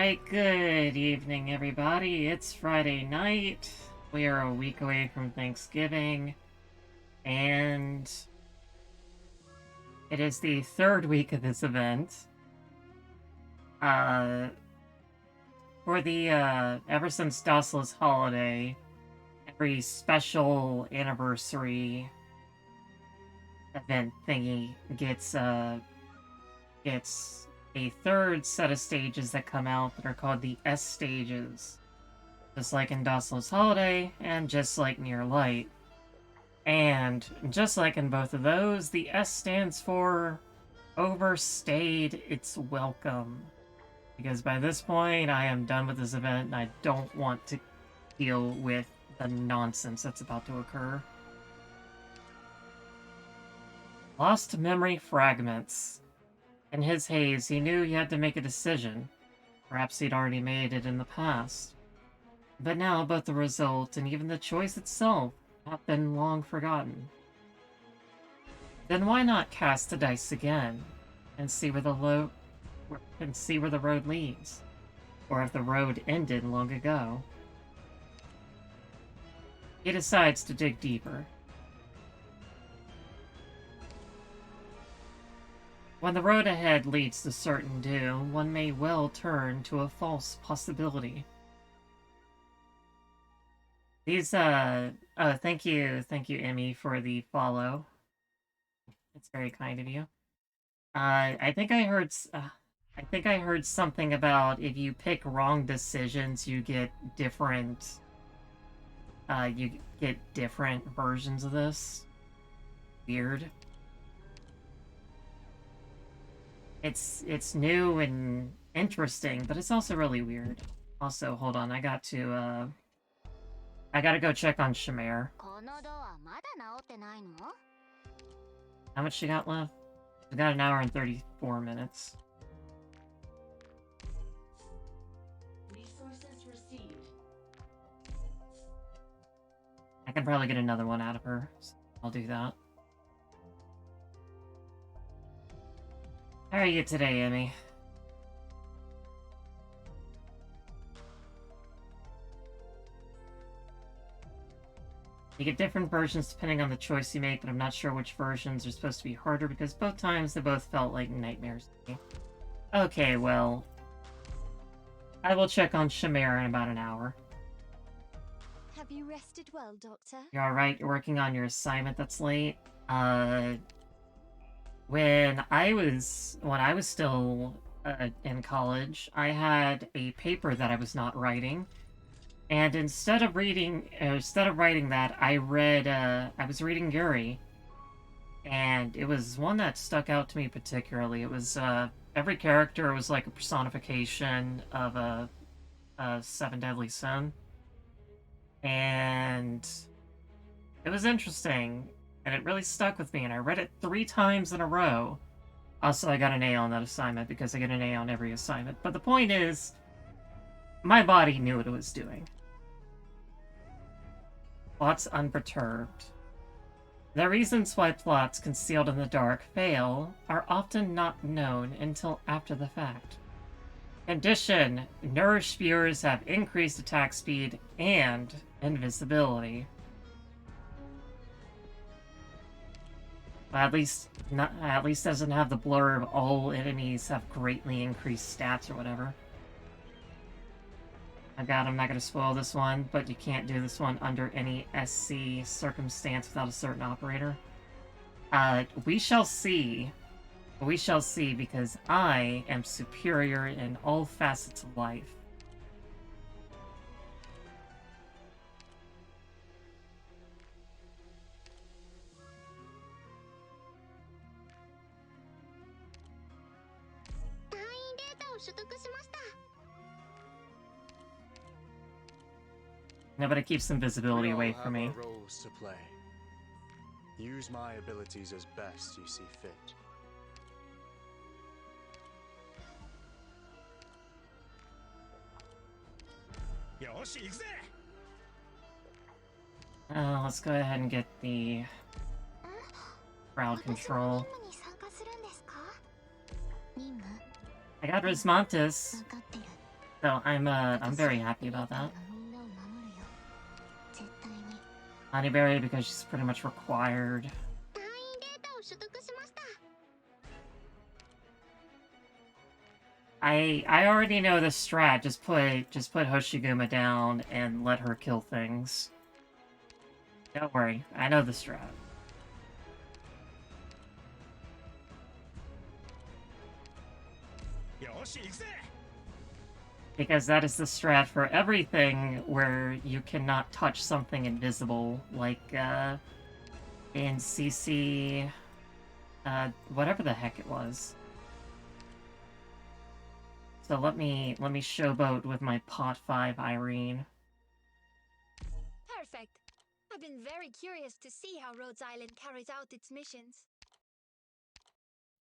Alright, good evening, everybody. It's Friday night. We are a week away from Thanksgiving, and it is the third week of this event. For the, ever since Dossel's holiday, every special anniversary event thingy gets a third set of stages that come out that are called the S stages. Just like in Dossel's Holiday, and just like Near Light. And just like in both of those, the S stands for Overstayed Its Welcome. Because by this point, I am done with this event, and I don't want to deal with the nonsense that's about to occur. Lost Memory Fragments. In his haze, he knew he had to make a decision. Perhaps he'd already made it in the past. But now both the result and even the choice itself have been long forgotten. Then why not cast the dice again and see where the road leads, or if the road ended long ago? He decides to dig deeper. When the road ahead leads to certain doom, one may well turn to a false possibility. These, thank you, Emmy, for the follow. It's very kind of you. I think I heard something about if you pick wrong decisions, you get different versions of this. Weird. It's new and interesting, but it's also really weird. Also, hold on, I gotta go check on Shamare. How much she got left? We got an hour and 34 minutes. Resources received. I can probably get another one out of her, so I'll do that. How are you today, Emmy? You get different versions depending on the choice you make, but I'm not sure which versions are supposed to be harder because both times they both felt like nightmares to me. Okay, well, I will check on Shamara in about an hour. Have you rested well, Doctor? You're alright? You're working on your assignment that's late? When I was still in college, I had a paper that I was not writing, and instead of writing that, I was reading Yuri, and it was one that stuck out to me particularly. It was every character was like a personification of a Seven Deadly Sin, and it was interesting. And it really stuck with me, and I read it 3 times in a row. Also, I got an A on that assignment, because I get an A on every assignment. But the point is, my body knew what it was doing. Plots unperturbed. The reasons why plots concealed in the dark fail are often not known until after the fact. Condition: nourished viewers have increased attack speed and invisibility. At least doesn't have the blurb, all enemies have greatly increased stats or whatever. I'm not gonna spoil this one, but you can't do this one under any SC circumstance without a certain operator. We shall see. We shall see, because I am superior in all facets of life. No, but it keeps invisibility away from me. Roles to play. Use my abilities as best you see fit. Let's go ahead and get the crowd control. I got Rismontis. So I'm very happy about that. Honeyberry because she's pretty much required. I already know the strat. Just put Hoshiguma down and let her kill things. Don't worry, I know the strat. Because that is the strat for everything where you cannot touch something invisible, like in CC, whatever the heck it was. So let me showboat with my pot 5 Irene. Perfect. I've been very curious to see how Rhodes Island carries out its missions.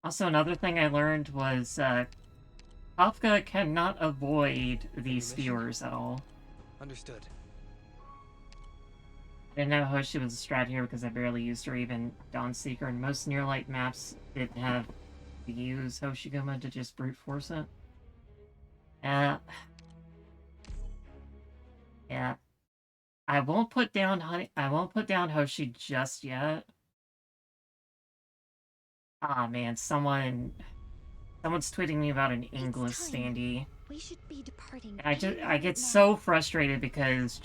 Also, another thing I learned was Kafka cannot avoid these viewers at all. Understood. I didn't know Hoshi was a strat here because I barely used her. Even Dawnseeker and most near-light maps didn't have to use Hoshiguma to just brute force it. Yeah. I won't put down Hoshi just yet. Ah man, someone's tweeting me about an English standee. We should be departing. I get so frustrated because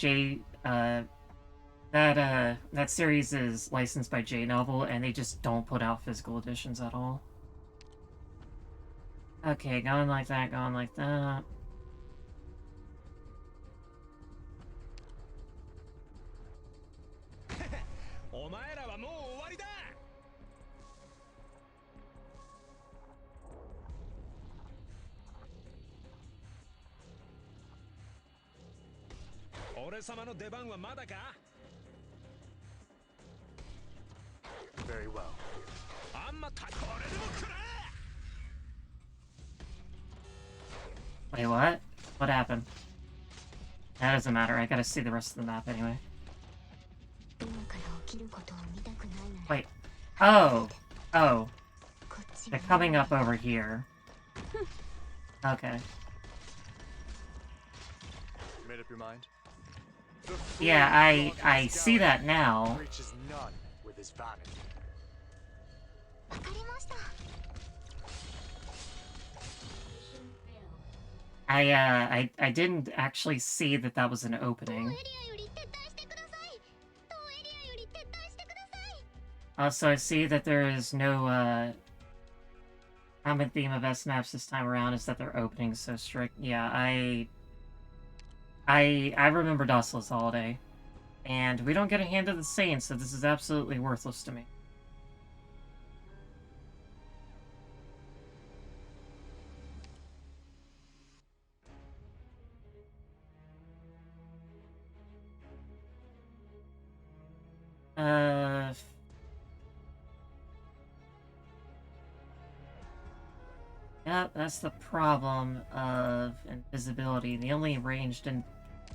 that series is licensed by J Novel and they just don't put out physical editions at all. Okay, going like that, going like that. Very well. Wait, what? What happened? That doesn't matter, I gotta see the rest of the map anyway. Wait. Oh! They're coming up over here. Okay. Made up your mind? Yeah, I see that now. Reaches none with his vanity. I didn't actually see that that was an opening. Also, I see that there is no, common theme of S-Maps this time around is that their opening is so strict. Yeah, I remember Dustless Holiday. And we don't get a Hand of the Saints, so this is absolutely worthless to me. Yeah, that's the problem of invisibility. The only ranged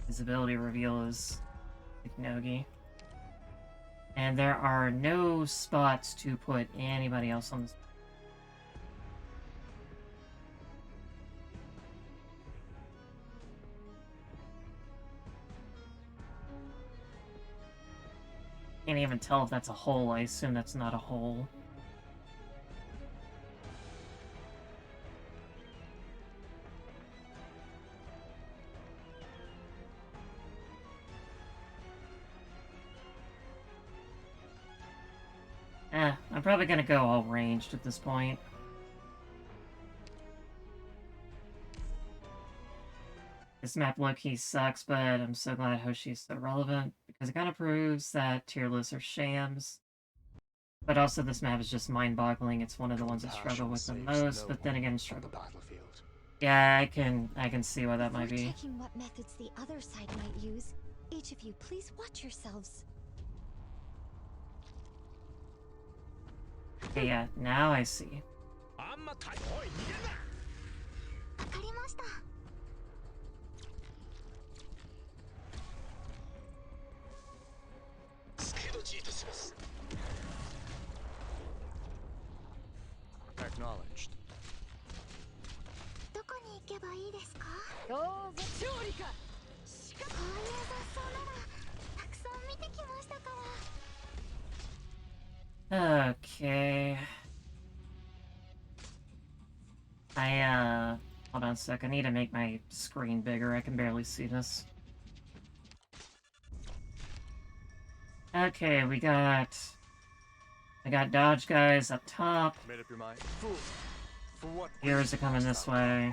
invisibility reveal is Nogi. And there are no spots to put anybody else on this. Can't even tell if that's a hole. I assume that's not a hole. I'm probably gonna go all ranged at this point. This map low-key sucks, but I'm so glad Hoshi is so relevant, because it kind of proves that tier lists are shams. But also this map is just mind-boggling. It's one of the ones I struggle with the most, but then again, struggle. Yeah, I can see why that might be. Checking what methods the other side might use. Each of you, please watch yourselves. Okay, yeah, now I see. Acknowledged. どうぞ勝利か。こういう雑草ならたくさん見てきましたから。 Okay. Hold on a sec. I need to make my screen bigger. I can barely see this. Okay, I got dodge guys up top. Made up your mind? Fool. For what? Heroes are coming this way.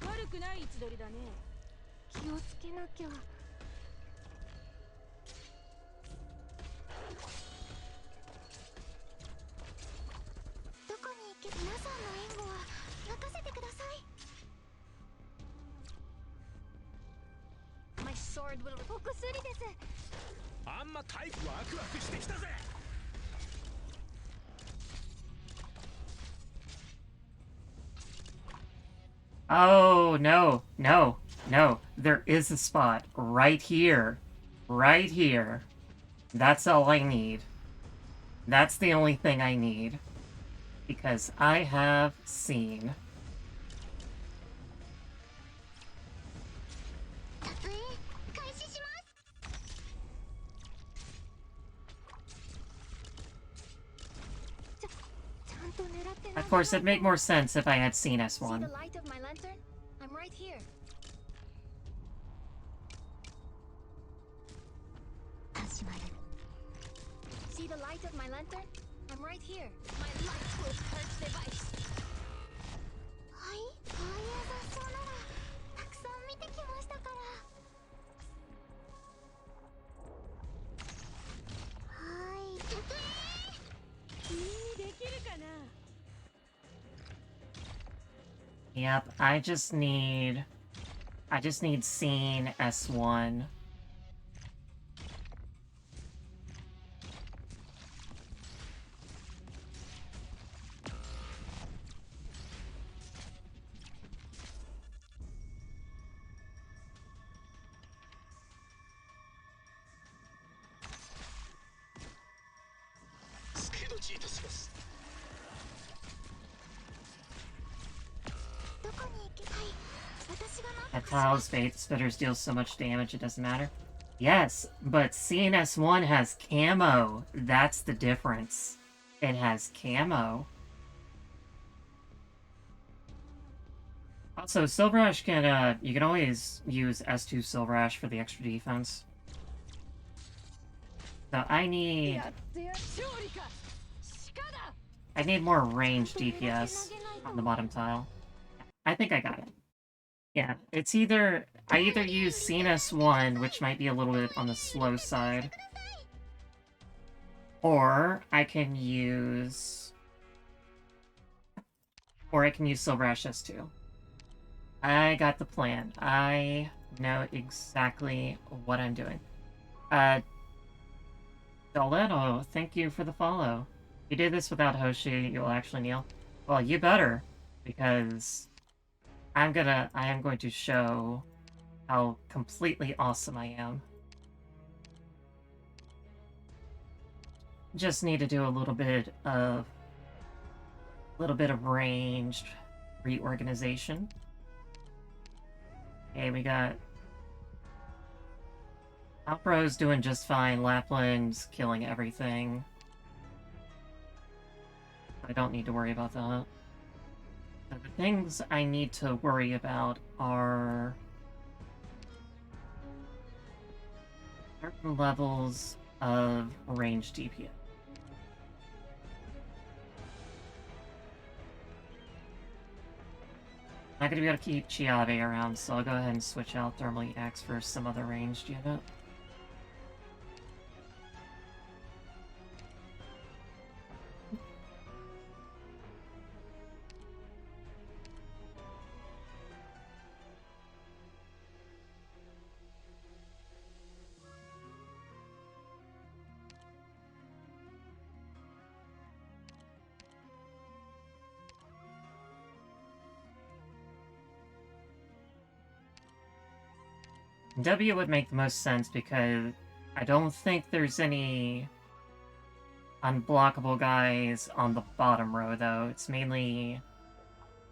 悪くない位置取りだね。気をつけなきゃ。どこに行けば皆さんの援護は任せてください。My sword will... お薬です。あんまタイプワクワクしてきたぜ。Oh, no, no, no. There is a spot right here. Right here. That's all I need. That's the only thing I need. Because I have seen. 撮影開始します。ちゃんと狙ってない。 Of course, it'd make more sense if I had seen See S1. the light of my lantern? I'm right here. See the light of my lantern? I'm right here. My light will purge device. はい、こういう雑草ならたくさん見てきましたから。はい、撮影。君にできるかな。 Yep, I just need scene S1. At tiles, bait spitters deal so much damage it doesn't matter. Yes, but SN-S-1 has camo. That's the difference. It has camo. Also, Silver Ash can, you can always use S2 Silver Ash for the extra defense. So I need more ranged DPS on the bottom tile. I think I got it. Yeah, it's either... I either use SN-S-1, which might be a little bit on the slow side, or I can use Silver Ash S2. I got the plan. I know exactly what I'm doing. Doletto, thank you for the follow. If you did this without Hoshi, you'll actually kneel. Well, you better, because I am going to show how completely awesome I am. Just need to do a little bit of ranged reorganization. Okay, we got Alpro's doing just fine. Lapland's killing everything. I don't need to worry about that. So the things I need to worry about are certain levels of range DPS. I'm not going to be able to keep Chiave around, so I'll go ahead and switch out Thermal EX for some other ranged unit. W would make the most sense because I don't think there's any unblockable guys on the bottom row, though. It's mainly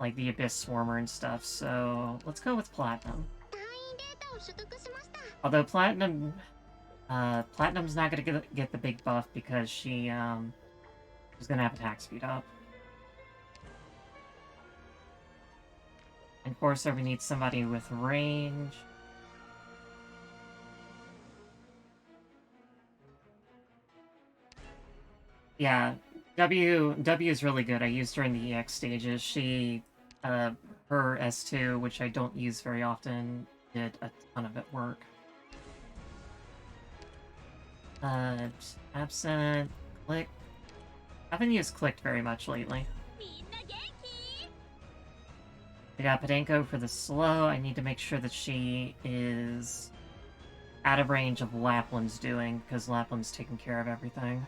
like the Abyss Swarmer and stuff, so let's go with Platinum. 隊員データを取得しました。 Although Platinum's not gonna get the big buff because she's gonna have attack speed up. And Enforcer, we need somebody with range. Yeah, W is really good. I used her in the EX stages. She, her S2, which I don't use very often, did a ton of it work. Absent, Click. I haven't used Clicked very much lately. みんな元気？ I got Podenko for the slow. I need to make sure that she is out of range of Lapland's doing, because Lapland's taking care of everything.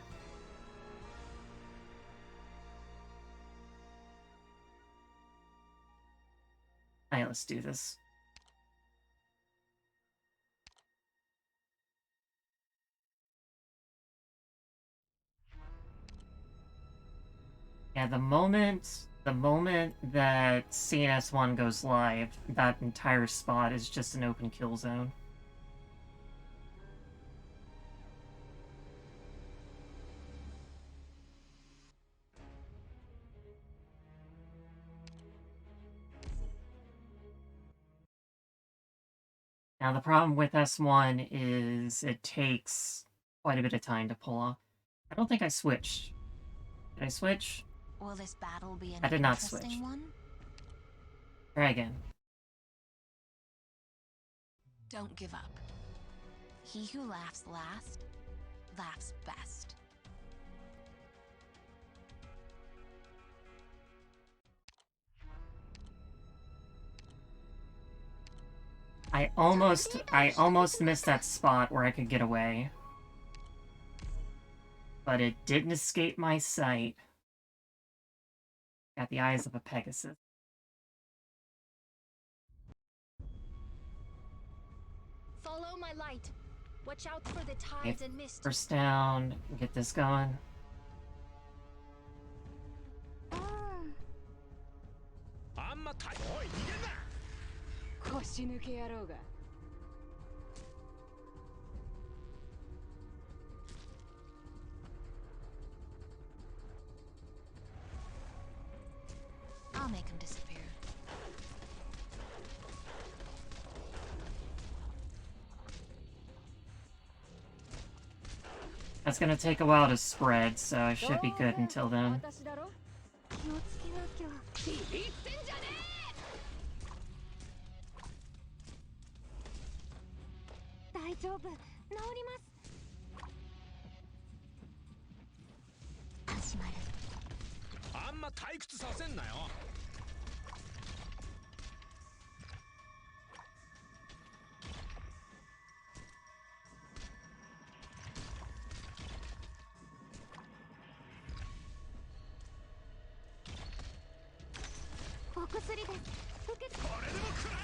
Alright, let's do this. Yeah, the moment that SN-S-1 goes live, that entire spot is just an open kill zone. Now, the problem with S1 is it takes quite a bit of time to pull off. I don't think I switched. Did I switch? Will this battle be an I did not interesting switch. one? Try again. Don't give up. He who laughs last, laughs best. I almost missed that spot where I could get away. But it didn't escape my sight. Got the eyes of a Pegasus. Follow my light. Watch out for the tides and mist. First down, get this going. あんまたおい逃げんな。腰抜け野郎が。I'll make him disappear. That's gonna take a while to spread, so I should be good until then. 私だろ。気をつけなきゃ。ビビってんじゃね大丈夫。治ります。始まる。あんま退屈させんなよ。お薬です。受け。これでも食らえ。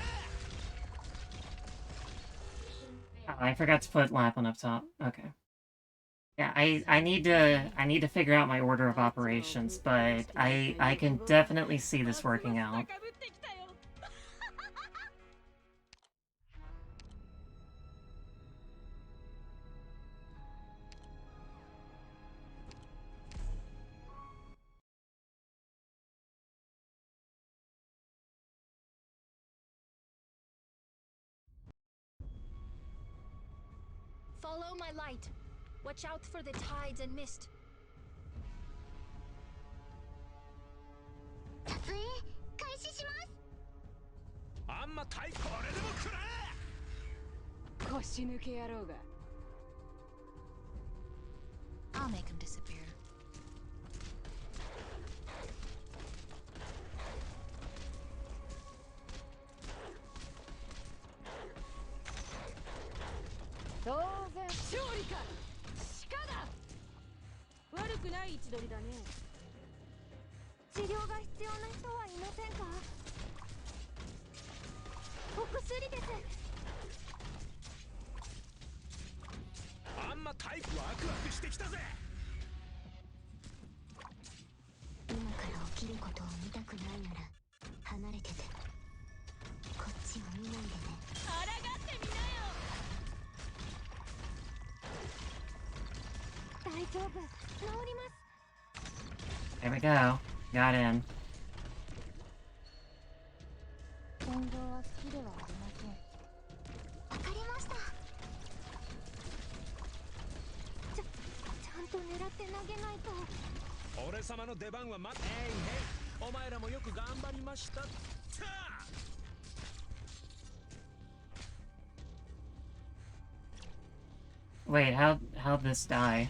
I forgot to put Lapland up top. Okay. Yeah, I need to figure out my order of operations, but I can definitely see this working out. 高ぶってきたよ。 Follow my light. Watch out for the tides and mist. 撮影開始します。あんま退これでも食らえ。腰抜け野郎が。 I'll make him disappear. "当然勝利か鹿だ。悪くない位置取りだね。治療が必要な人はいませんか？お薬です。あんま退ワクワクしてきたぜ。今から起きることを見たくないなら丈夫。治ります。 There we go. Got in. 本業は好きではありません。わかりました。ちゃんと狙って投げないと。俺様の出番は待って。へいへい、お前らもよく頑張りました。Wait, how'd this die?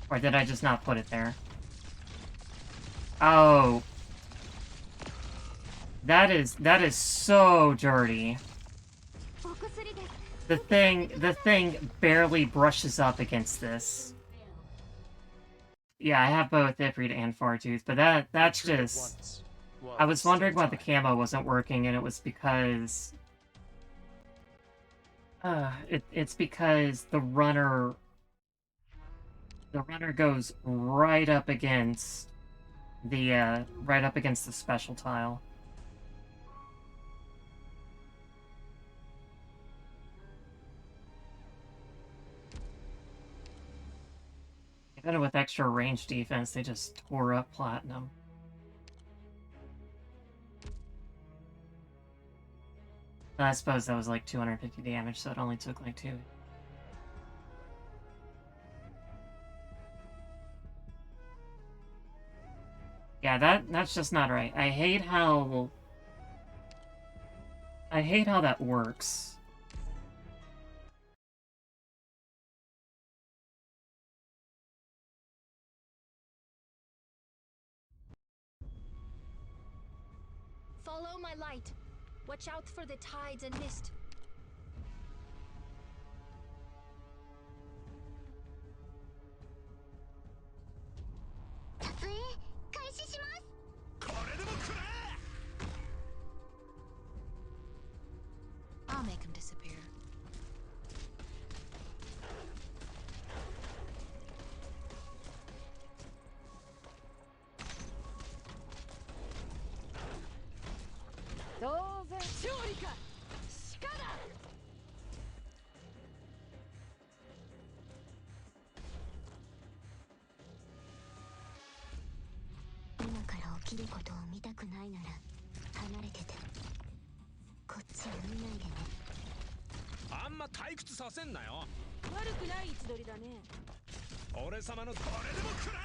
Or did I just not put it there? Oh. That is so dirty. The thing barely brushes up against this. Yeah, I have both Ifrit and Fartooth, but that's just... I was wondering why the camo wasn't working, and it was because... it's because the runner goes right up against the special tile. Even with extra range defense, they just tore up Platinum. I suppose that was like 250 damage, so it only took like 2. Yeah, that's just not right. I hate how that works. Follow my light. Watch out for the tides and mist. 撮影開始します。これでもくれ。 I'll make him disappear. I'm 退屈させんなよ。悪くない位置取りだね。俺様のこれでもくれ。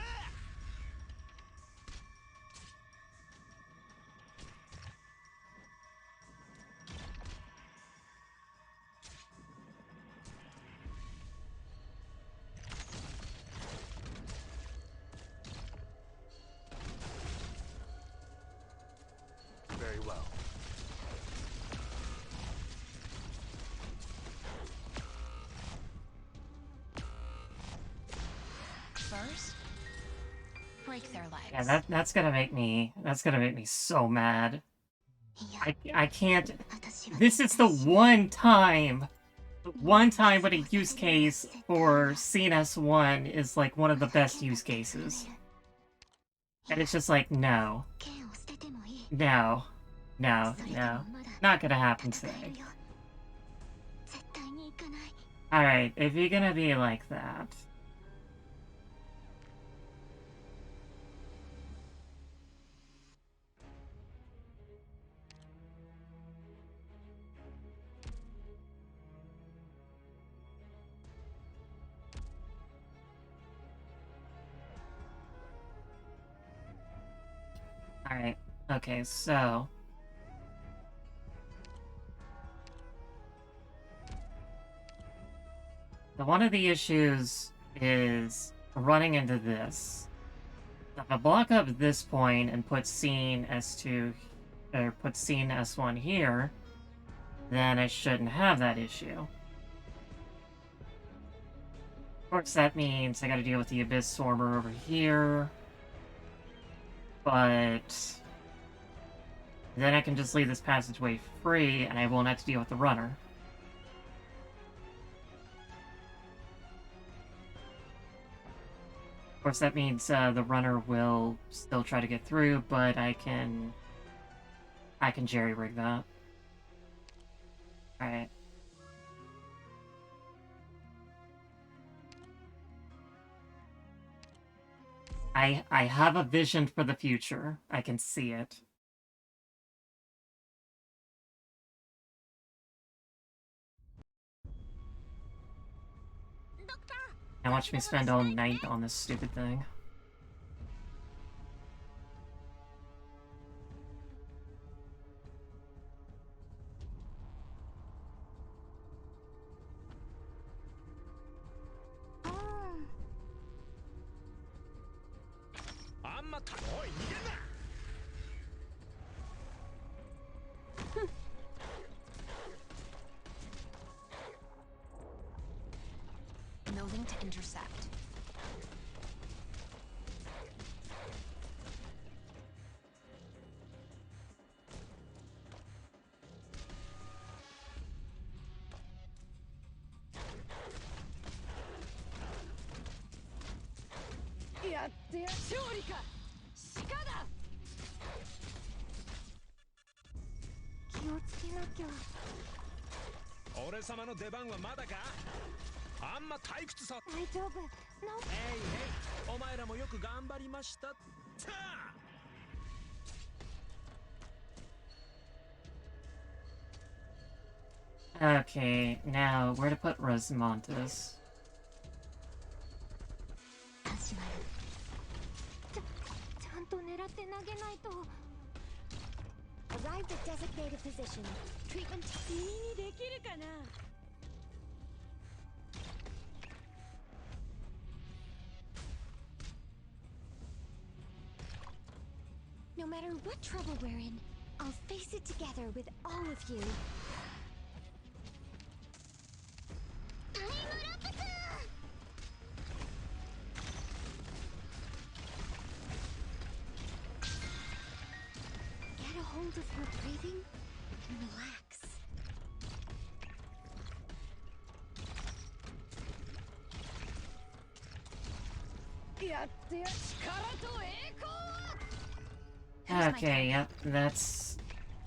Very well. First, break their legs. Yeah, that's gonna make me so mad. I can't. This is the one time when a use case for SN-S-1 is like one of the best use cases. And it's just like, no. No. No, no. Not gonna happen today. Alright, if you're gonna be like that... Alright, okay, so... one of the issues is running into this. If I block up this point and put SN-S2, or put SN-S-1 here, then I shouldn't have that issue. Of course, that means I gotta deal with the Abyss Swarmer over here. But then I can just leave this passageway free, and I won't have to deal with the runner. Of course, that means the runner will still try to get through, but I can jerry-rig that. Alright. I have a vision for the future. I can see it. Now watch me spend all night on this stupid thing. Nothing to intercept.やってや勝利か鹿だ気をつけなきゃ。俺様の出番はまだか。あんま退屈さ。大丈夫。へいへい、お前らもよく頑張りました。たあ。Okay, now where to put Rosmontis? 始まる。ちゃんと狙って投げないと。Arrived at designated position. Treatment. 君にできるかな。No matter what trouble we're in, I'll face it together with all of you. Time up! Get a hold of your breathing and relax. Okay, yep, that's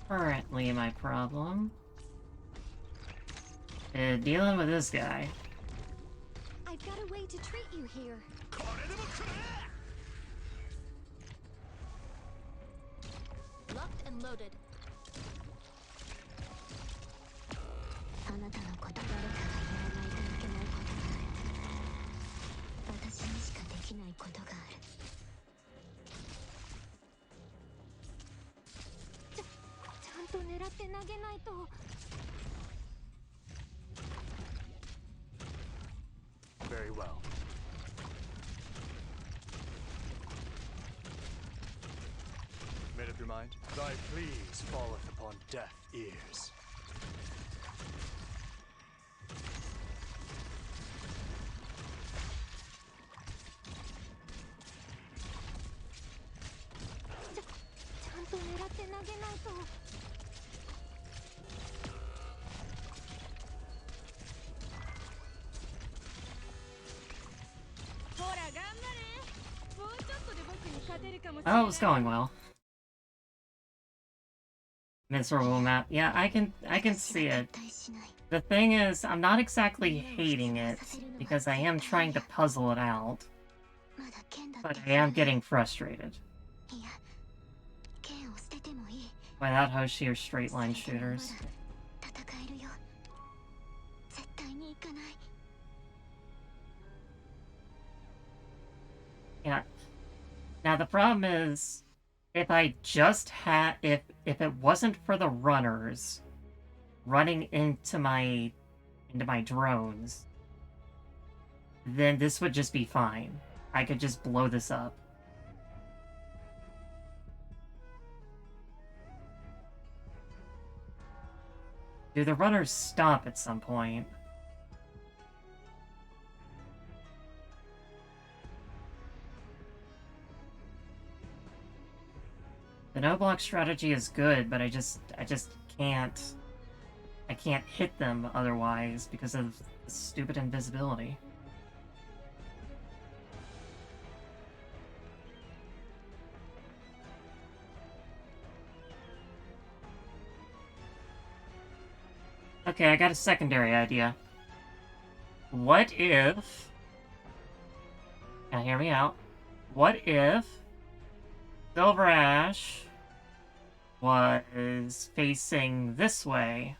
currently my problem. Dealing with this guy. I've got a way to treat you here. これでもくれ。Locked and loaded. あなたのこと誰かがやらないといけないことがある。私にしかできないことがある。ちゃんと狙って投げないと。Very well. Made up your mind? Thy pleas falleth upon deaf ears. Oh, it's going well. Miserable map. Yeah, I can see it. The thing is, I'm not exactly hating it, because I am trying to puzzle it out. But I am getting frustrated. Without Hoshi or straight line shooters. Yeah. Now the problem is, if I just had, if it wasn't for the runners running into my drones, then this would just be fine. I could just blow this up. Do the runners stop at some point? The no-block strategy is good, but I just can't... I can't hit them otherwise because of the stupid invisibility. Okay, I got a secondary idea. What if... Now hear me out. what if Silver Ash was facing this way?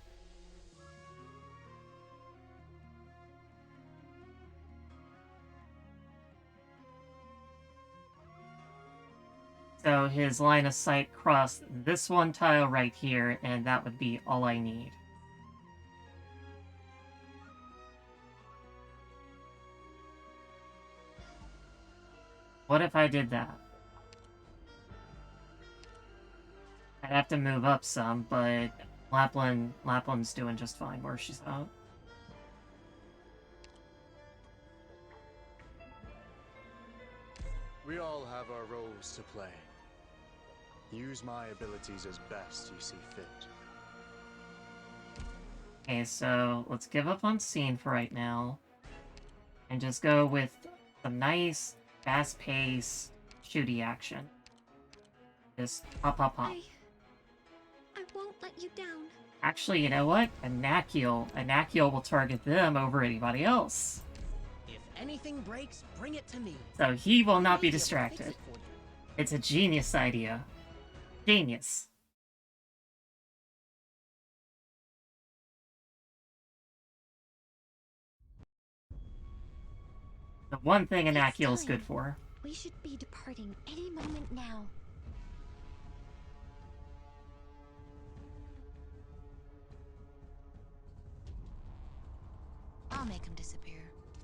So his line of sight crossed this one tile right here, and that would be all I need. What if I did that? I'd have to move up some, but Lapland's doing just fine where she's at. We all have our roles to play. Use my abilities as best you see fit. Okay, so let's give up on scene for right now. And just go with some nice, fast-paced, shooty action. Just pop, pop, pop. I won't let you down. Actually, you know what? Anakiel will target them over anybody else. If anything breaks, bring it to me. So he will not be Maybe I'll fix distracted. it for you. It's a genius idea. Genius. The one thing Anakiel's good for. We should be departing any moment now. I'll make him disappear.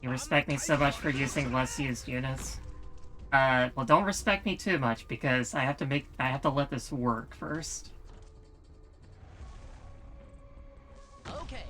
You respect me so much for using less used units. Well, don't respect me too much because I have to let this work first. Okay.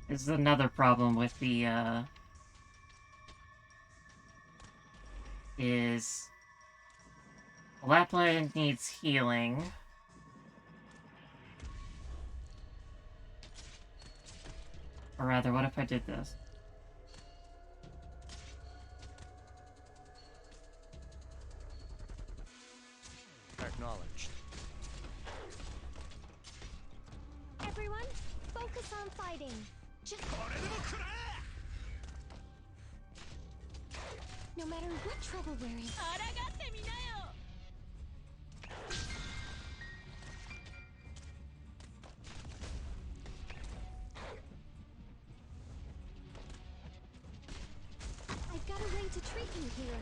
This is another problem with the, is Lapland needs healing. Or rather, what if I did this? Acknowledged. Everyone, focus on fighting. Just no matter what trouble we're in. I've got a way to treat you here.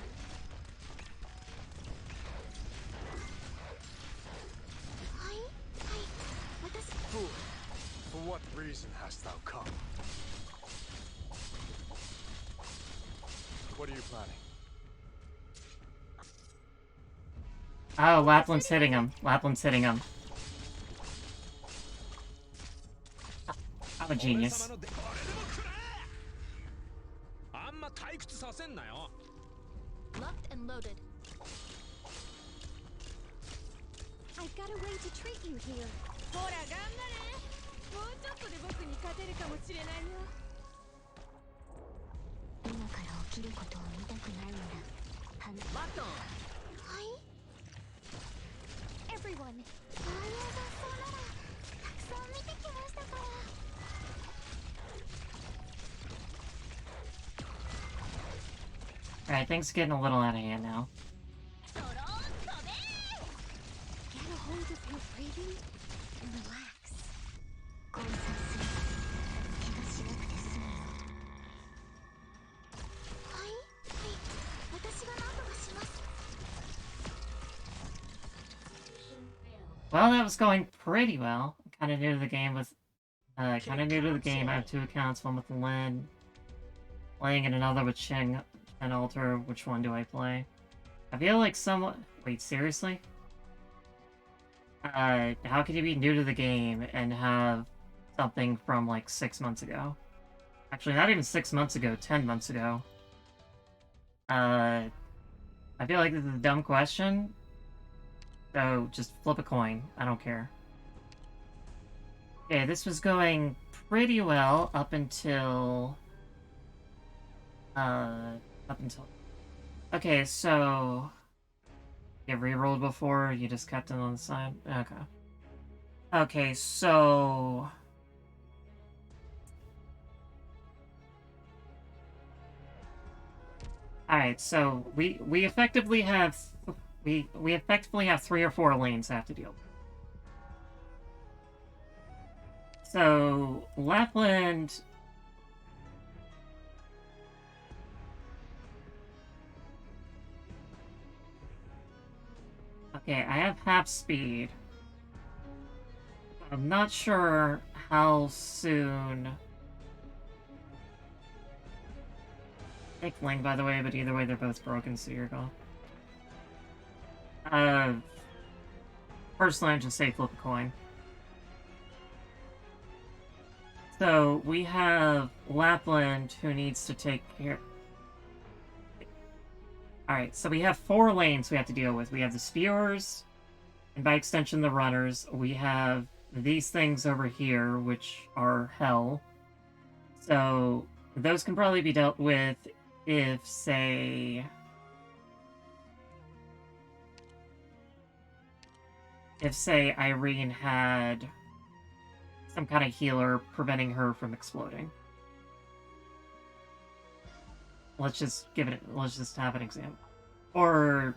What does Fool, for what reason hast thou come? What are you planning? Oh, Lapland's hitting him. Lapland's hitting him. I'm a genius. あんま退屈させんなよ。 locked and loaded? I've got a way to treat you here. ほら頑張れ。もうちょっとで僕に勝てるかもしれないよ。今から起きることを見たくないなら、バットン。Everyone, そういう雑草ならたくさん見てきましたから。Alright, things are getting a little out of hand now. Get a hold of your breathing and relax. 交差すれば気がしなくて済むよ。私が何とかします。 Well, that was going pretty well. Kind of new to the game with, kind of new to the game. I have two accounts, one with Lynn, playing and another with Cheng and Alter. Which one do I play? I feel like somewhat. Wait, seriously? How can you be new to the game and have something from like 6 months ago? Actually, not even 6 months ago, 10 months ago. I feel like this is a dumb question, So just flip a coin. I don't care. Okay, this was going pretty well up until... up until... Okay, so... You re-rolled before, you just kept it on the side? Okay. Okay, so... Alright, so we effectively have... We effectively have 3 or 4 lanes to have to deal with. So, Lapland... Okay, I have half speed. I'm not sure how soon... Lane, by the way, but either way, they're both broken, so you're gone. Personally, I just say flip a coin. So, we have Lapland, who needs to take care... Alright, so we have 4 lanes we have to deal with. We have the Spewers, and by extension, the Runners. We have these things over here, which are Hell. So, those can probably be dealt with if, say... If, say, Irene had some kind of healer preventing her from exploding. Let's just have an example. Or,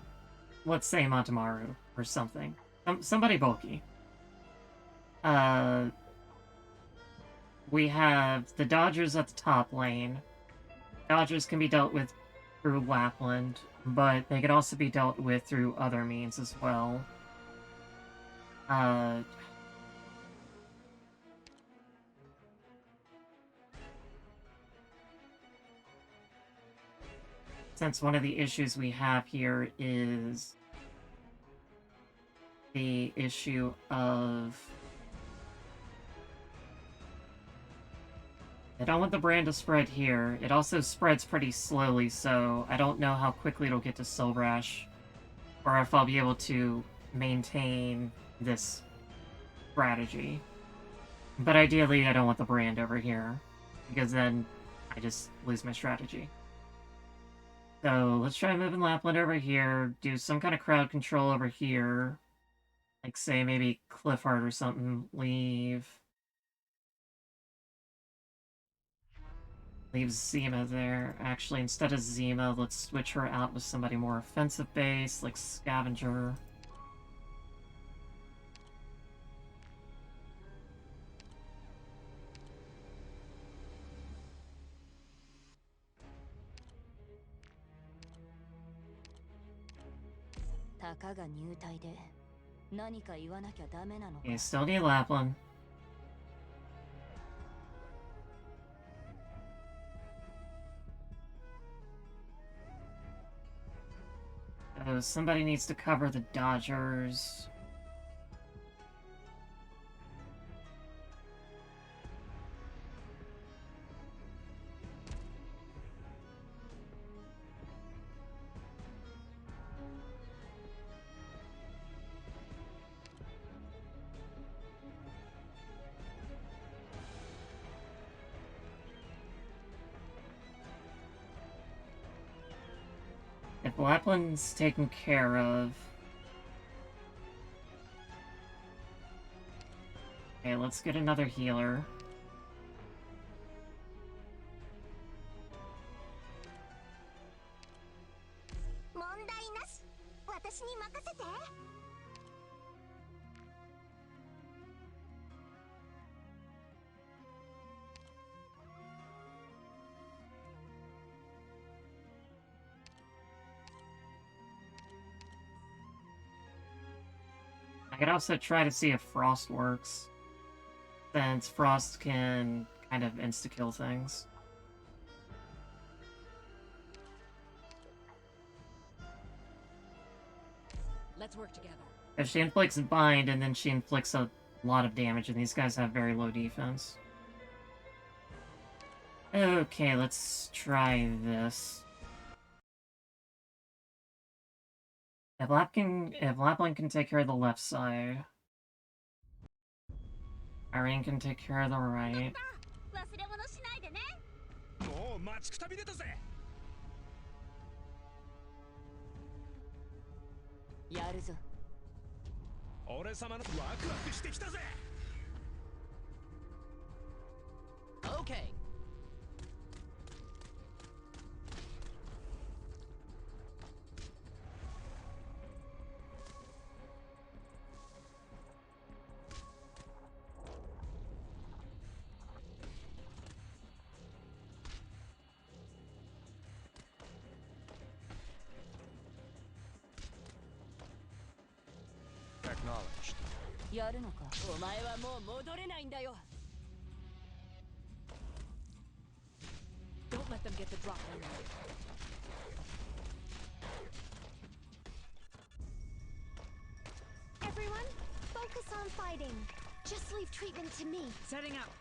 let's say Montemaru, or something. Somebody bulky. We have the Dodgers at the top lane. Dodgers can be dealt with through Lapland, but they can also be dealt with through other means as well. Since one of the issues we have here is the issue of... I don't want the brand to spread here. It also spreads pretty slowly, so I don't know how quickly it'll get to Silbrash, or if I'll be able to maintain this strategy. But ideally, I don't want the brand over here, because then I just lose my strategy. So let's try moving Lapland over here, do some kind of crowd control over here. Like, say, maybe Cliffheart or something. Leave Zima there. Actually, instead of Zima, let's switch her out with somebody more offensive base, like Scavenger. You still need Lapland. Oh, somebody needs to cover the Dodgers. If Lapland's taken care of... Okay, let's get another healer. I could also try to see if Frost works, since Frost can kind of insta-kill things. Let's work together. If she inflicts Bind, and then she inflicts a lot of damage, and these guys have very low defense. Okay, let's try this. If Lapland can take care of the left side, Irene can take care of the right. 忘れ物しないでね。もう待ちくたびれたぜ。やるぞ。俺様のワクワクしてきたぜ。Okay. Acknowledged. やるのか。お前はもう戻れないんだよ。Don't let them get the drop on you. Everyone, focus on fighting. Just leave treatment to me. Setting up.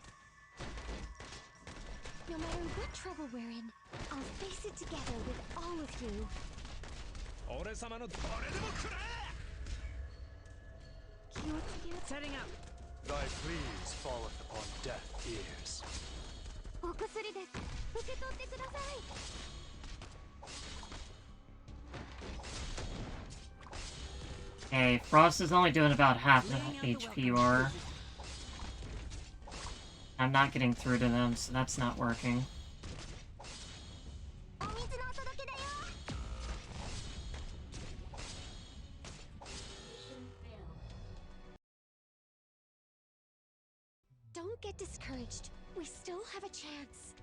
No matter what trouble we're in, I'll face it together with all of you. 俺様の俺でも食らえ。気をつけ。 Setting up. Thy pleas falleth upon deaf ears. お薬です。受け取ってください。Hey, Frost is only doing about half the HP you are. I'm not getting through to them, so that's not working. お水のお届けだよ。Don't get discouraged. We still have a chance.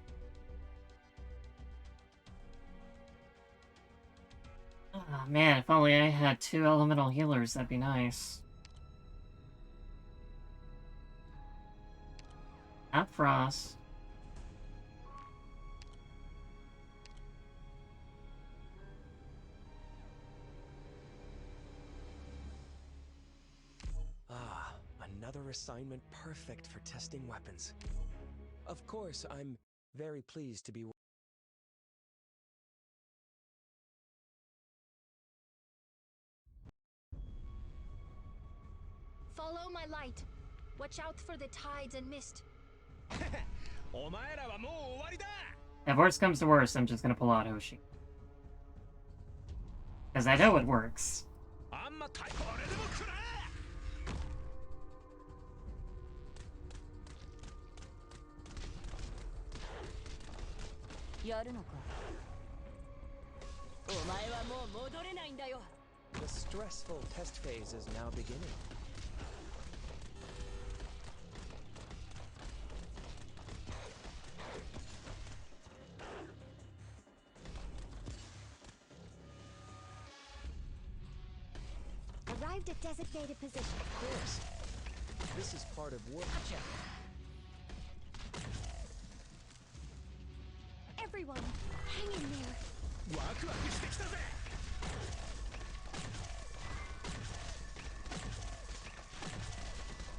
Oh, man, if only I had 2 elemental healers, that'd be nice. Not Frost. Ah, another assignment perfect for testing weapons. Of course, I'm very pleased to be... Follow my light. Watch out for the tides and mist. お前らはもう終わりだ。 If worse comes to worse, I'm just gonna pull out Hoshi. Because I know it works. あんま太鼓俺でも食らえ。やるのか。お前はもう戻れないんだよ。 The stressful test phase is now beginning. Arrived at designated position. Of course. This is part of work. Gotcha. Everyone, hang in there. ワクワクしてきたぜ。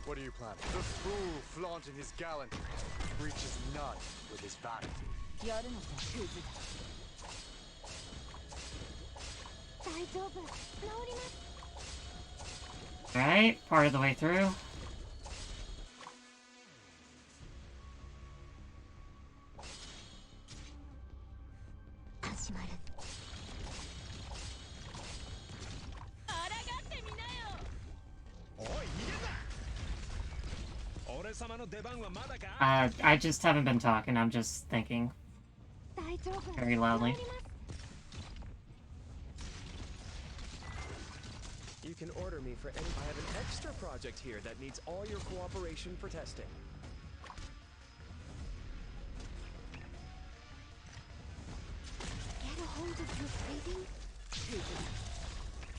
What are you planning? The fool flaunting his gallantry reaches none with his vanity. やるのか。クズだ。大丈夫。治ります。 Alright, part of the way through. I just haven't been talking, I'm just thinking very loudly. You can order me for any... I have an extra project here that needs all your cooperation for testing. Get a hold of your breathing.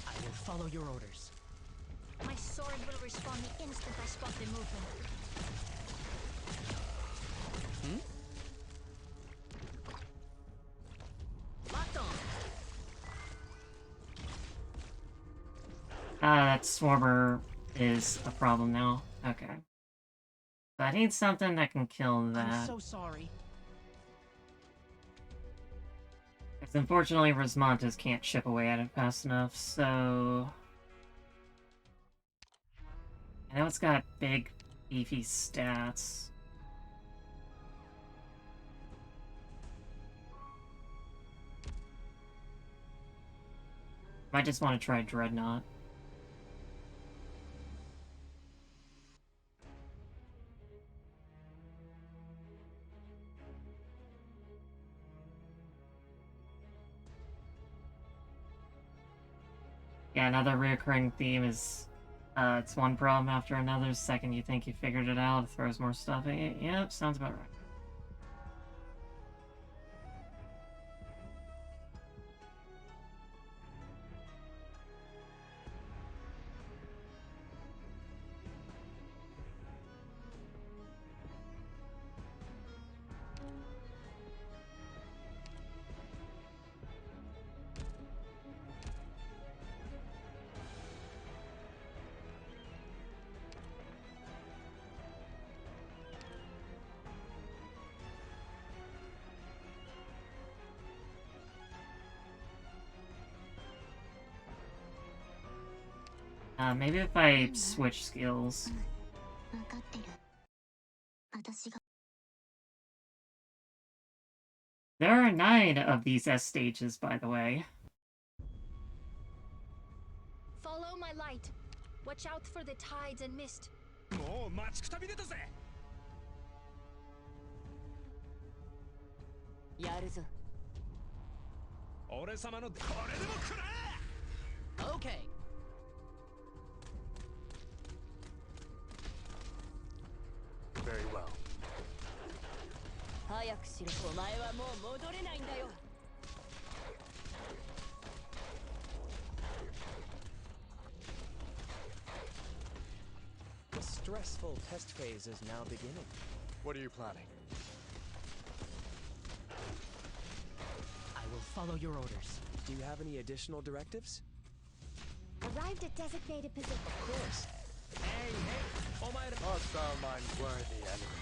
I will follow your orders. My sword will respond the instant I spot the movement. Locked on. That Swarmer is a problem now. Okay. So I need something that can kill that. I'm so sorry. Unfortunately, Rosmantas can't chip away at it fast enough, so... I know it's got big, beefy stats. Might just want to try Dreadnought. Yeah, another reoccurring theme is it's one problem after another. Second you think you figured it out, it throws more stuff at you. Yep, sounds about right. Maybe if I switch skills. 分かってる。私が There are 9 of these S stages, by the way. Follow my light. Watch out for the tides and mist. もう待ちくたびれたぜ。やるぞ。俺様のこれでも食らえ。 Okay. Very well. 早くしろ。お前はもう戻れないんだよ。The stressful test phase is now beginning. What are you planning? I will follow your orders. Do you have any additional directives? Arrived at designated position. Of course. Hey, hey! Oh my... Art thou mine worthy enemy,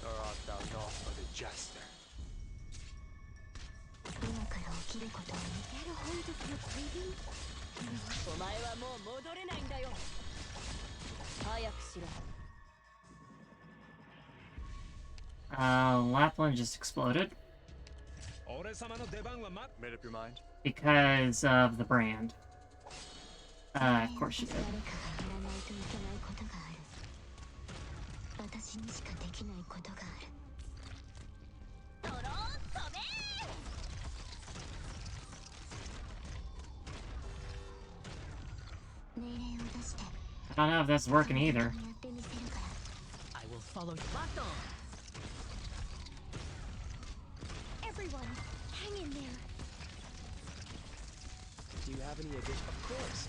or art thou not but a jester? 今から起きることを Get a hold of your breathing. お前はもう戻れないんだよ。早くしろ。Lapland just exploded 俺様の出番は待っ Made up your mind? because of the brand. Of course you did. 誰かがやらないといけないことがある。私にしかできないことがある。ドローン飛べー！命令を出して。 I don't know if that's working either. やってみせるから。 I will follow you. Locked on! Everyone, hang in there. Do you have any additional? Of course.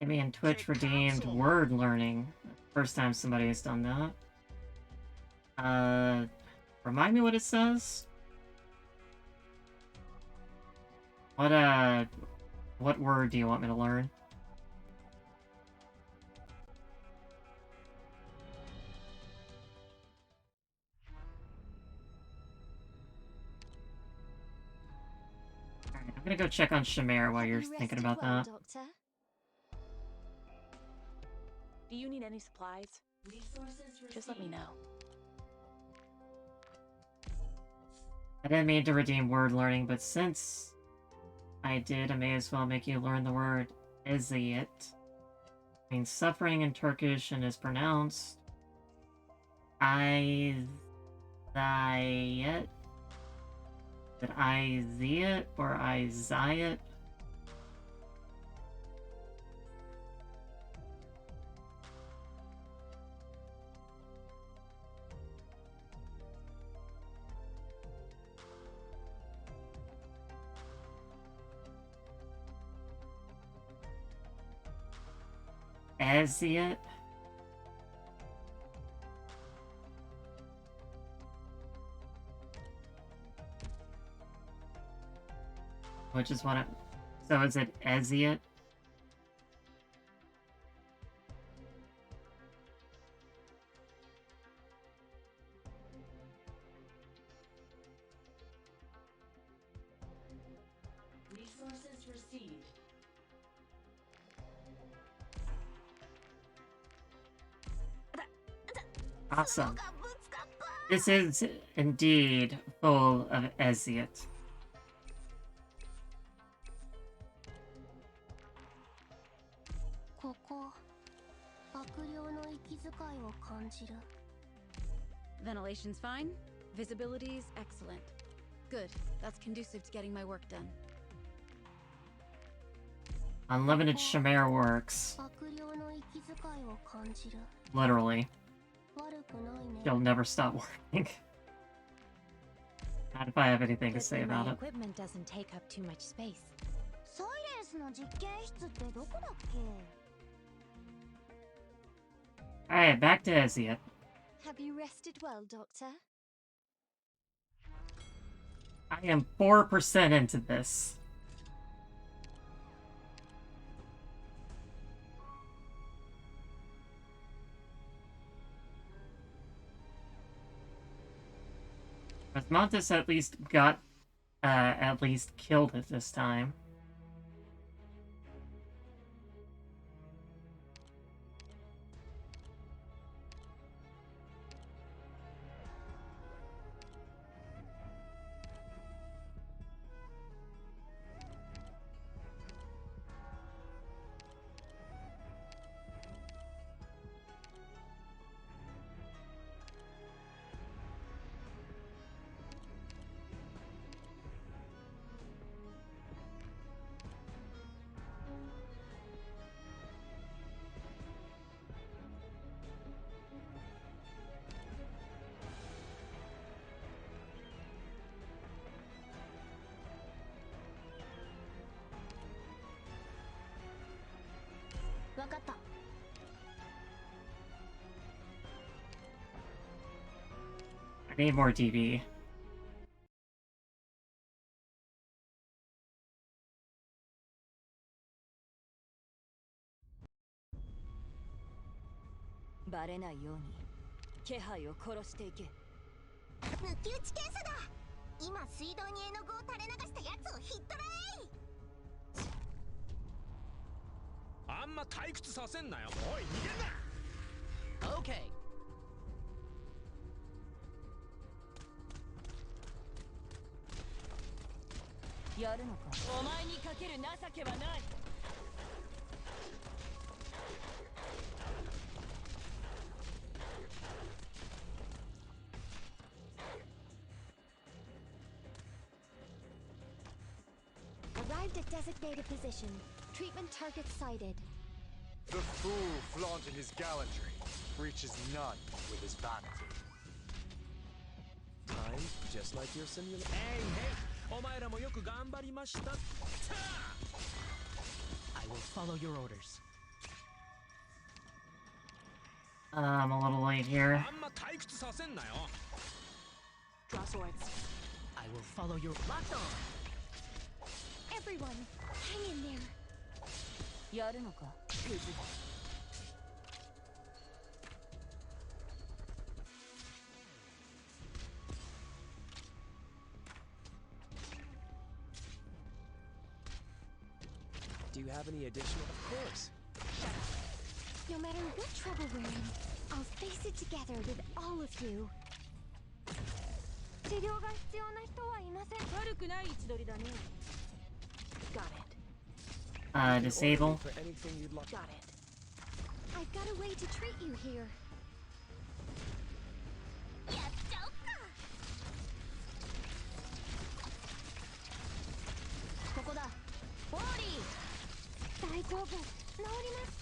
Amy and Twitch redeemed word learning. First time somebody has done that. Remind me what it says? What word do you want me to learn? Alright, I'm gonna go check on Shamir while you're thinking about that. Doctor. Do you need any supplies? Just let me know. I didn't mean to redeem word learning, but since I did, I may as well make you learn the word eziyet. Means suffering in Turkish and is pronounced Izayet. Is it Izayet or Izayet? Eziyet? Which is what I'm... So is it Eziyet? Resources received. Awesome. This is indeed full of Eziot. ここ悪霊の息遣いを感じる。 Ventilation's fine. Visibility's excellent. Good. That's conducive to getting my work done. Unlimited Chimera works. 悪霊の息遣いを感じる。 Literally. 悪くないね。 You'll never stop working. Not if I have anything to say about it. Equipment doesn't take up too much space. サイレンスの実験室ってどこだっけ？ Alright, back to Eziot. Have you rested well, Doctor? I am 4% into this. Mantis at least killed it this time. I need more DB. バレないように気配を殺していけ。抜き打ち検査だ。今水道に絵の具を垂れ流したやつをひっ捕らえ。あんま退屈させんなよ。おい逃げんな。 Okay. やるのか。お前にかける情けはない。Arrived at designated position. Treatment target sighted. The fool flaunting his gallantry reaches none with his vanity. I'm just like your simulation. Hey, hey! お前らもよく頑張りました。 I will follow your orders. I'm a little late here. あんま退屈させんなよ。 Draw swords. I will follow your locked on. Everyone, hang in there. やるのか。 Do you have any additional? Of course. No matter what trouble we're in, I'll face it together with all of you. 治療が必要な人はいません。悪くない位置取りだね。 Got it. Disable. For anything you'd like. Got it. I've got a way to treat you here. やっちゃおっか。ここだ。ウォーリー。大丈夫。治ります。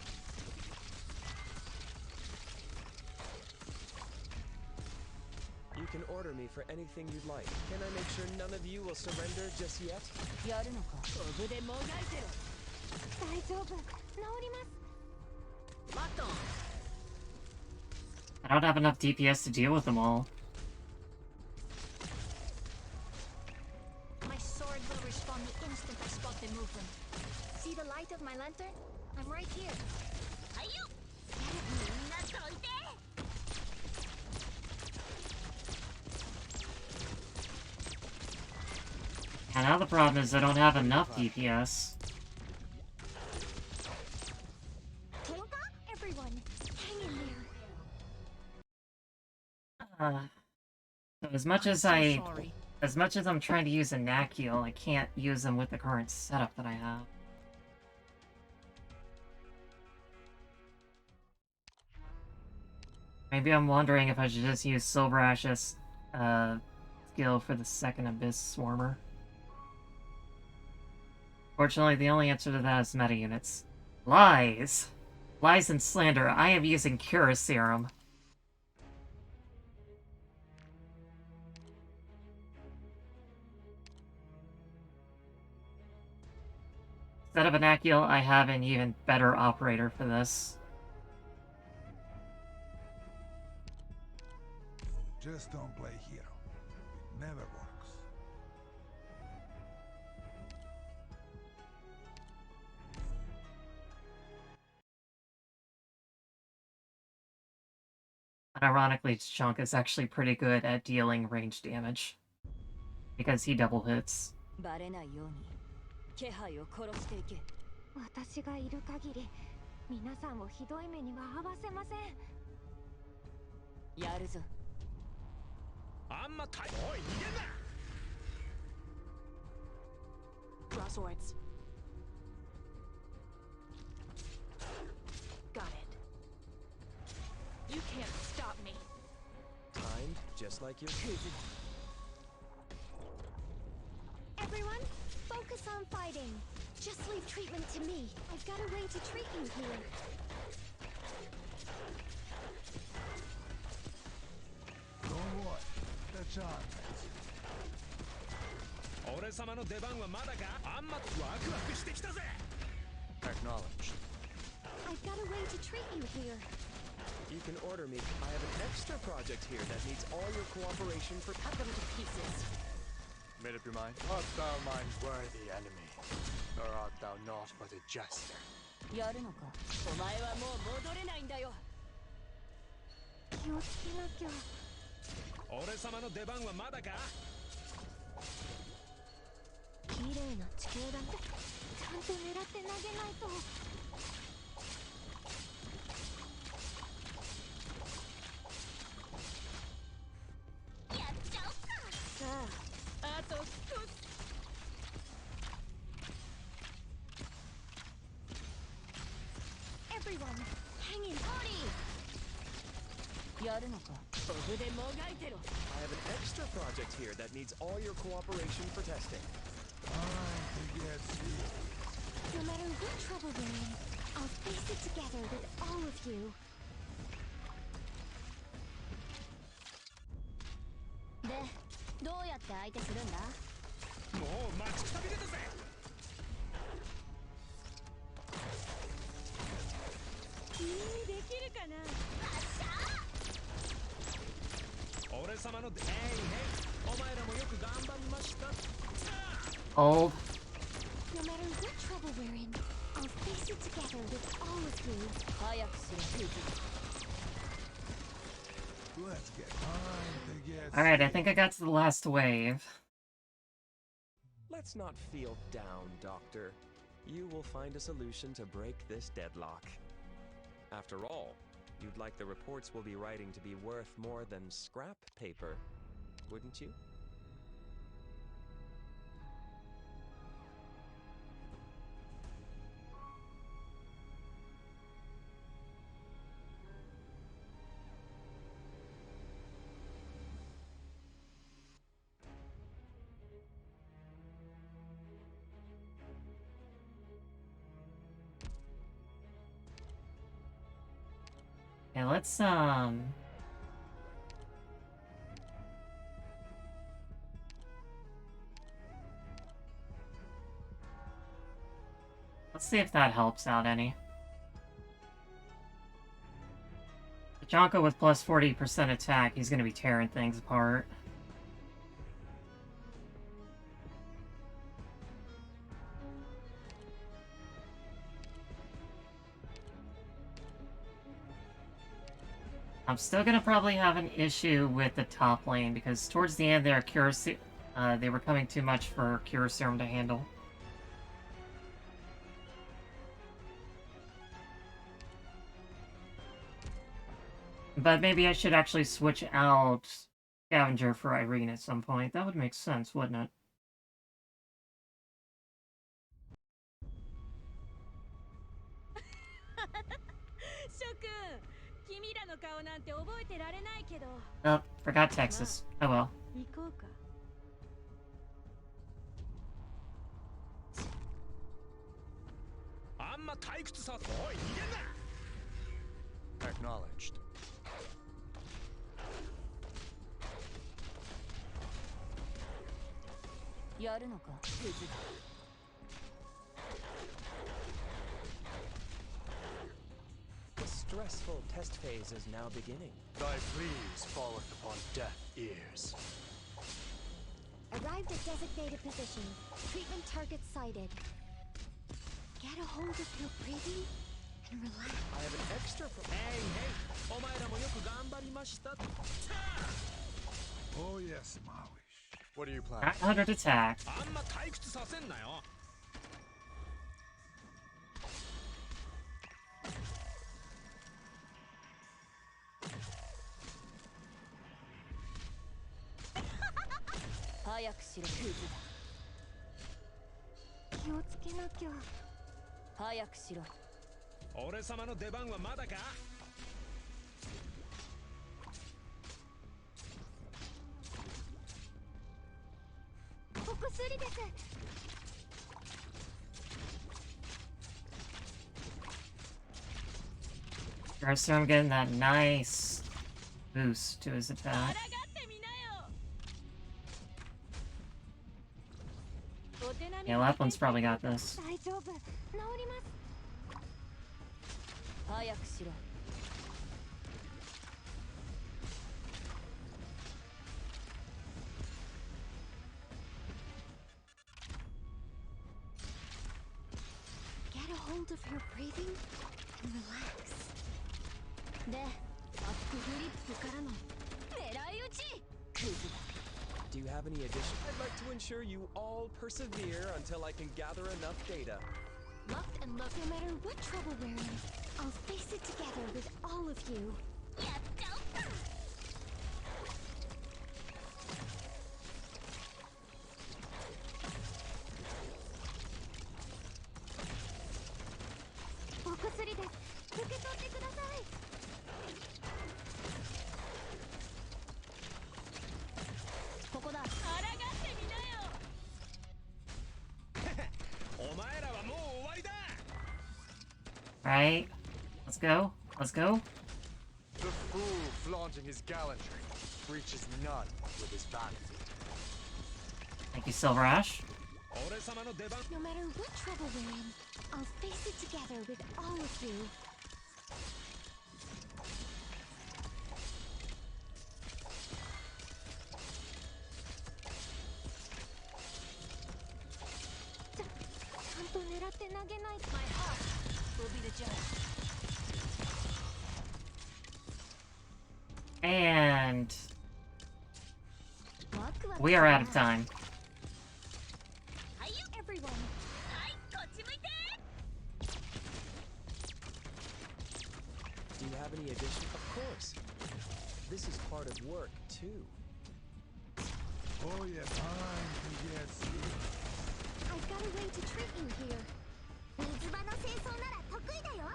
You can order me for anything you'd like. Can I make sure none of you will surrender just yet? やるのか。オブでもがいてる。大丈夫。治ります。 Locked on. I don't have enough DPS to deal with them all. My sword will respond the instant I spot the movement. See the light of my lantern? I'm right here. Ayu! みんなどいて! And now the problem is I don't have enough DPS. Everyone, hang in there. So as much as I'm trying to use a Nakiel, I can't use them with the current setup that I have. Maybe I'm wondering if I should just use Silver Ash's skill for the second Abyss Swarmer. Fortunately, the only answer to that is meta units. Lies! Lies and slander. I am using Cura Serum. Instead of an Nakiel, I have an even better operator for this. Just don't play hero. It never works. And ironically, Chunk is actually pretty good at dealing range damage. Because he double hits. バレないように気配を殺していけ。私がいる限り、皆さんをひどい目には合わせません。やるぞ。あんまたおい逃げんな。 Draw swords. Got it. You can't stop me. Timed just like you. Everyone, focus on fighting. Just leave treatment to me. I've got a way to treat you here. Don't worry. That's Arknights. 俺様の出番はまだか。あんまワクワクしてきたぜ。 Acknowledged. I've got a way to treat you here. You can order me. I have an extra project here that needs all your cooperation for... Cut them to pieces. Made up your mind? Art thou mine worthy enemy, or art thou not but a jester? やるのか。お前はもう戻れないんだよ。気をつけなきゃ。俺様の出番はまだか。綺麗な地形だね。ちゃんと狙って投げないと。やっちゃおうか。さあ、あと少し。Everyone, hang in. Hoshi! やるのか。オフでもがいてろ。 I have an extra project here that needs all your cooperation for testing. Time to get serious. No matter what trouble we're in, I'll face it together with all of you. で、どうやって相手するんだ？もう待ちくたびれたぜ。君にできるかな。俺様のへいへい。お前らもよく頑張りました。 Old. No matter what trouble we're in, I'll face it together with all of you. 早くしろ。 Let's get time to get Alright, I think I got to the last wave. Let's not feel down, Doctor. You will find a solution to break this deadlock. After all, you'd like the reports we'll be writing to be worth more than scrap paper, wouldn't you? Okay, let's see if that helps out any. Jonko with plus 40% attack, he's gonna be tearing things apart. I'm still gonna probably have an issue with the top lane, because towards the end there, Cura They were coming too much for Cure Serum to handle. But maybe I should actually switch out Scavenger for Irene at some point. That would make sense, wouldn't it? Oh, forgot Texas. Oh well. あんま退屈さ。おい、逃げんな。 Acknowledged. The stressful test phase is now beginning. Thy pleas falleth upon deaf ears. Arrived at designated position. Treatment target sighted. Get a hold of your breathing and relax. I have an extra Hey, hey! お前らもよく頑張りました。 Oh yes, Maui. What are you planning? 900 attack. あんま退屈させんなよ。 気をつけなきゃ。俺様の出番はまだか。 お薬です。 Cure Serum getting that nice boost to his attack. Yeah, Lapland's probably got this. 大丈夫。治ります。 Get a hold of your breathing and relax. で、アップフリップからの狙い撃ち。 Do you have any addition? I'd like to ensure you all persevere until I can gather enough data. Locked and locked. No matter what trouble we're in, I'll face it together with all of you. Yeah, go! お薬です。受け取ってください。 ここだ。抗ってみなよ。 お前らはもう終わりだ。 Right? Let's go. Let's go. The fool flaunting his gallantry reaches none with his vanity. Thank you, Silver Ash. 俺様の出番。 No matter what trouble we're in, I'll face it together with all of you. My heart will be the judge. And we are out of time. Everyone. Do you have any addition? Of course. This is part of work, too. Oh yeah, time to get serious. I've got a way to treat you here. 水場の清掃なら得意だよ。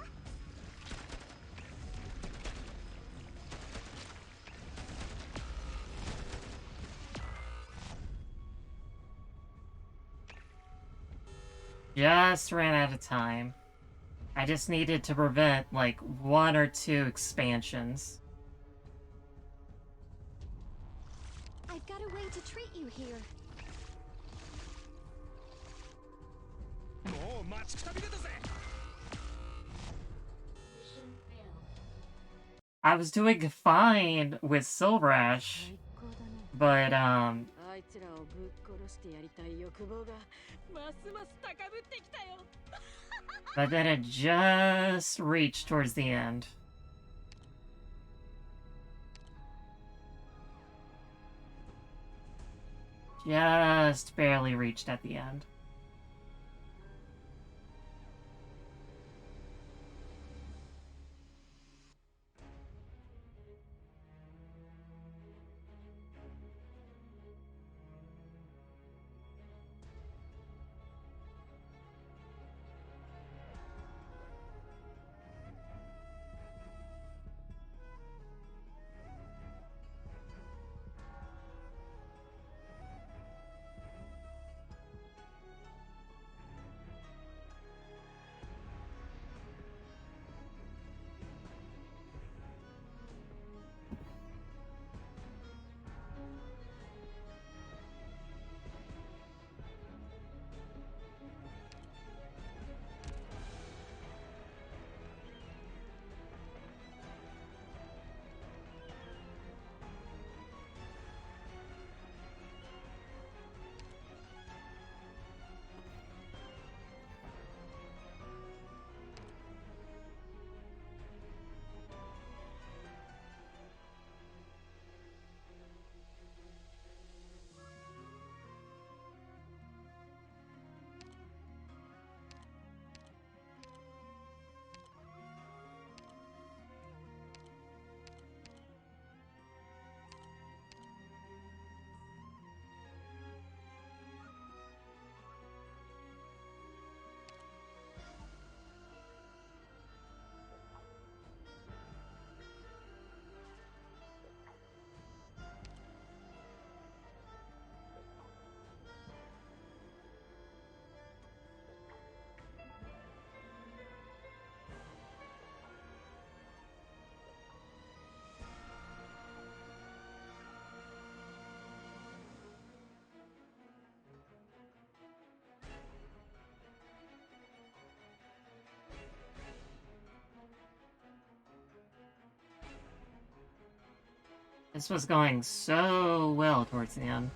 Just ran out of time. I just needed to prevent, like, 1 or 2 expansions. I've got a way to treat you here. もう待ちくたびれたぜ。 I was doing fine with Silver Ash, but, あいつらをぶっ殺してやりたい欲望がますます高ぶってきたよ。 but then it just reached towards the end. just barely reached at the end. This was going so well towards the end.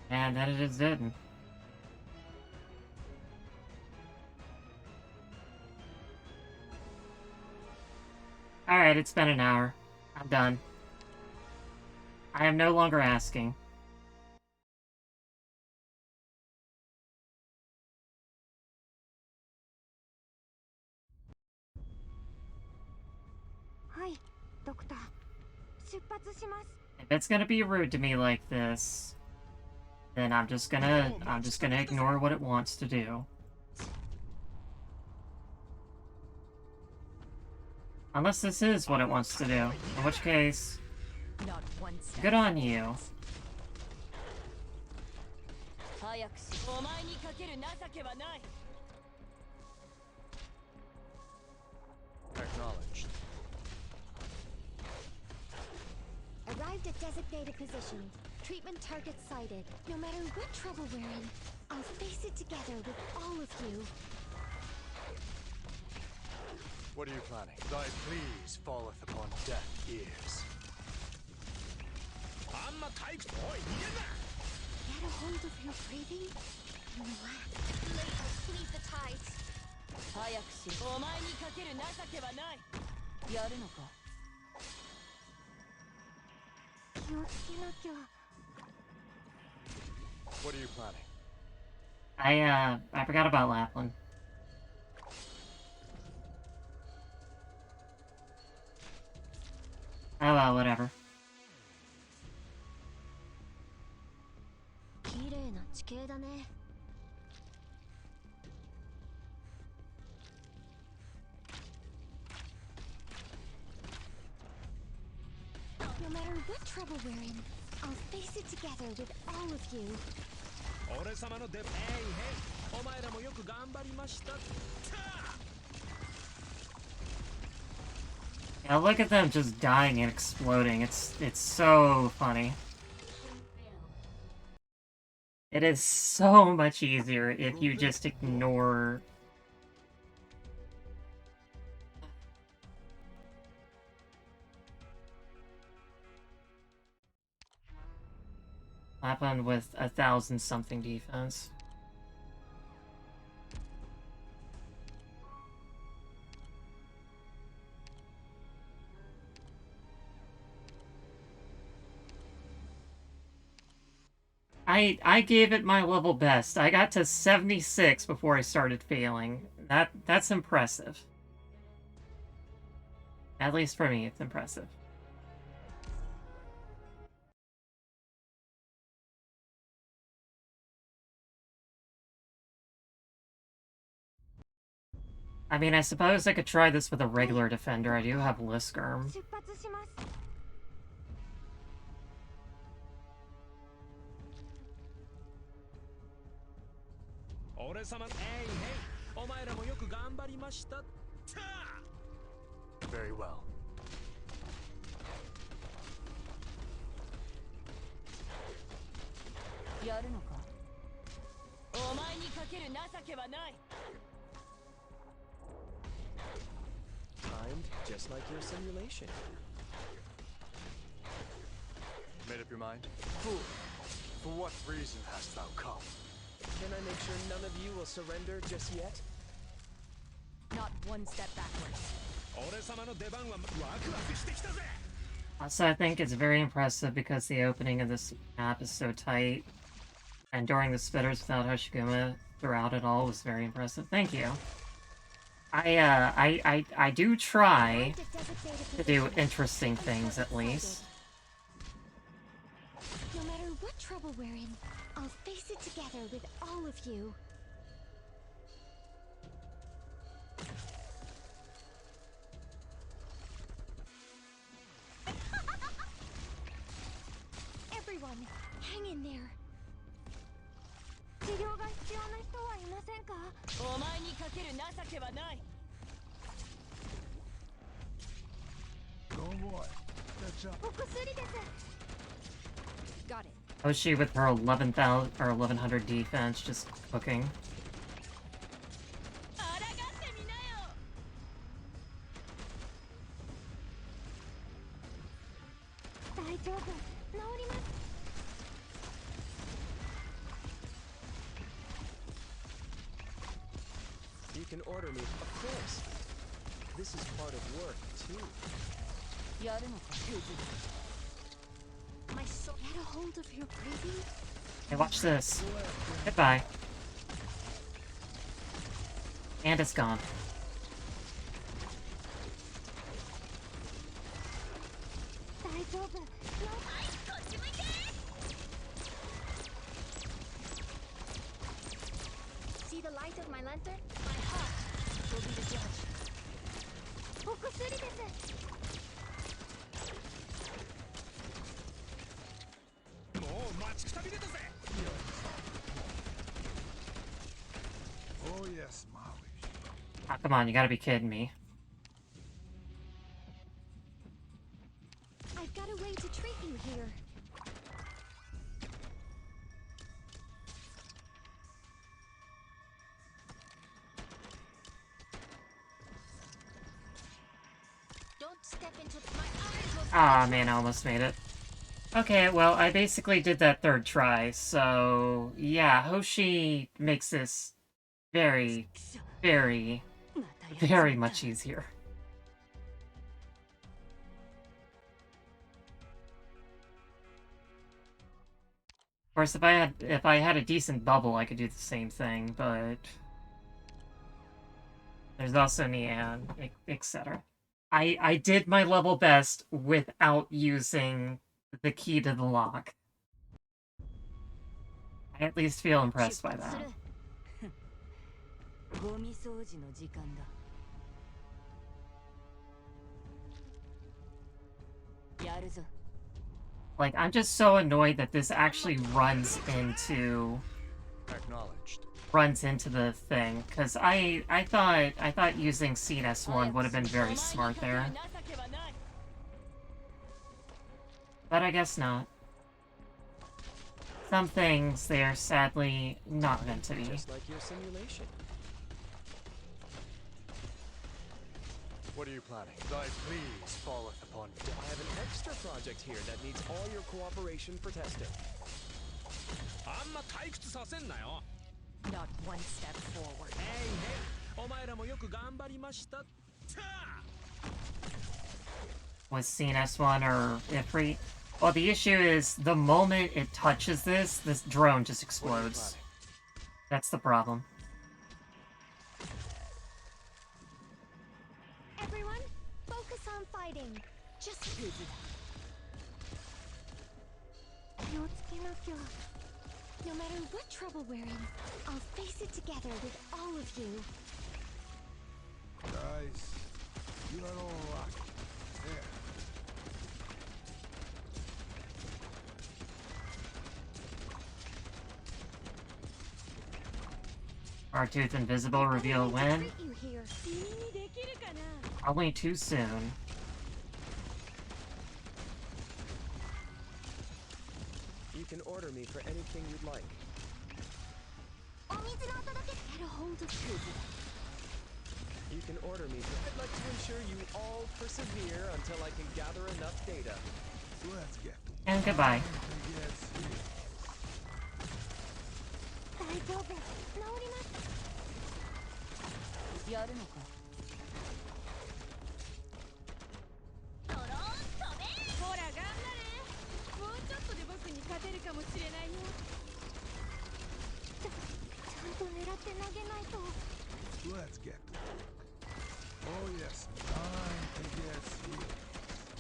And then it just didn't. Alright, it's been an hour. I'm done. I am no longer asking. Hi, Doctor. If it's gonna be rude to me like this, then I'm just gonna ignore what it wants to do. Unless this is what it wants to do, in which case, good on you. Acknowledged. Arrived at designated position. Treatment target sighted. No matter what trouble we're in, I'll face it together with all of you. What are you planning? Thy pleas falleth upon deaf ears. Get a hold of your breathing and relax. Labels, leave the tides. What are you planning? I forgot about Lapland. Oh well, whatever. No matter what trouble we're in, I'll face it together with all of you. Yeah, look at them just dying and exploding. It's so funny. It is so much easier if you just ignore... Lapland with 1,000-something defense. I gave it my level best. I got to 76 before I started failing. That's impressive. At least for me, it's impressive. I mean, I suppose I could try this with a regular defender. I do have Liskerm. 出発します。俺様、えいへい、お前らもよく頑張りました。たあ Very well. やるのか。お前にかける情けはない。 Timed just like your simulation. Made up your mind? Fool, for what reason hast thou come? Can I make sure none of you will surrender just yet? Not one step backwards. 俺様の出番はワクワクしてきたぜ。 Also, I think it's very impressive because the opening of this map is so tight. And during the spitters without Hoshiguma throughout it all was very impressive. Thank you. I do try to do interesting things at least. No matter what trouble we're in, I'll face it together with all of you. Everyone, hang in there. 治療が必要な人はいませんか？お前にかける情けはない。 Don't worry. Catch up. お薬です。Got it. Hoshi with her 11,000 or 1100 defense just cooking. 抗ってみなよ。大丈夫。治ります。 You can order me, of course. This is part of work, too. やるのか。 My soul. Get a hold of your breathing. Hey, watch this. Goodbye. And it's gone. See the light of my lantern? My heart will be the judge. お薬です。 もう待ちくたびれたぜ。 Oh yes, Maui. Oh, come on, you gotta be kidding me. I've got a way to treat you here. Don't step into my eyes will Ah, man, I almost made it. Okay, well, I basically did that third try, so yeah, Hoshi makes this very, very, very much easier. Of course, if I had a decent bubble, I could do the same thing, but there's also Nian, etc. I did my level best without using the key to the lock. I at least feel impressed by that. ゴミ掃除の時間だ。やるぞ。 Like, I'm just so annoyed that this actually runs into the thing, because I thought using SN-S-1 would have been very smart there. But I guess not. Some things, they are sadly not meant to be. Just like your simulation. What are you planning? Thy please falleth upon death. I have an extra project here that needs all your cooperation for testing. あんま退屈させんなよ。 Not one step forward. えいへい、お前らもよく頑張りました。たあ Was SN-S-1 or Ifrit? Well, the issue is, the moment it touches this drone just What are you explodes. planning? That's the problem. Everyone, focus on fighting. Just no matter what trouble we're in, I'll face it together with all of you. Guys, you are all lucky. There. R-Tooth invisible reveal when? Treat you here. 君にできるかな Probably too soon. You can order me for anything you'd like. Get a hold of You can order me for... I'd like to ensure you all persevere until I can gather enough data. Let's get to And goodbye. yes, here. 大丈夫。治ります。やるのかドローン飛べ。ほら頑張れもうちょっとで僕に勝てるかもしれないよちゃんと狙って投げないと。 Let's get to oh yes, time to get here.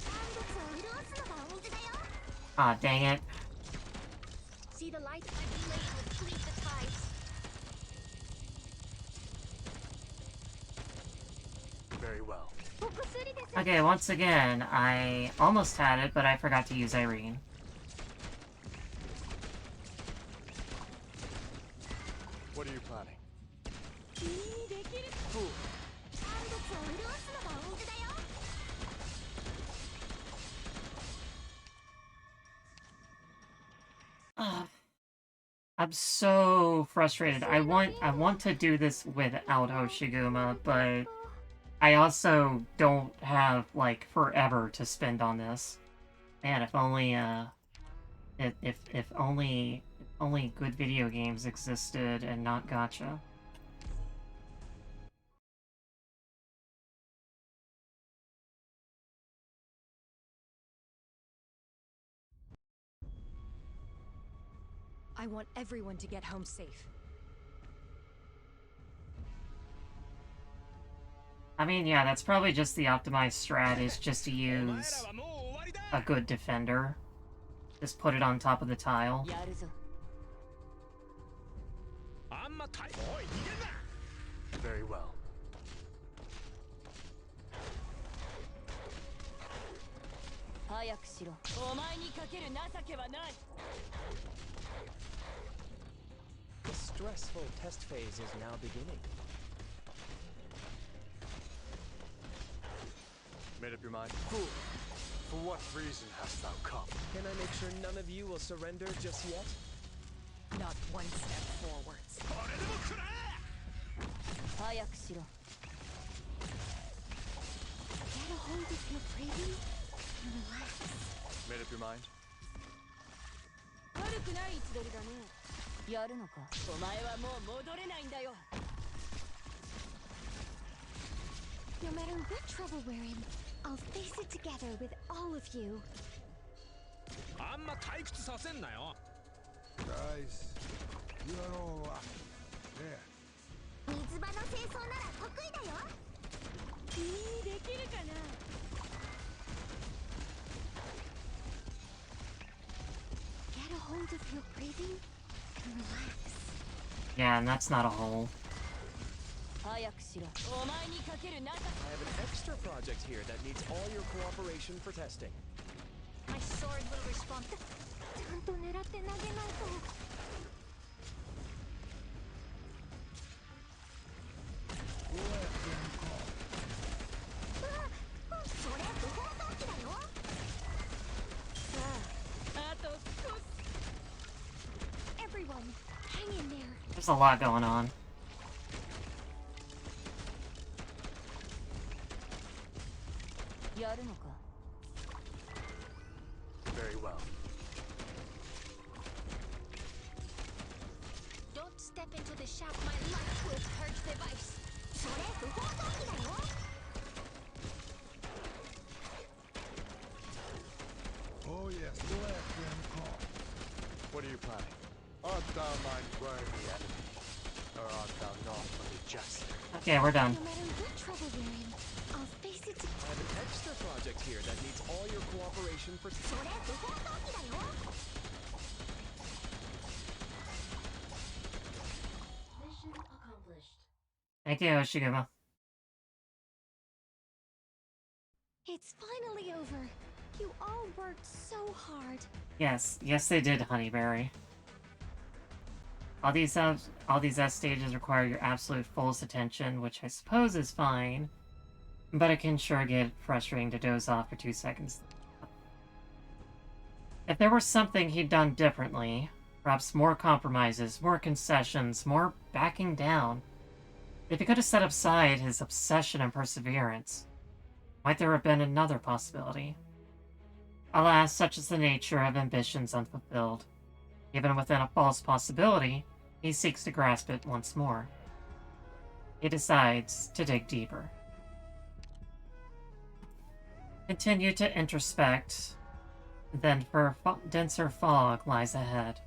産物を潤すのがお水だよ。 Ah, dang it. See the light? I relate with fleet the tides. Very well. お薬です。 Okay, once again, I almost had it, but I forgot to use Irene. What are you planning? 君にできるFool. 産物を潤すのがお水だよ。 I'm so frustrated. I want to do this without Hoshiguma, but I also don't have like forever to spend on this. Man, if only if only good video games existed and not gacha. I want everyone to get home safe. I mean, yeah, that's probably just the optimized strat, is just to use a good defender. Just put it on top of the tile. やるぞ Very well. 早くしろお前にかける情けはない The stressful test phase is now beginning. Made up your mind? Fool. For what reason hast thou come? Can I make sure none of you will surrender just yet? Not one step forwards 早くしろ Get a hold of your breathing and relax. Made up your mind? 悪くない位置取りだねやるのかお前はもう戻れないんだよ No matter what trouble we're in, I'll face it together with all of you. あんま退屈させんなよ Guys, you are all lucky. There. 水場の清掃なら得意だよ。君にできるかな Get a hold of your breathing and relax. Yeah, and that's not a hole. 早くしろお前にかける情け I have an extra project here that needs all your cooperation for testing. My sword will respond. ちゃんと狙って投げないと。Let them go. それ不法投棄だよ。あと少し Everyone, hang in there. There's a lot going on. やるのか Very well. Don't step into the shaft. My life will purge the vice. それ不法投棄だよ。Oh yes. yes, go after him calm. What are you planning? Art thou mine worthy enemy? Or art thou not but a jester? Okay, we're done. No matter what trouble we're in, I'll face it I have an extra project here that needs all your cooperation for... それ不法投棄だよ Mission accomplished. Thank you, Hoshiguma. It's finally over. You all worked so hard. Yes, yes they did, Honeyberry. All these S stages require your absolute fullest attention, which I suppose is fine, but it can sure get frustrating to doze off for 2 seconds. If there was something he'd done differently, perhaps more compromises, more concessions, more backing down, if he could have set aside his obsession and perseverance, might there have been another possibility? Alas, such is the nature of ambitions unfulfilled. Even within a false possibility, he seeks to grasp it once more. He decides to dig deeper. Continue to introspect, then for denser fog lies ahead.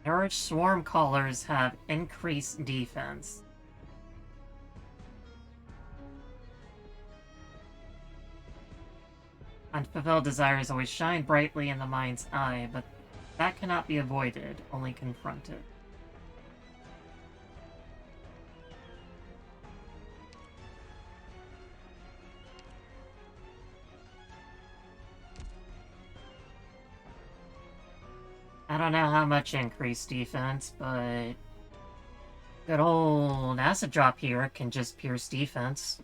Average swarm callers have increased defense. Unfulfilled desires always shine brightly in the mind's eye, but that cannot be avoided, only confronted. I don't know how much increased defense, but good old acid drop here can just pierce defense.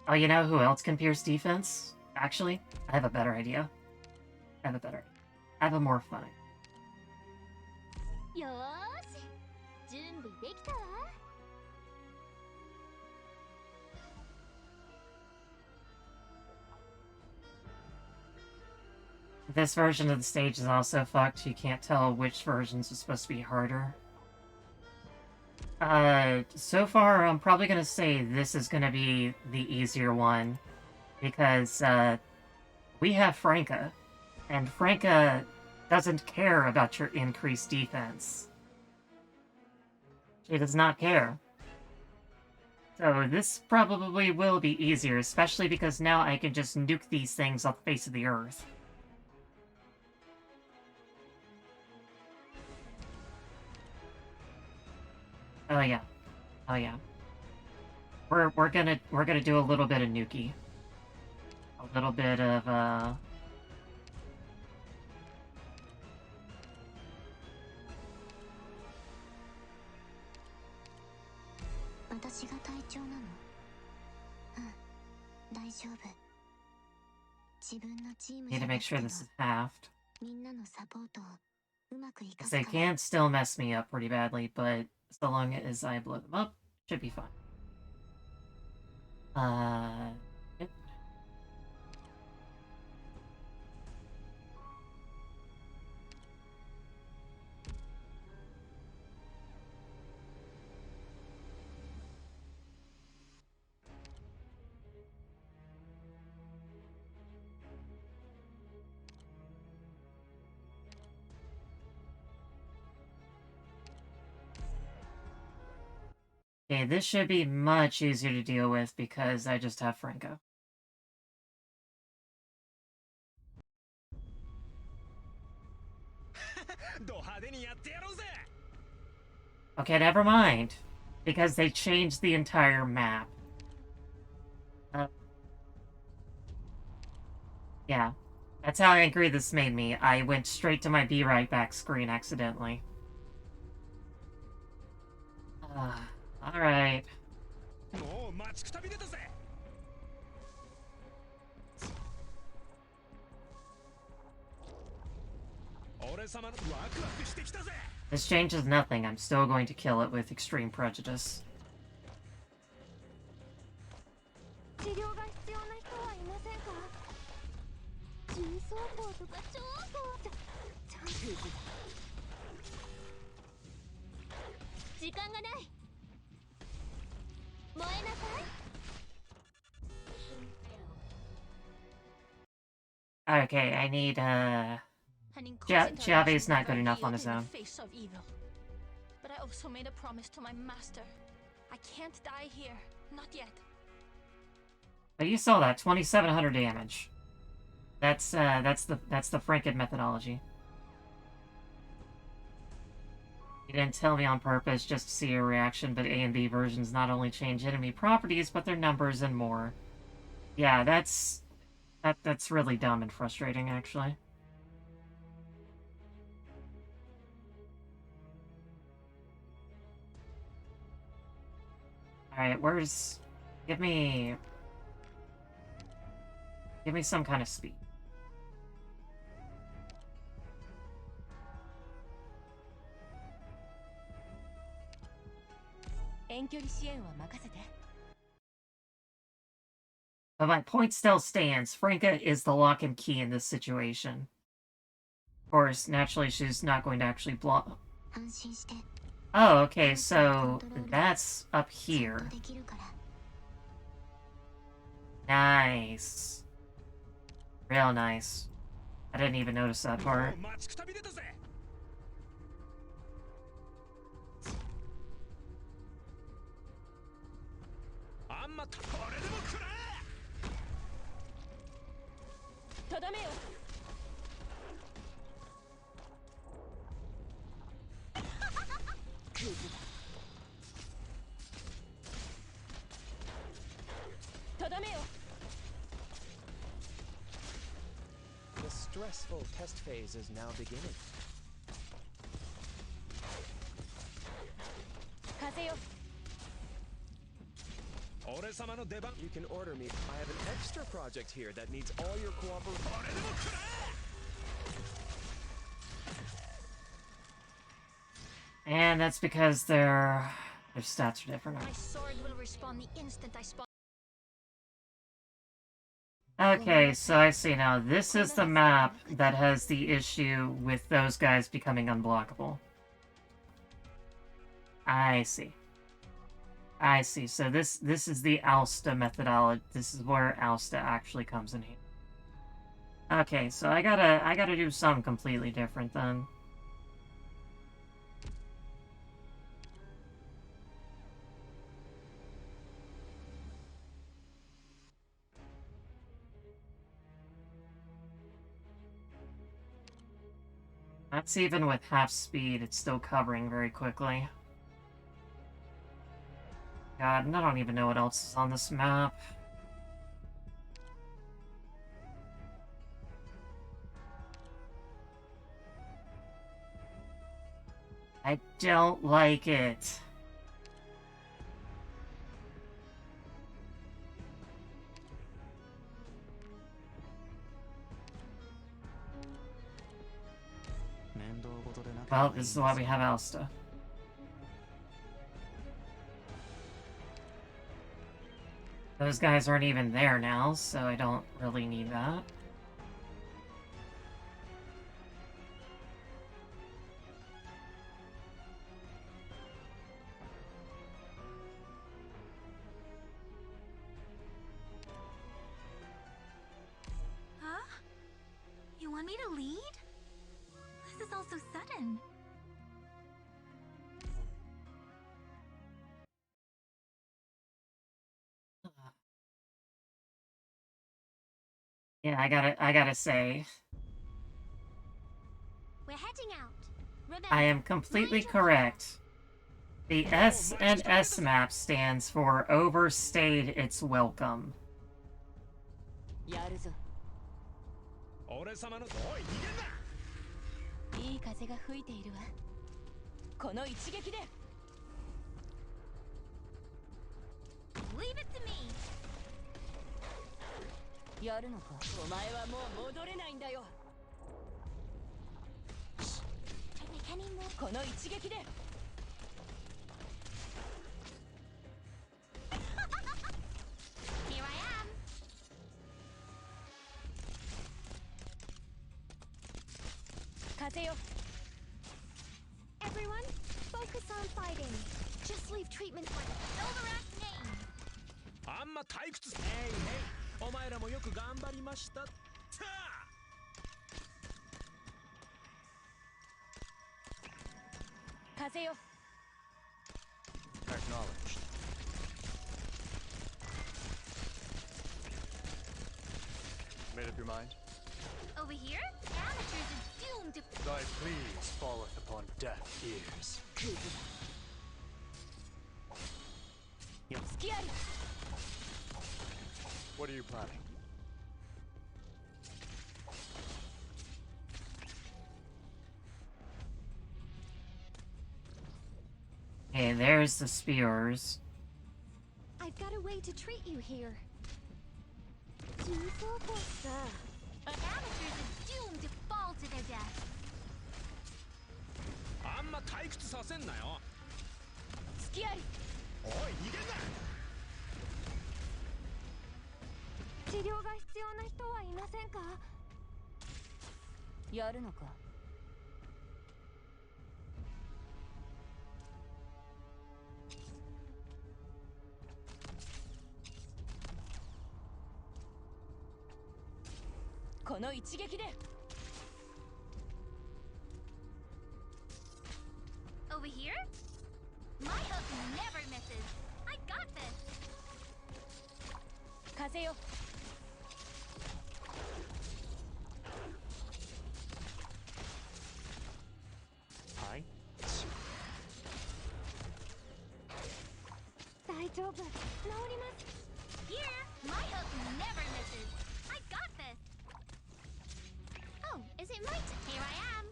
Oh, you know who else can pierce defense? Actually, I have a better idea. I have a more fun idea. よーし準備できたわ This version of the stage is also fucked. You can't tell which versions are supposed to be harder. So far, I'm probably gonna say this is gonna be the easier one. Because, we have Franca. And Franca doesn't care about your increased defense. She does not care. So this probably will be easier, especially because now I can just nuke these things off the face of the earth. Oh yeah. Oh yeah. We're gonna do a little bit of nuki. A little bit of need to make sure this is halved. Because they can still mess me up pretty badly, but so long as I blow them up, should be fine. Yep. Okay, this should be much easier to deal with because I just have Franco. Okay, never mind. Because they changed the entire map. Yeah. That's how angry this made me. I went straight to my Be Right Back screen accidentally. Alright. This changes nothing. I'm still going to kill it with extreme prejudice. 治療が必要な人はいませんか重装甲とか超装ちゃんと時間がない。燃えなさい。 Okay, I need, Jave's not good enough on his own. But I also made a promise to my master. I can't die here. Not yet. But you saw that, 2,700 damage. That's the Franken methodology. You didn't tell me on purpose just to see your reaction, but A and B versions not only change enemy properties, but their numbers and more. Yeah, that's really dumb and frustrating, actually. Alright, where's... Give me some kind of speed. But my point still stands. Franka is the lock and key in this situation. Of course, naturally, she's not going to actually block. Oh, okay, so that's up here. Nice. Real nice. I didn't even notice that part. The stressful test phase is now beginning. You can order me. I have an extra project here that needs all your cooperation. And that's because their stats are different. My sword will respawn the instant I spawn. Okay, so I see now. This is the map that has the issue with those guys becoming unblockable. I see. I see. So this is the Ousta methodology. This is where Ousta actually comes in here. Okay, so I gotta do something completely different then. That's even with half speed, it's still covering very quickly. God, and I don't even know what else is on this map. I don't like it. Well, this is why we have Ousta. Those guys aren't even there now, so I don't really need that. Huh? You want me to lead? This is all so sudden. Yeah, I gotta say, We're heading out. Remember, I am completely correct. The SN-S map stands for overstayed its welcome. leave it to me. やるのか。お前はもう戻れないんだよ。この一撃で。Here I am. Everyone, focus on fighting. receive treatment for Stultifera's name. あんま退屈へいへいお前らもよく頑張りましたさあ風よ Acknowledged. Made up your mind? Over here, amateurs are doomed to. Thy pleas falleth upon deaf ears. 隙あり What are you planning? Hey, there's the spears. I've got a way to treat you here. Amateurs are doomed to fall to their death. あんま退屈させんなよ隙ありおい逃げんな治療が必要な人はいませんか？やるのかこの一撃で Over here? My hook never misses. I got this. 風よ はい 大丈夫。治ります。Here, my hook never misses. I got this. Oh, is it my turn? Here I am.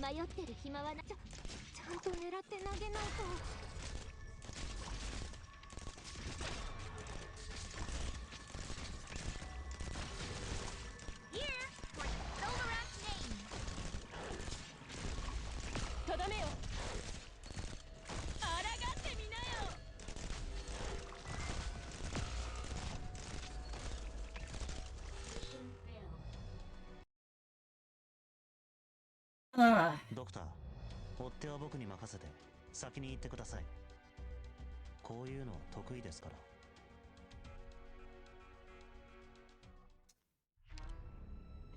迷ってる暇はな。ちゃんと狙って投げないと。Here, for Stultifera's name. とどめよ抗ってみなよ Ugh. ドクター追っ手は僕に任せて先に行ってくださいこういうのは得意ですから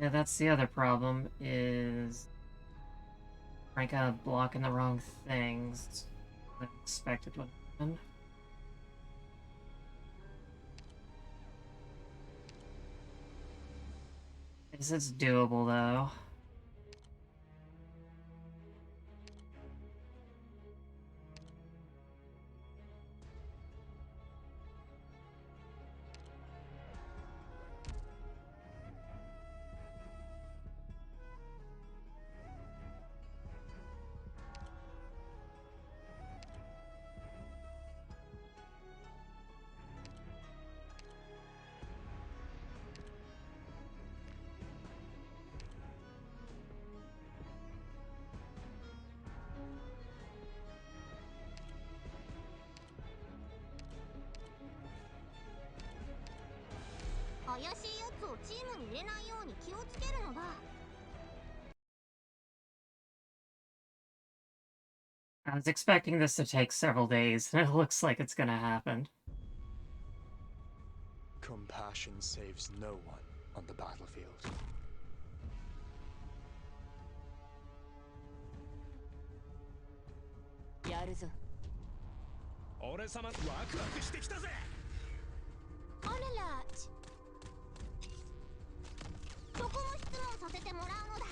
Yeah, that's the other problem, is I kind of blocking the wrong things. Unexpected would happen. Guess it's doable, though. I was expecting this to take several days, and it looks like it's gonna happen. Compassion saves no one on the battlefield. やるぞ俺様ワクワクしてきたぜ On alert. そこも質問させてもらうのだ。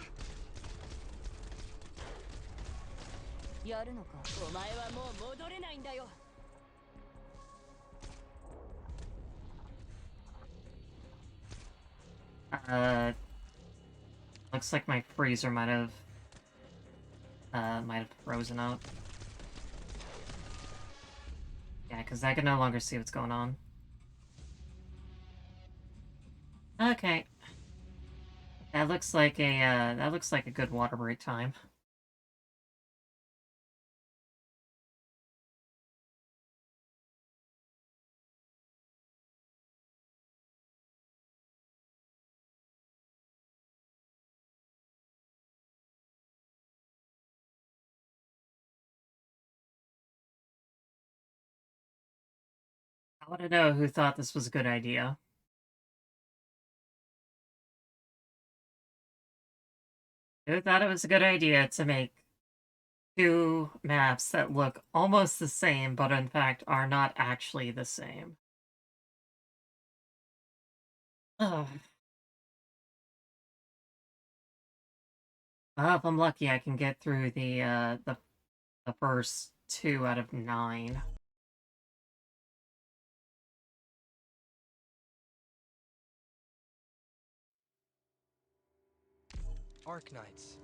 やるのかお前はもう戻れないんだよ Looks like my freezer might have frozen up. Yeah, because I can no longer see what's going on. Okay. That looks like a good water break time. I want to know who thought this was a good idea. Who thought it was a good idea to make two maps that look almost the same, but in fact are not actually the same? Ugh. Well, if I'm lucky, I can get through the first 2 out of 9. Arknights.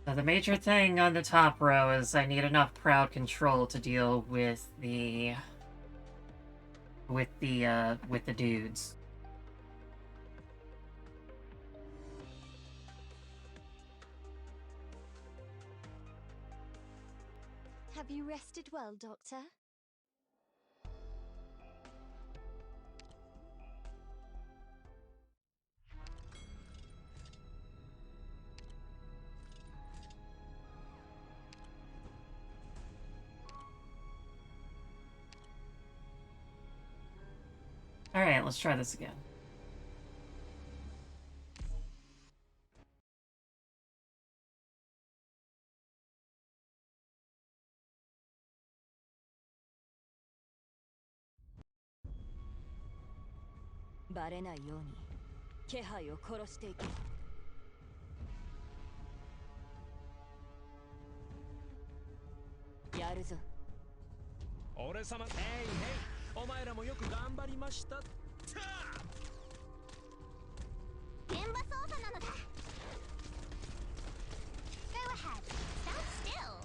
So the major thing on the top row is I need enough crowd control to deal with the dudes. Have you rested well, Doctor? Alright, let's try this again. Go ahead. Stand still.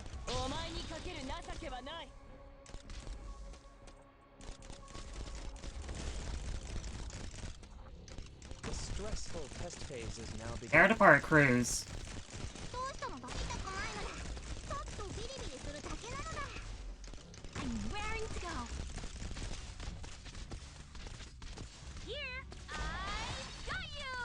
The stressful test phase is now beginning. Air to part cruise. I'm raring to go. Here, I got you.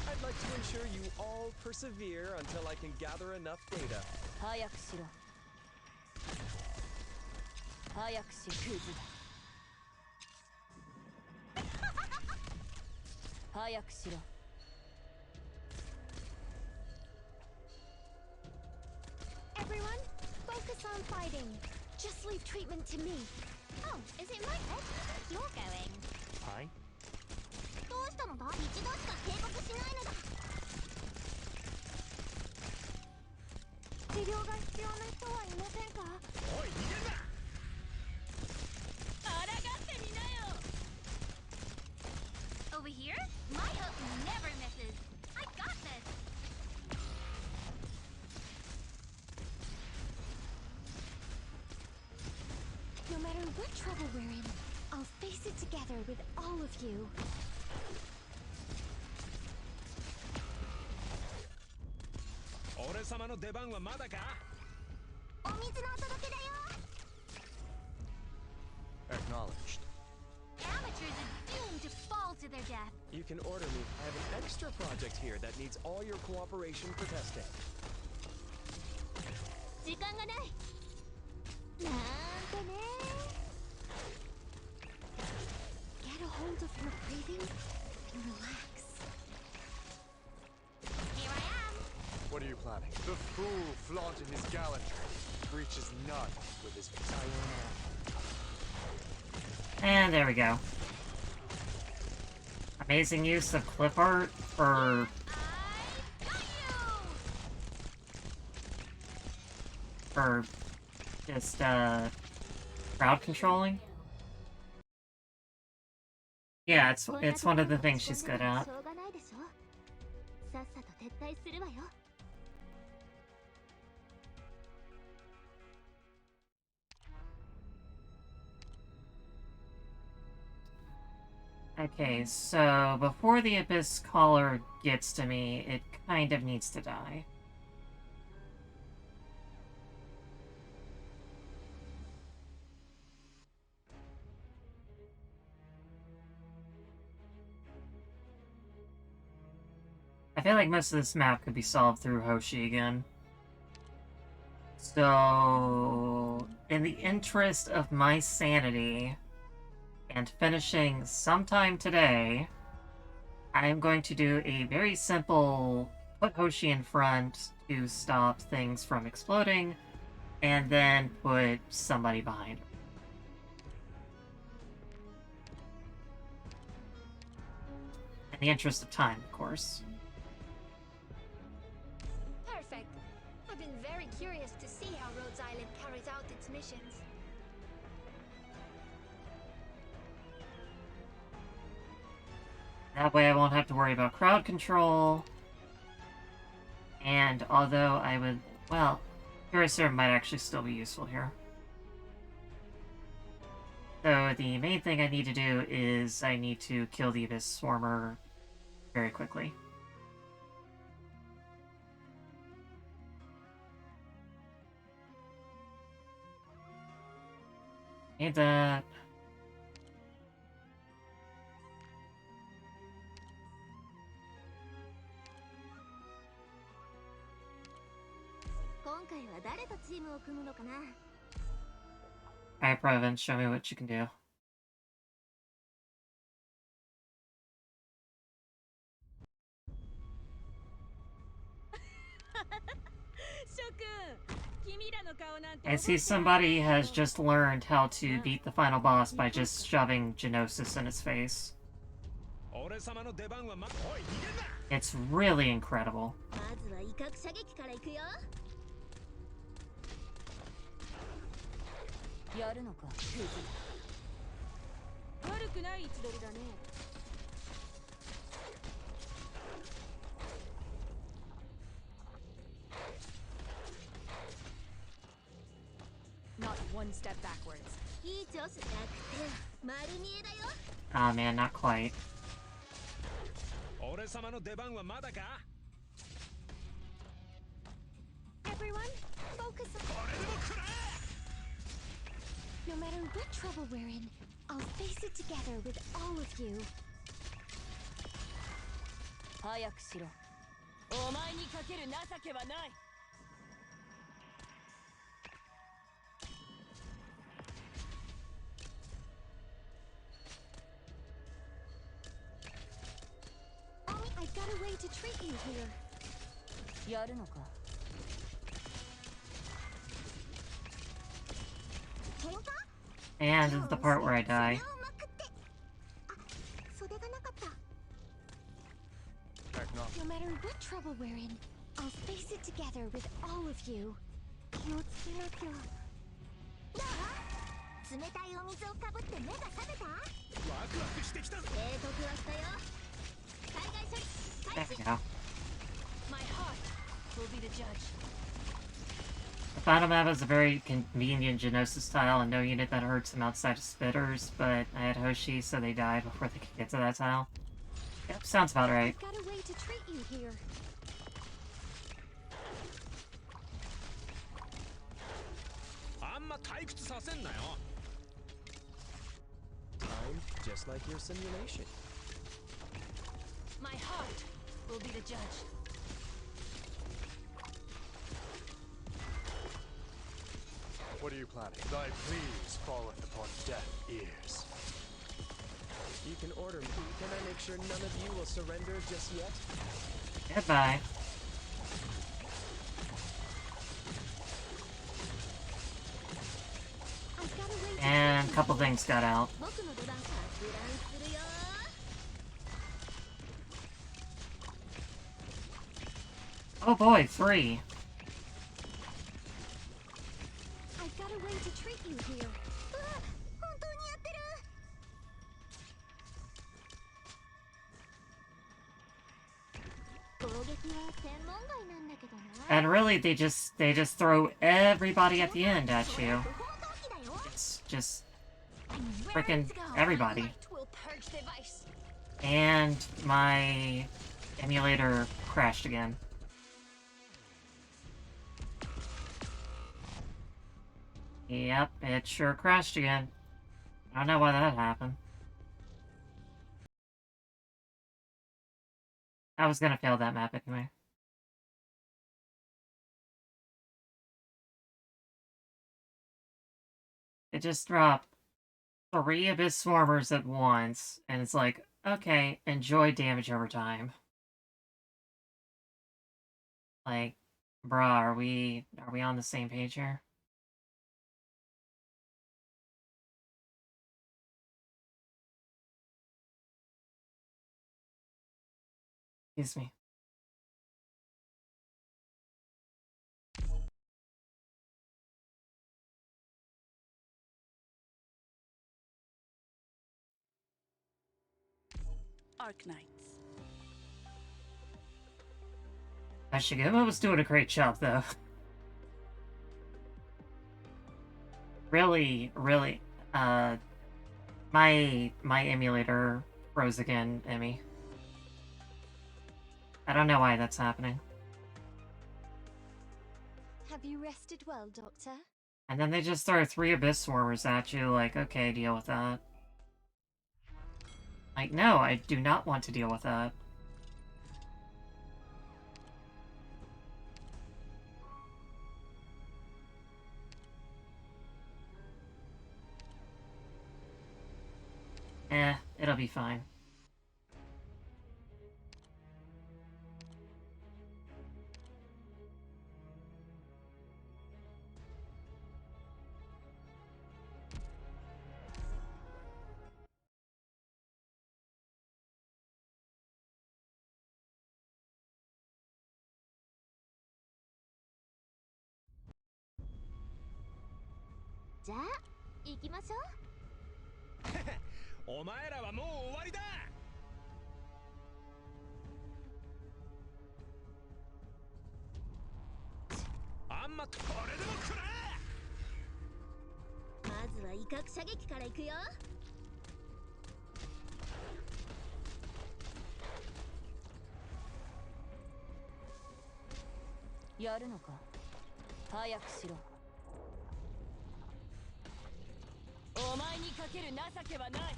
I'd like to ensure you all persevere until I can gather enough data. 早くしクズだ早くしろ Everyone, focus on fighting. Just leave treatment to me. Oh, is it my head? You're going. はい。どうしたのだ？一度しか警告しないのだ。治療が必要な人はいませんか？おい、逃げんな。抗ってみなよ Over here? My hook never misses. I got this. No matter what trouble we're in, I'll face it together with all of you. 俺様の出番はまだか？お水のお届けだよ。Acknowledged. Amateurs are doomed to fall to their death. You can order me. I have an extra project here that needs all your cooperation for testing. 時間がない。なんてね。Get a hold of your breathing and relax. Here I am. What are you planning? The fool flaunting his gallantry reaches none with his tight. And there we go. Amazing use of clip art for... for just, crowd controlling. Yeah, it's one of the things she's good at. しょうがないでしょ。さっさと撤退するわよ。Okay, so before the Abyss Caller gets to me, it kind of needs to die. I feel like most of this map could be solved through Hoshi again. So, in the interest of my sanity, and finishing sometime today, I am going to do a very simple put Hoshi in front to stop things from exploding, and then put somebody behind her. In the interest of time, of course. Perfect. I've been very curious to see how Rhodes Island carries out its missions. That way I won't have to worry about crowd control. And although I would... well, Cursor might actually still be useful here. So the main thing I need to do is I need to kill the Abyss Swarmer very quickly. Need that. Alright, Province, show me what you can do. I see somebody has just learned how to beat the final boss by just shoving Genosis in his face. It's really incredible. Not one step backwards. Ah, man, not quite. Everyone, focus on... No matter what trouble we're in, I'll face it together with all of you. 早くしろ。お前にかける情けはない。I've got a way to treat you here. やるのか。And this is the part where I die. No matter what trouble we're in, I'll face it together with all of you. 気をつけなきゃ。冷たいお水をかぶって目が覚めた？ワクワクしてきたぞ。警告はしたよ。災害処理開始。 There we go. My heart will be the judge. The final map is a very convenient Genosis tile and no unit that hurts them outside of Spitters, but I had Hoshi, so they died before they could get to that tile. Yep, sounds about right. I've got a way to treat you here. I'm just like your simulation. My heart will be the judge. What are you planning? Thy pleas falleth upon deaf ears. You can order me. Can I make sure none of you will surrender just yet? Goodbye. And a couple things got out. Oh boy, 3. I've got a way to treat you here. And really, they just throw everybody at the end at you. It's just freaking everybody. And my emulator crashed again. Yep, it sure crashed again. I don't know why that happened. I was gonna fail that map anyway. It just dropped 3 Abyss Swarmers at once, and it's like, okay, enjoy damage over time. Like, bruh, are we on the same page here? Excuse me. Arknights. Ashiguma was doing a great job, though. Really, my emulator froze again, Emmy. I don't know why that's happening. Have you rested well, Doctor? And then they just throw 3 Abyss Swarmers at you, like, okay, deal with that. Like, no, I do not want to deal with that. It'll be fine. Let's お前らはもう終わりだ。あんまこれでも食らえ。まずは威嚇射撃から行くよ。やるのか。早くしろ。お前にかける情けはない。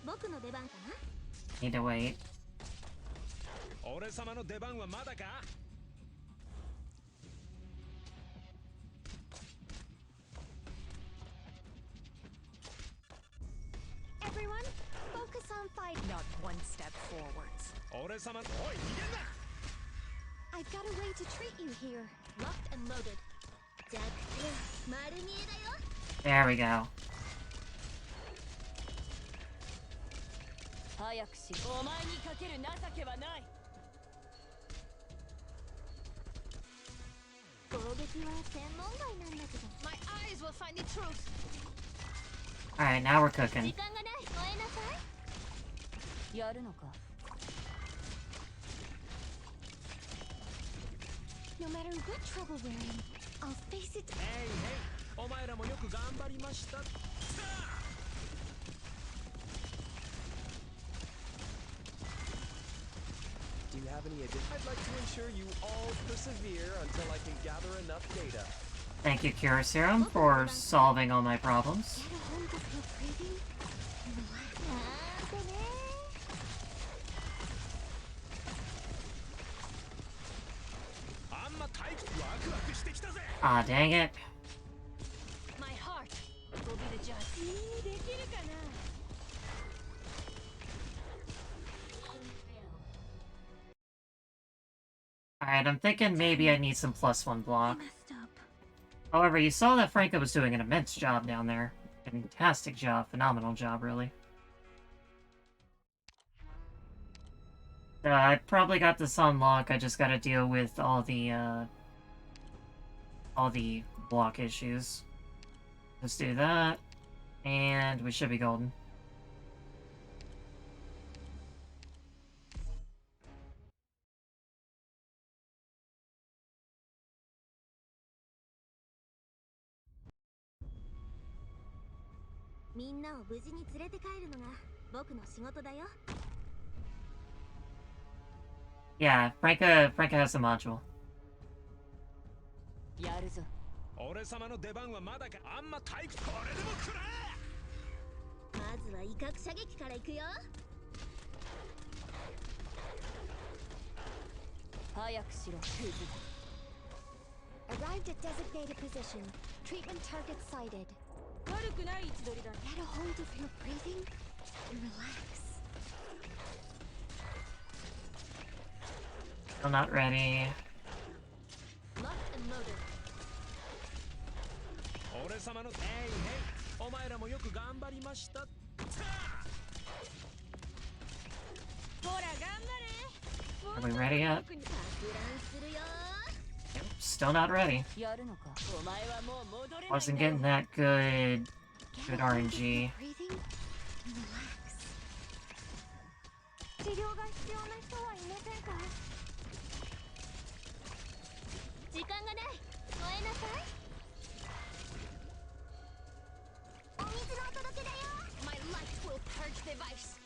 僕の出番かな。Need to wait. 俺様の出番はまだか。Everyone, focus on fight. Not one step forwards. 俺様、おい、逃げんな。I've got a way to treat you here. Locked and loaded. じゃあ、丸見えだよ。There we go. 早くしろ。お前にかける情けはない。攻撃は専門外なんだけど。My eyes will find the truth. Alright, now we're 時 cooking. 間がない。燃えなさい。やるのか。No matter what trouble we're in, I'll face it. へいへい、お前らもよく頑張りました。Do you have any addition? I'd like to ensure you all persevere until I can gather enough data. Thank you, Cure Serum, for solving all my problems. Get a home to feel pretty. Ah, dang it. My heart will be the judge. できるかな。Alright, I'm thinking maybe I need some +1 block. Messed up. However, you saw that Franco was doing an immense job down there. Fantastic job, phenomenal job, really. I probably got this on lock, I just gotta deal with all the block issues. Let's do that, and we should be golden. Yeah, Franca has a module. やるぞ。俺様の出番はまだか。あんま退屈。これでも食らえ。ずは威嚇射撃から行くよ。早くしろ、クズ。 Arrived at designated position. Treatment target sighted. 悪くない位置取りだ。 Get a hold of your breathing and relax. Still not ready. Locked and loaded. 俺様のお前らもよく頑張りました。ほら、頑張れ。 Are we ready yet? かく乱するよ。 Still not ready. やるのか。お前はもう戻れない。 Wasn't getting that good RNG. Breathing and relax. 治療が必要な人はいませんか？時間がない。燃えなさい。お水のお届けだよ。My light will purge the vice.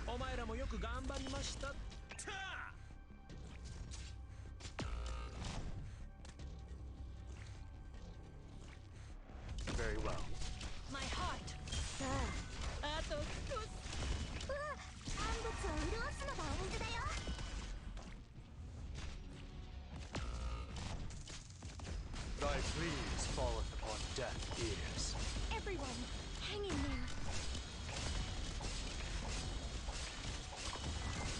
お前らもよく頑張りました。Very well. My heart. さあ、あと少し。うわ、万物を潤すのがお水だよ。Thy pleas falleth upon deaf ears. Everyone, hang in there.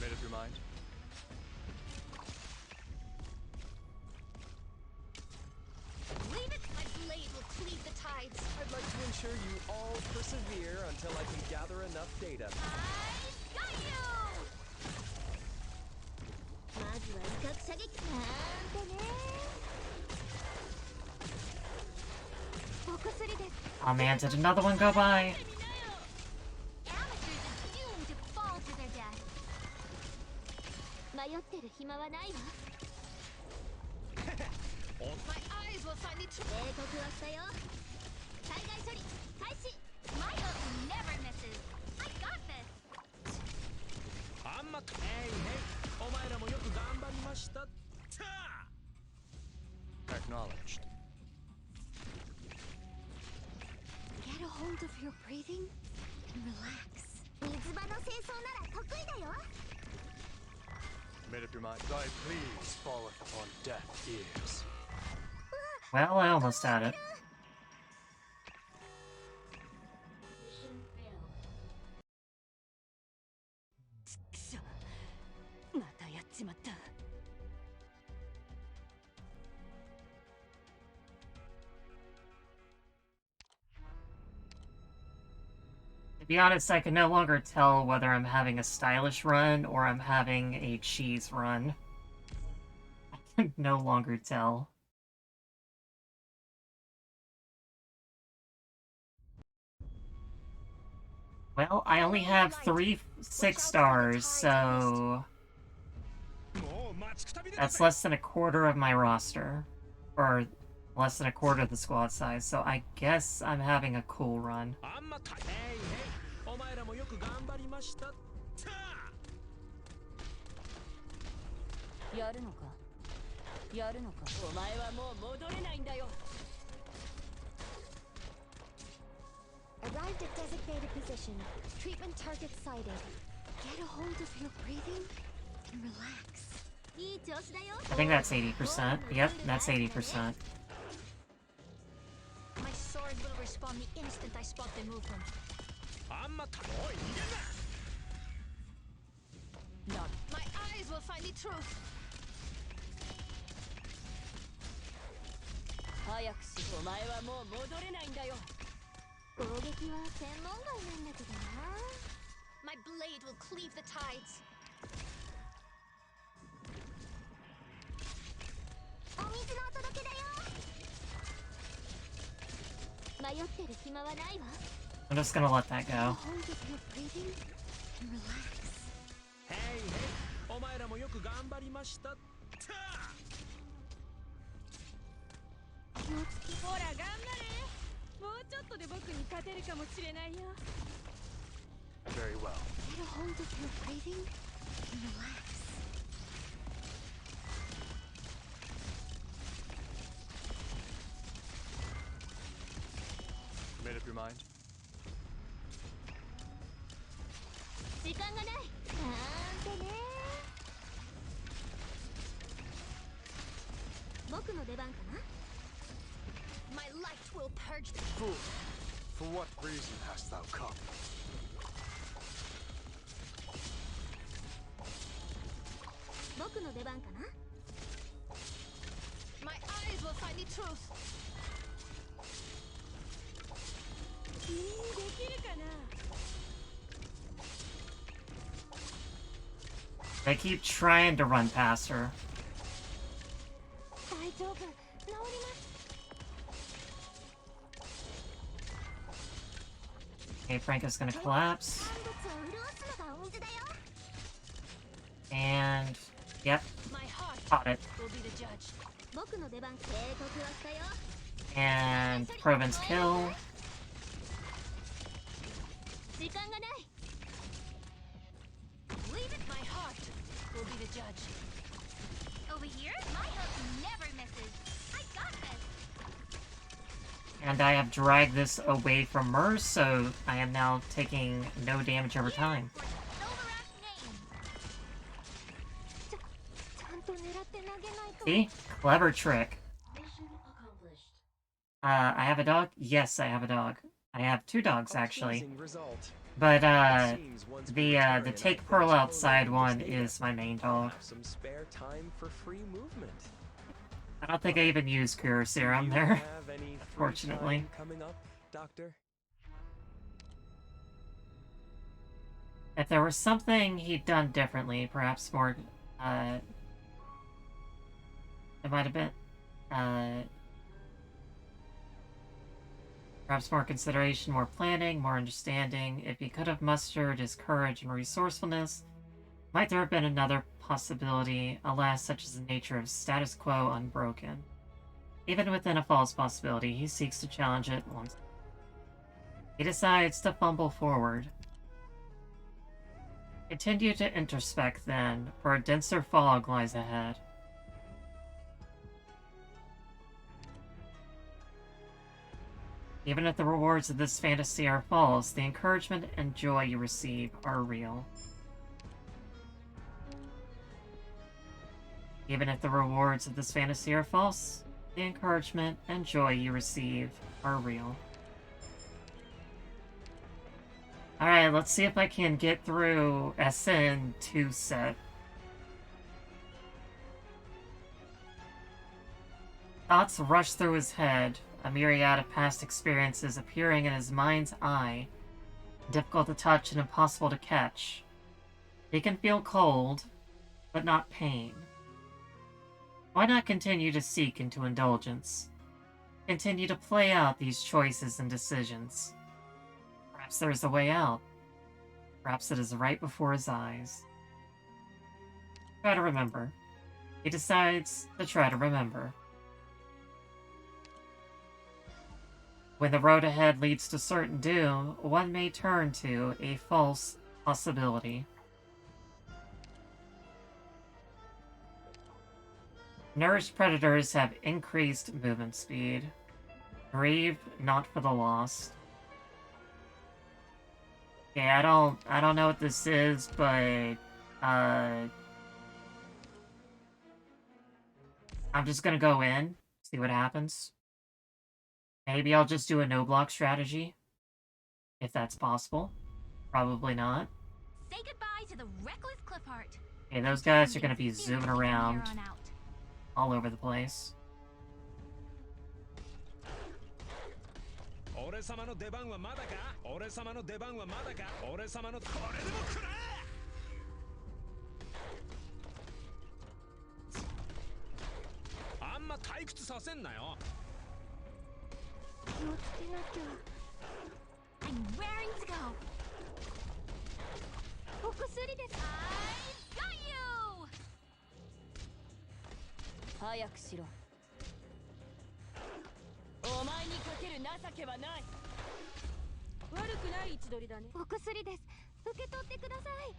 Made up your mind? Leave it. My blade will cleave the tides. I'd like to ensure you all persevere until I can gather enough data. I got you. まずは威嚇射撃なんてね。お薬です。 Oh man, did another one go by? Amateurs are doomed to fall to their death. 迷ってる暇はないわ。My eyes will find it. 警告はしたよ。災害処理開始。My ult never misses. I got this. あんまお前らもよく頑張りました。 Acknowledged. Get a hold of your breathing and relax. 水場の清掃なら得意だよ。 Made up your mind? Thy pleas falleth upon deaf ears. Well, I almost had it. To be honest, I can no longer tell whether I'm having a stylish run or I'm having a cheese run. I can no longer tell. Well, I only have 3 6 stars, so that's less than a quarter of my roster. Or less than a quarter of the squad size, so I guess I'm having a cool run. お前らもよく頑張りました。やるのか。やるのか。お前はもう戻れないんだよ。 Arrived at designated position. Treatment target sighted. Get a hold of your breathing and relax. いい調子だよ。 I think that's 80%. Yep, that's 80%. My sword will respawn the instant I spot the movement. あんまおい逃げんな。 My eyes will find the truth. 早くしろ。お前はもう戻れないんだよ。 攻撃は専門外なんだけどな。My blade will cleave the tides. お水のお届けだよ。迷ってる暇はないわ。 I'm just gonna let that go. Hold of your breathing and relax. お前らもよく頑張りました。気をつけ。ほら、頑張れ。もうちょっとで僕に勝てるかもしれないよ。 Very well. Get a hold of your breathing and relax. mind? 時間がないなんてね。僕の出番かな。 My light will purge the Fool! For what reason hast thou come? 僕の出番かな。 My eyes will find the truth. 君にできるかな。 They keep trying to run past her. 大丈夫。治ります。 Okay, Franco's gonna collapse. 万物を潤すのがお水だよ。 And, yep, My heart caught it. will be the judge. 僕の出番。警告はしたよ。 And Provin's kill. 時間がない。 Leave it. My heart will be the judge. Over here, my hook never misses. I got this. And I have dragged this away from her, so I am now taking no damage over time. ちゃんと狙って投げないと。 See? Clever trick. I have a dog? Yes, I have a dog. I have 2 dogs, actually. Pleasing result. But, It seems once the vegetarian, take I've Pearl been outside totally one understand. is my main dog. Have some spare time for free movement. I don't think I even used Cure Serum Do you there, have any free fortunately. time coming up, Doctor? If there was something he'd done differently, perhaps more, it might have been, perhaps more consideration, more planning, more understanding. If he could have mustered his courage and resourcefulness, might there have been another possibility? Alas, such is the nature of status quo unbroken. Even within a false possibility, he seeks to challenge it once. He decides to fumble forward. Continue to introspect, then, for a denser fog lies ahead. Even if the rewards of this fantasy are false, the encouragement and joy you receive are real. Even if the rewards of this fantasy are false, the encouragement and joy you receive are real. Alright, let's see if I can get through SN-2 set. Thoughts rush through his head, a myriad of past experiences appearing in his mind's eye, difficult to touch and impossible to catch. He can feel cold, but not pain. Why not continue to seek into indulgence? Continue to play out these choices and decisions. Perhaps there is a way out. Perhaps it is right before his eyes. Try to remember. He decides to try to remember. When the road ahead leads to certain doom, one may turn to a false possibility. Nourished predators have increased movement speed. Grieve not for the lost. Okay, I don't know what this is, but I'm just gonna go in, see what happens. Maybe I'll just do a no-block strategy, if that's possible. Probably not. Say goodbye to the reckless Cliffheart. Okay, those guys are gonna be zooming around all over the place. 俺様の出番はまだか俺様の出番はまだか俺様のこれでも食らえあんま退屈させんなよ 気をつけなきゃ。I'm raring to go. お薬です。I got you. 早くしろ。お前にかける情けはない。悪くない位置取りだね。お薬です。受け取ってください。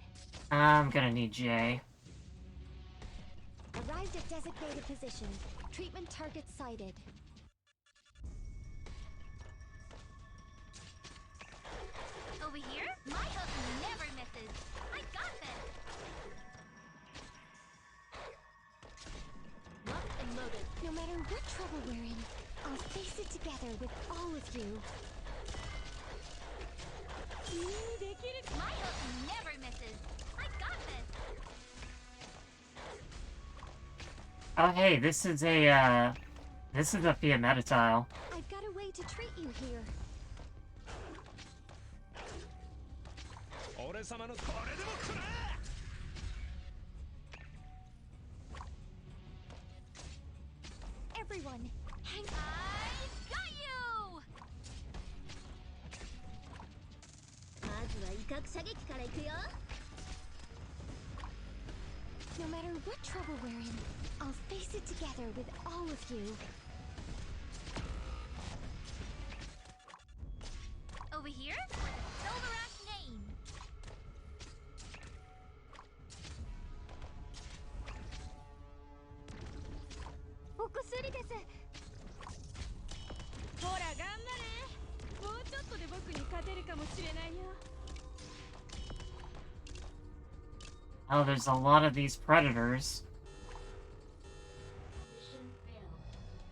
I'm gonna need Jay. Arrived at designated position. Treatment target sighted. Over here? My hook never misses. I got this. Locked and loaded. No matter what trouble we're in, I'll face it together with all of you. My hook never misses. I got this. Oh hey, this is a Fiametta tile. I've got a way to treat you here. 俺様のこれでも食らえ Everyone, hang I got you! まずは威嚇射撃から行くよ No matter what trouble we're in, I'll face it together with all of you. Over here for the Stultifera name. お薬です。ほら頑張れ。もうちょっとで僕に勝てるかもしれないよ。 Oh, there's a lot of these predators.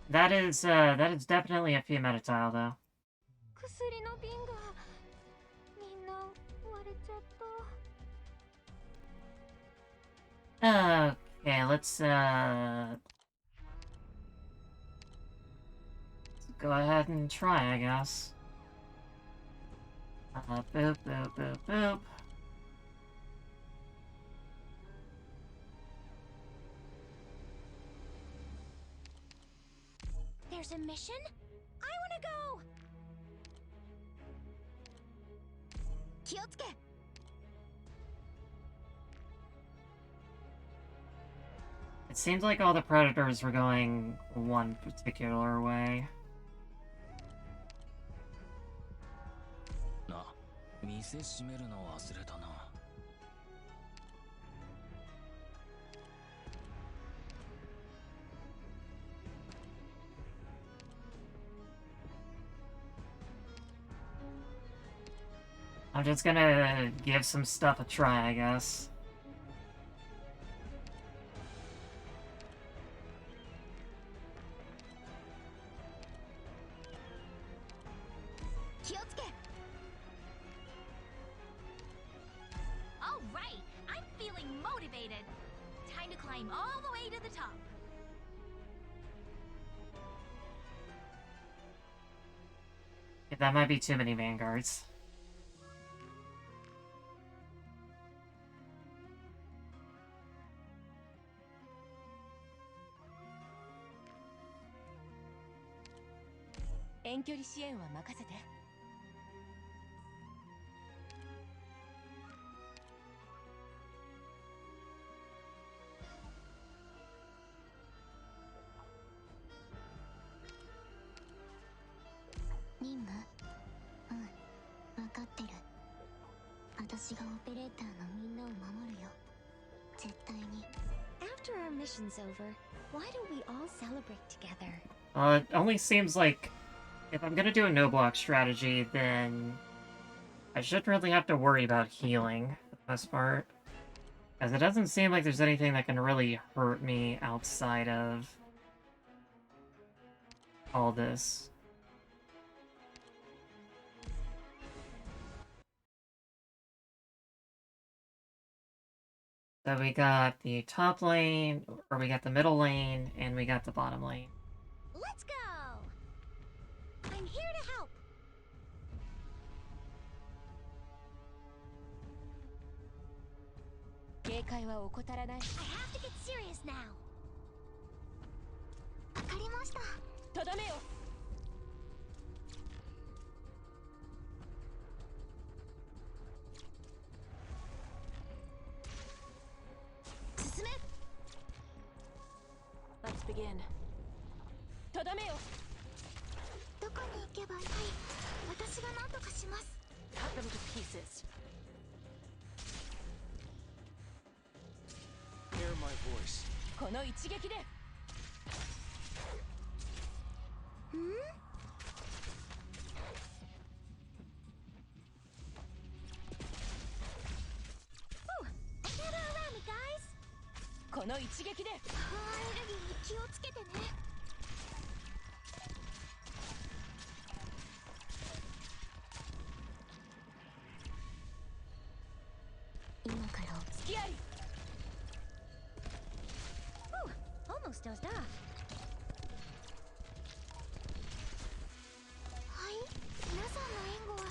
That is definitely a Fiametta tile, though. 薬の瓶がみんな割れちゃった。 Okay, let's go ahead and try, I guess. Boop, boop, boop, boop. There's a mission? I wanna go! 気をつけ! It seemed like all the predators were going one particular way. な、店閉めるの忘れたな。 I'm just gonna give some stuff a try, I guess. All right, I'm feeling motivated. Time to climb all the way to the top. Yeah, that might be too many vanguards. After our mission's over, why don't we all celebrate together? It only seems like if I'm gonna do a no-block strategy, then I shouldn't really have to worry about healing for the most part. As it doesn't seem like there's anything that can really hurt me outside of all this. So we got the top lane, or we got the middle lane, and we got the bottom lane. Let's go! I'm here to help! I have to get serious now! わかりました。とどめよ。進め! Let's begin. とどめよ。どこに行けばいい？私が何とかします。 Cut them to pieces. Hear my voice. この一撃で。の一撃でエネルギーに気をつけてね。今から付き合い Almost dozed off. はい、皆さんの援護は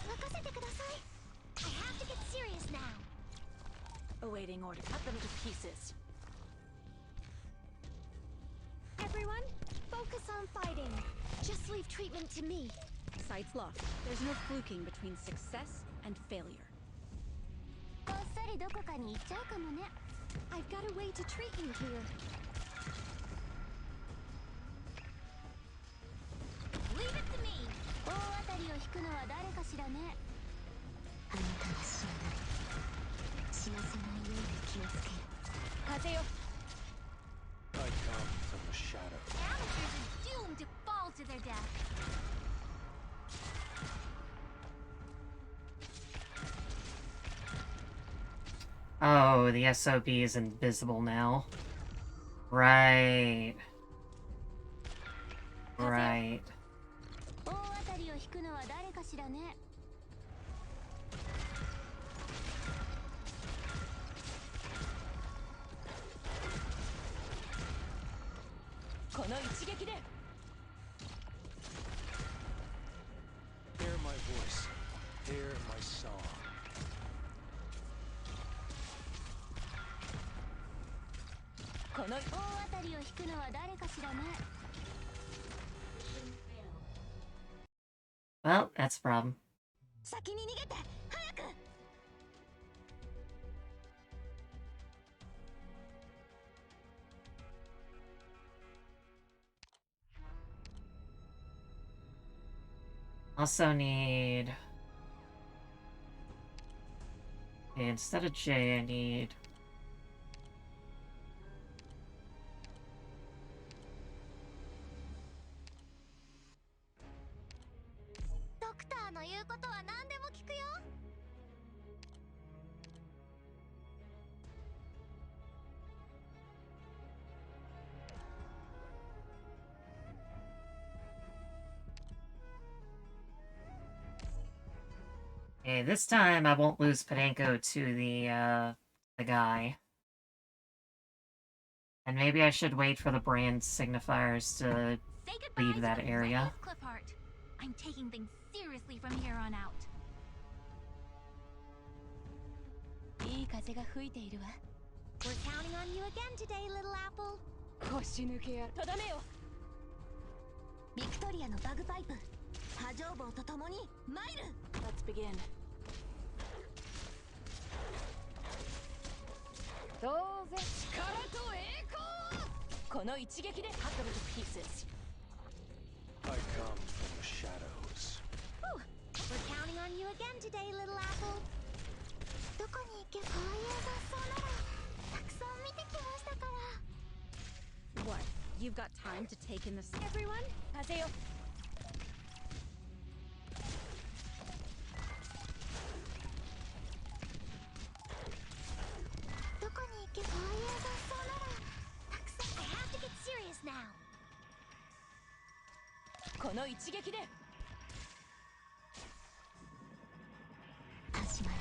任せてください。I have to get serious now. Awaiting order. Cut them to pieces. Everyone, focus on fighting. Just leave treatment to me. Sights locked. There's no fluking between success and failure. こっそりどこかに行っちゃうかもね。I've got a way to treat you here. Leave it to me. 大当たりを引くのは誰かしらね。あなたは死なない。死なせないように気をつける。風よ I come from the shadow. Amateurs are doomed to fall to their death. Oh, the SOP is invisible now. Right. Right. 大当たりを引くのは誰かしらね。この一撃で Hear my voice. Hear my song. この大当たりを引くのは誰かしらね。Well, that's a problem. 先に逃げて早く。Also need... Okay, instead of J, I need... ドクターの言うことは何でも聞くよ。Okay, this time I won't lose Podenko to the guy. And maybe I should wait for the brand signifiers to Say goodbye leave to that the area. brave Cliffheart. I'm taking things seriously from here on out. いい風が吹いているわ。We're counting on you again today, little apple. 腰抜けやとどめよビクトリアのバグパイプ、波状棒とともにマイル。 Let's begin. 当然力と栄光この一撃で Cut them to pieces. I come from the shadows. Whew. We're counting on you again today, little apple. どこに行けばああいう雑草ならたくさん見てきましたから。 What? You've got time to take in the... Everyone, 風よどこに行けばああいう雑草ならたくさん。I have to get serious now. この一撃で始まる。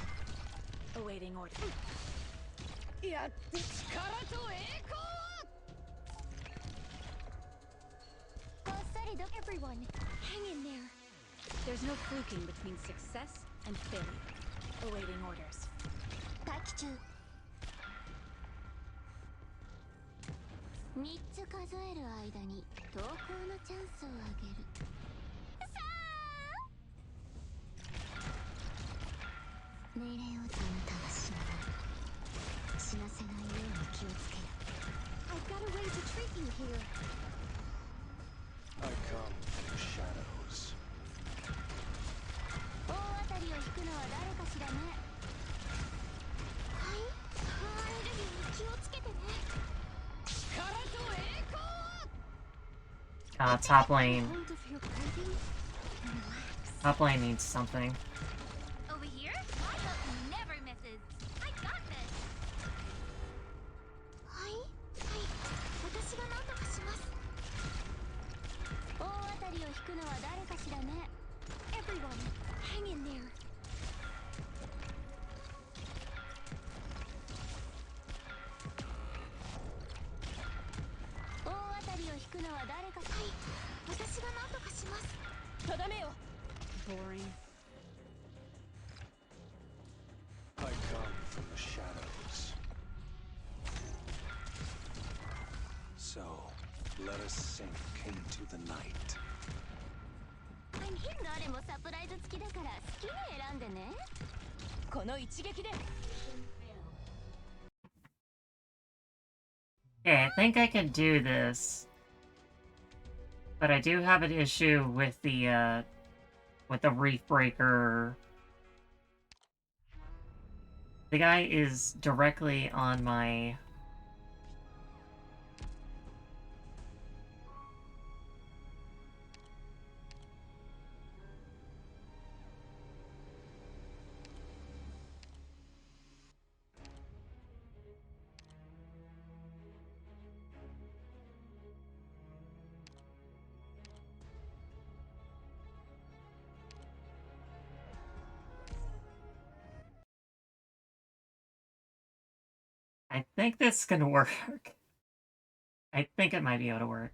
Awaiting order. やって力と栄光こっそりど Everyone, hang in there. There's no fluking between success and failure. Awaiting orders. 待機中。3つ数える間に投稿のチャンスをあげる。さあ命令を。あなたは死なない。死なせないように気をつける。I've got a way to treat you here. I come from the shadows. 大当たりを引くのは誰かしらね。はい、アレルギーに気をつけてね。力と栄光 Top lane. Hold of your breathing and relax. Top lane needs something. Over here? My help never misses. I got this. はい、くのは誰かしらね。Everyone, hang in there. 大当たりを引くのは誰か。はい、私が何とかします。とどめよ。Boring. I come from the shadows. So, let us sink into the night. 誰もサプライズ付きだから好きに選んでね。この一撃で。Okay, I think I can do this. But I do have an issue with the reef breaker. The guy is directly on my... I think this can work. I think it might be able to work.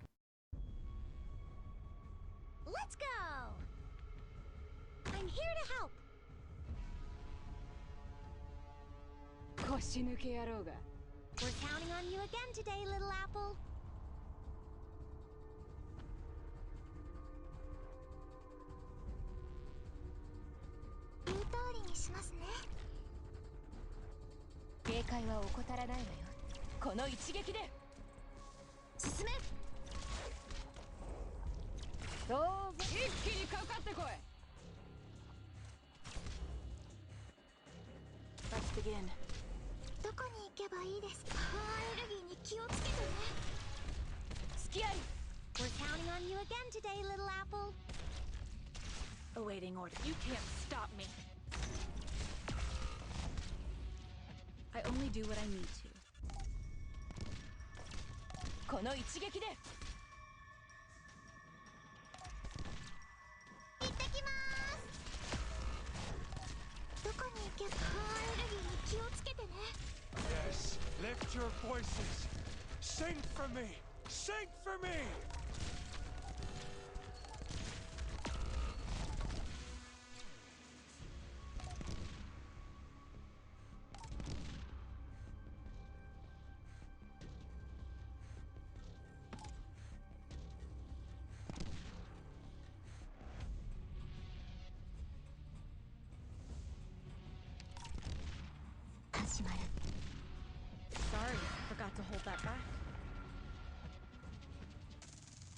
Let's go! I'm here to help! 腰抜け野郎が。We're counting on you again today, little apple. 言う通りにしますね。警戒は怠らないわよ。この一撃で。進め。どうぞ。一気にかかってこい。Let's begin. どこに行けばいいですか？アレルギーに気をつけてね。隙あり。We're counting on you again today, little apple. Awaiting order. You can't stop me. I only do what I need to. この一撃で。行ってきます。どこに行けばアレルギーに気をつけてね。Yes, lift your voices. Sing for me. Sing for me. Sorry, forgot to hold that back.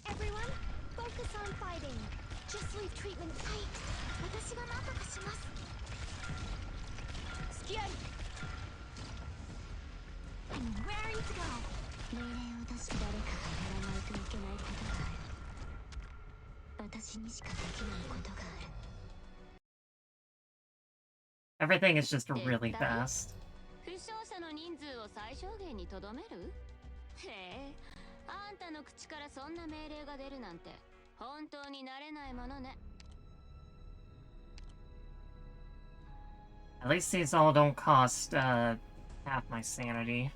Everyone, focus on fighting. Just leave treatment. はい、私が何とかします。隙あり。I'm ready to go. 命令を出し誰かがやらないといけないことがある。私にしかできないことがある。Everything is just really fast. 負傷者の人数を最小限にとどめる？へえ、あんたの口からそんな命令が出るなんて本当に慣れないものね。At least these all don't cost half my sanity.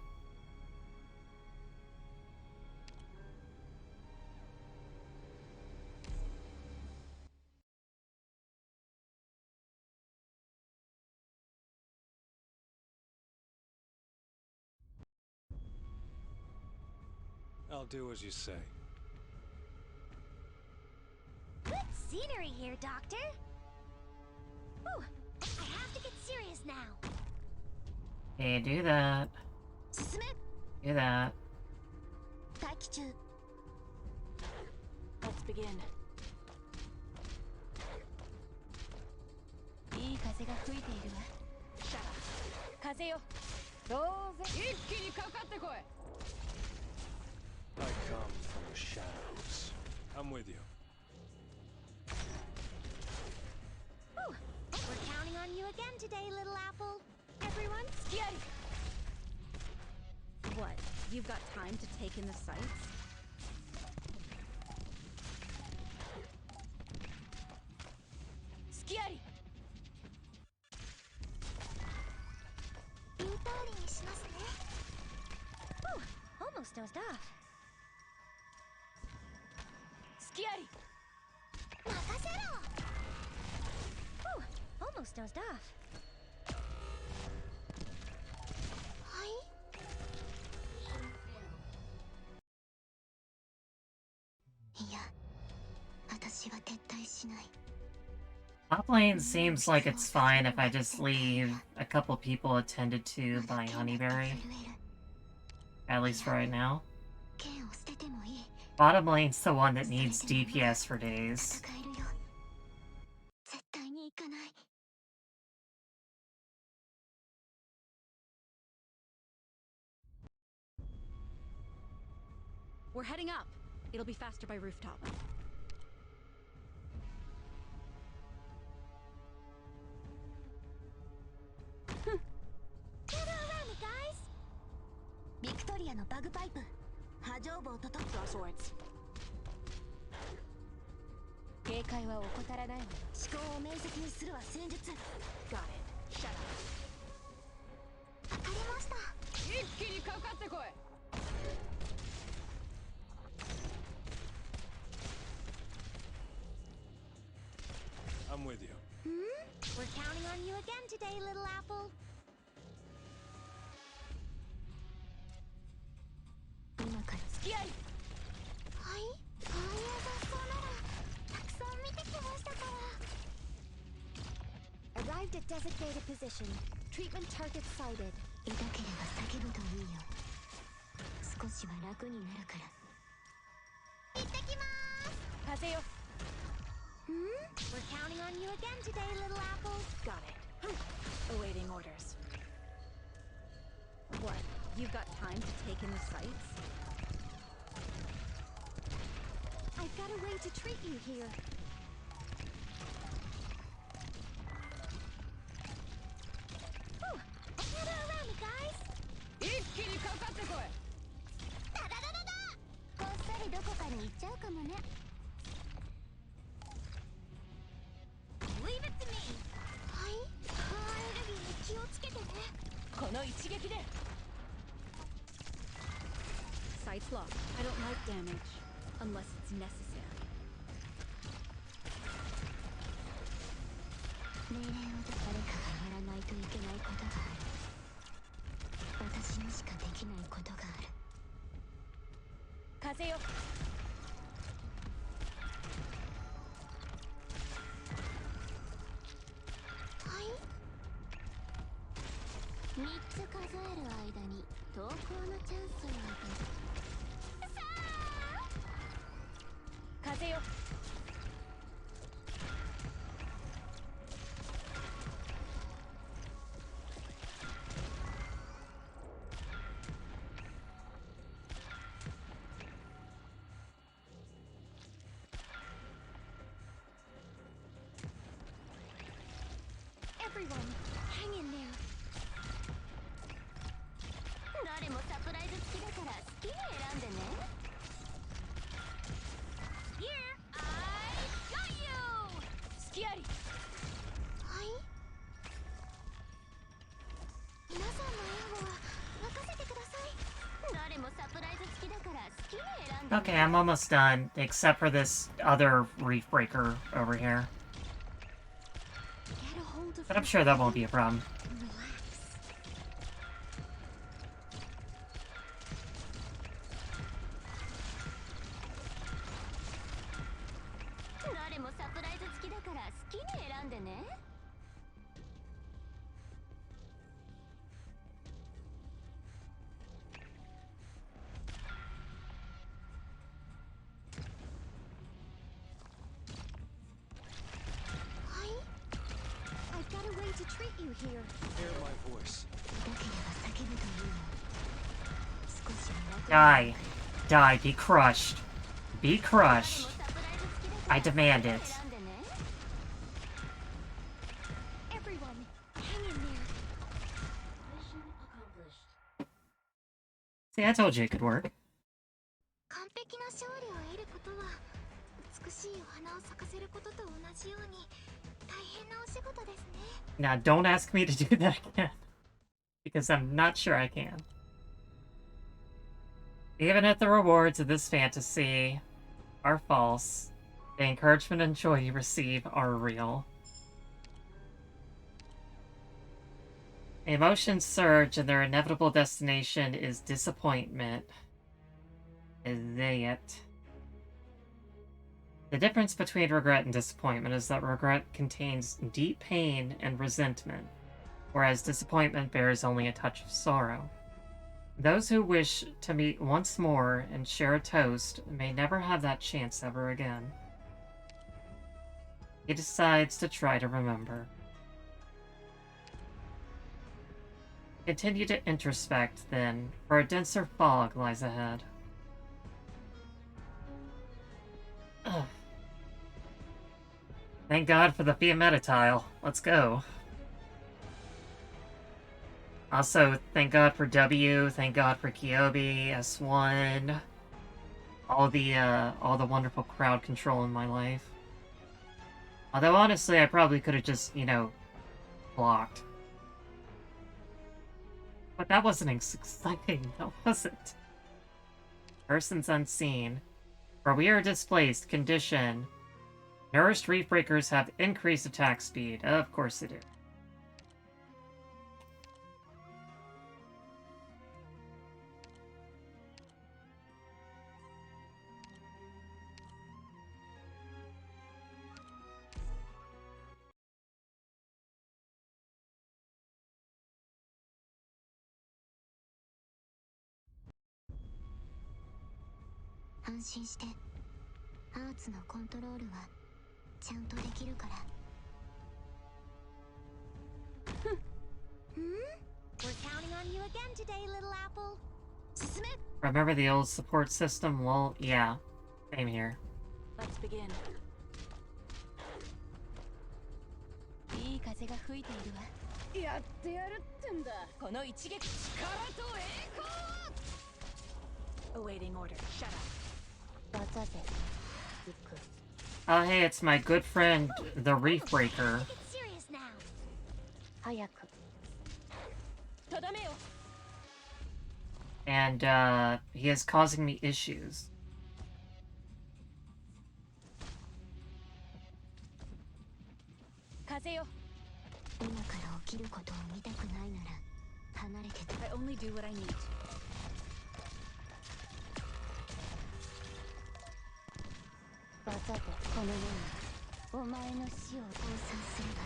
I'll do as you say. Good scenery here, Doctor. Whew, I have to get serious now. Okay, do that. 進め。 Do that. 待機中。Let's begin. いい風が吹いているわ。シャラ。風よ。どうぞ。一気にかかってこい。I come from the shadows. I'm with you. Whew, we're counting on you again today, little apple. Everyone, 隙あり。 What? You've got time to take in the sights? knows Duff. Skiari! Makasero! Whew, almost knows Duff. はい。いや、私は撤退しない。Top lane seems like it's fine if I just leave a couple people attended to by Honeyberry. At least for right now. Bottom lane's the one that needs DPS for days. We're heading up. It'll be faster by rooftop. Gather around me, guys! Victoria のバグパイプ。波状棒とトップはショーツ。警戒は怠らないわよ。思考を明晰にするは戦術。Got it. Shut up. わかりました。一気にかかってこい。I'm with you. We're counting on you again today, little apple. 今から付き合い。はい。ああいう雑草ならたくさん見てきましたから。Arrived at designated position. Treatment target sighted. 痛ければ叫ぶといいよ。少しは楽になるから。行ってきまーす。風よ。We're counting on you again today, little apple. Got it. Awaiting orders. What? You've got time to take in the sights? I've got a way to treat you here. Whew. Gather around me, guys. 一気にかかってこい。ダダダダダ。こっそりどこかに行っちゃうかもね。Leave it to me. はい。アレルギーに気をつけてね。この一撃で。Sights locked. I don't like damage unless it's necessary. 命令を誰かがやらないといけないことがある。私にしかできないことがある。風よ。はい。3つ数える間に投稿のチャンスを与える。風よ。Everyone, hang in there. 誰もサプライズ付きだから好きに選んでね。Here, I got you. 付き合い。はい。皆さんの援護は任せてください。誰もサプライズ付きだから好きに選んでね。 Okay, I'm almost done, except for this other reef breaker over here. Get a hold of But I'm sure that won't be a problem. Relax. 誰もサプライズ付きだから好きに選んでね。はい。I've got a way to treat you here. Hear my voice. 痛ければ叫ぶといいよ。少しは楽に。 Die. Die. Be crushed. Be crushed. I demand it. Everyone, hang in there. See, I told you it could work. 完璧な勝利を得ることは美しいお花を咲かせることと同じように大変なお仕事ですね。 Now, don't ask me to do that again. Because I'm not sure I can. Even if the rewards of this fantasy are false, the encouragement and joy you receive are real. Emotions surge and their inevitable destination is disappointment. Is it? The difference between regret and disappointment is that regret contains deep pain and resentment, whereas disappointment bears only a touch of sorrow. Those who wish to meet once more and share a toast may never have that chance ever again. He decides to try to remember. Continue to introspect, then, for a denser fog lies ahead. Ugh. Thank God for the Fiametta tile. Let's go. Also, thank God for W, thank God for Kyobi, S1, all the wonderful crowd control in my life. Although honestly, I probably could have just, you know, blocked. But that wasn't exciting, that wasn't. Persons unseen. For we are displaced, condition. Nourished reef breakers have increased attack speed. Of course they do. We're counting on you again today, little apple. Remember the old support system? Well, yeah. Same here. Let's begin. いい風が吹いているわ。やってやるってんだ。この一撃、力と栄光。 Awaiting order. Shut up. バザゼ。行く。 Oh, hey, it's my good friend, the Reef Breaker. 早く。 And, he is causing me issues. 風よ。今から起きることを見たくないなら離れてて。 I only do what I need. バザゼ、この目にお前の死を倒産すれば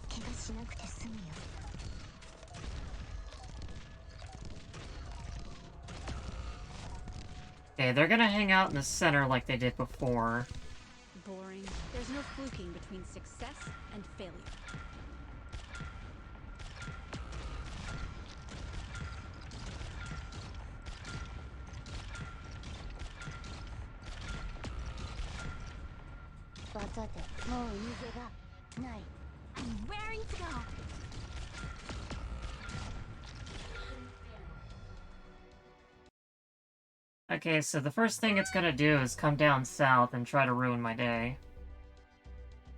怪我しなくて済むよ。 Okay, they're gonna hang out in the center like they did before. Boring. There's no fluking between success and failure. I'm raring to go. Okay, so the first thing it's gonna do is come down south and try to ruin my day.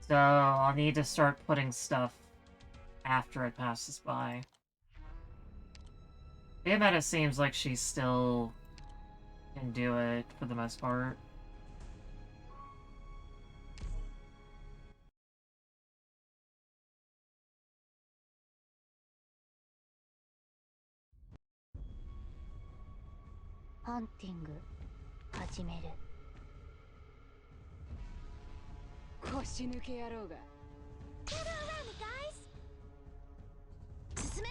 So I'll need to start putting stuff after it passes by. Fiametta seems like she still can do it for the most part. Hunting 始める。腰抜け野郎が。 Gather around me, guys. 進め。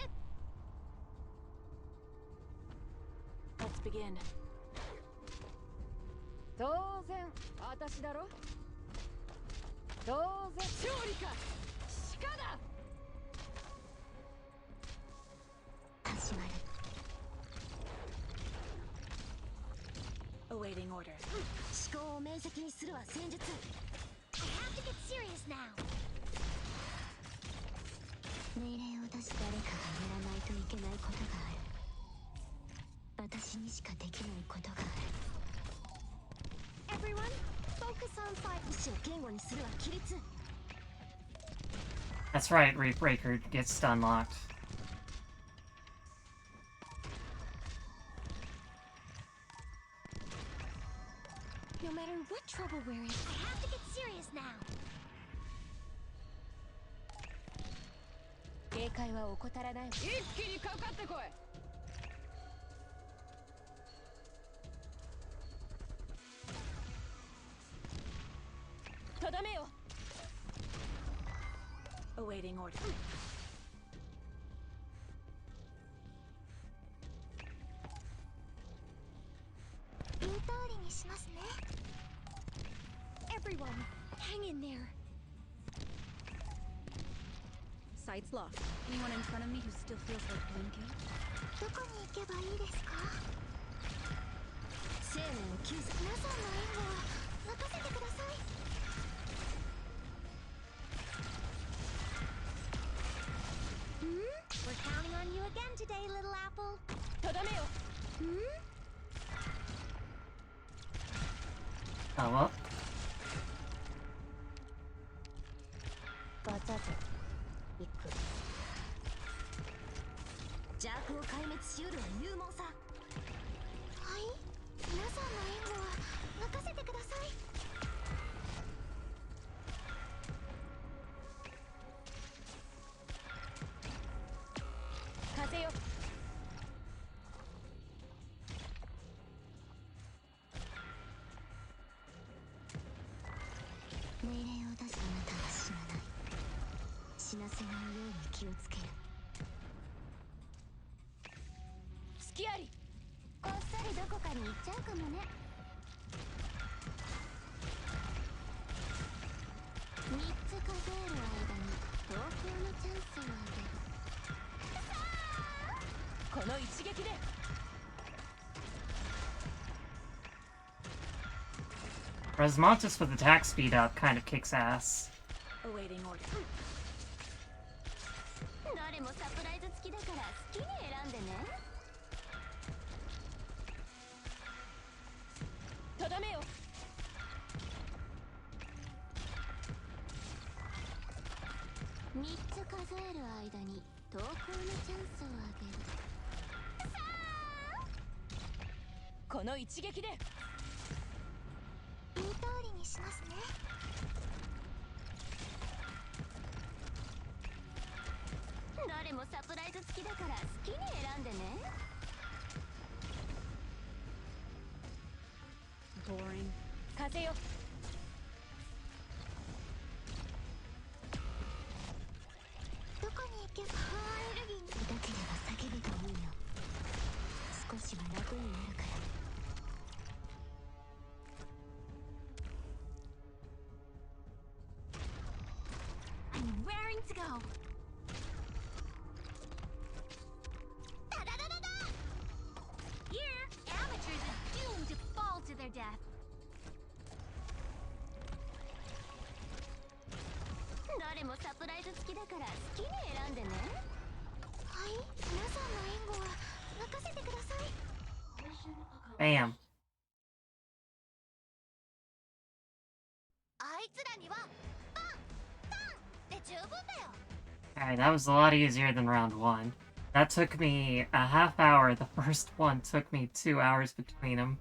Let's begin. 当然、私だろ。当然、勝利か。鹿だ。始まる。 Awaiting order. 思考を明晰にするは戦術。I have to get serious now. 命令を出す誰かがやらないといけないことがある。私にしかできないことがある。Everyone, focus on fight. 意思を言語にするは規律。 That's right, Reef Breaker gets stun locked. No matter what trouble we're in, I have to get serious now. 警戒は怠らない。一気にかかってこい。とどめよ。Awaiting order. 言う通りにしますね。Everyone, hang in there. Sights locked. Anyone in front of me who still feels like blinking? どこに行けばいいですか？生命を救済。皆さんの援護は任せてください。We're counting on you again today, little apple. とどめよ。Oh well. バザザ行く。邪悪を壊滅しうるは勇猛さ。はい、皆さんの援護は任せてください。風よ。命令を出すあなたは死なない。死なせないように気をつける。隙あり。こっそりどこかに行っちゃうかもね。3つ数える間に投稿のチャンスをあげる。この一撃で。Resmontis with attack speed up kind of kicks ass. Awaiting order. 誰もサプライズ付きだから好きに選んでね。とどめよ。3つ数える間に投稿のチャンスをあげる。この一撃で。言う通りにしますね。誰もサプライズ付きだから好きに選んでね。Boring. 風よ。どこに行けばアレルギーに痛ければ叫べばいいの。少しは楽になるから。I'm raring to go. Da-da-da-da-da! Here, amateurs are doomed to fall to their death. 誰もサプライズ付きだから好きに選んでね。はい、皆さんの援護は任せてください。Bam. あいつらにはパンパンで十分だよ。Alright, that was a lot easier than round 1. That took me a half hour. The first one took me 2 hours between them.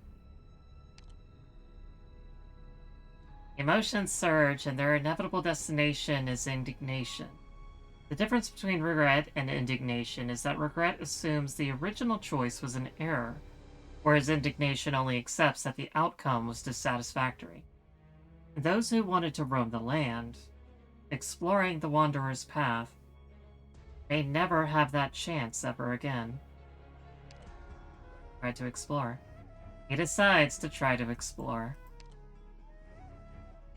Emotions surge, and their inevitable destination is indignation. The difference between regret and indignation is that regret assumes the original choice was an error, whereas indignation only accepts that the outcome was dissatisfactory. Those who wanted to roam the land, exploring the wanderer's path, may never have that chance ever again. Try to explore. He decides to try to explore.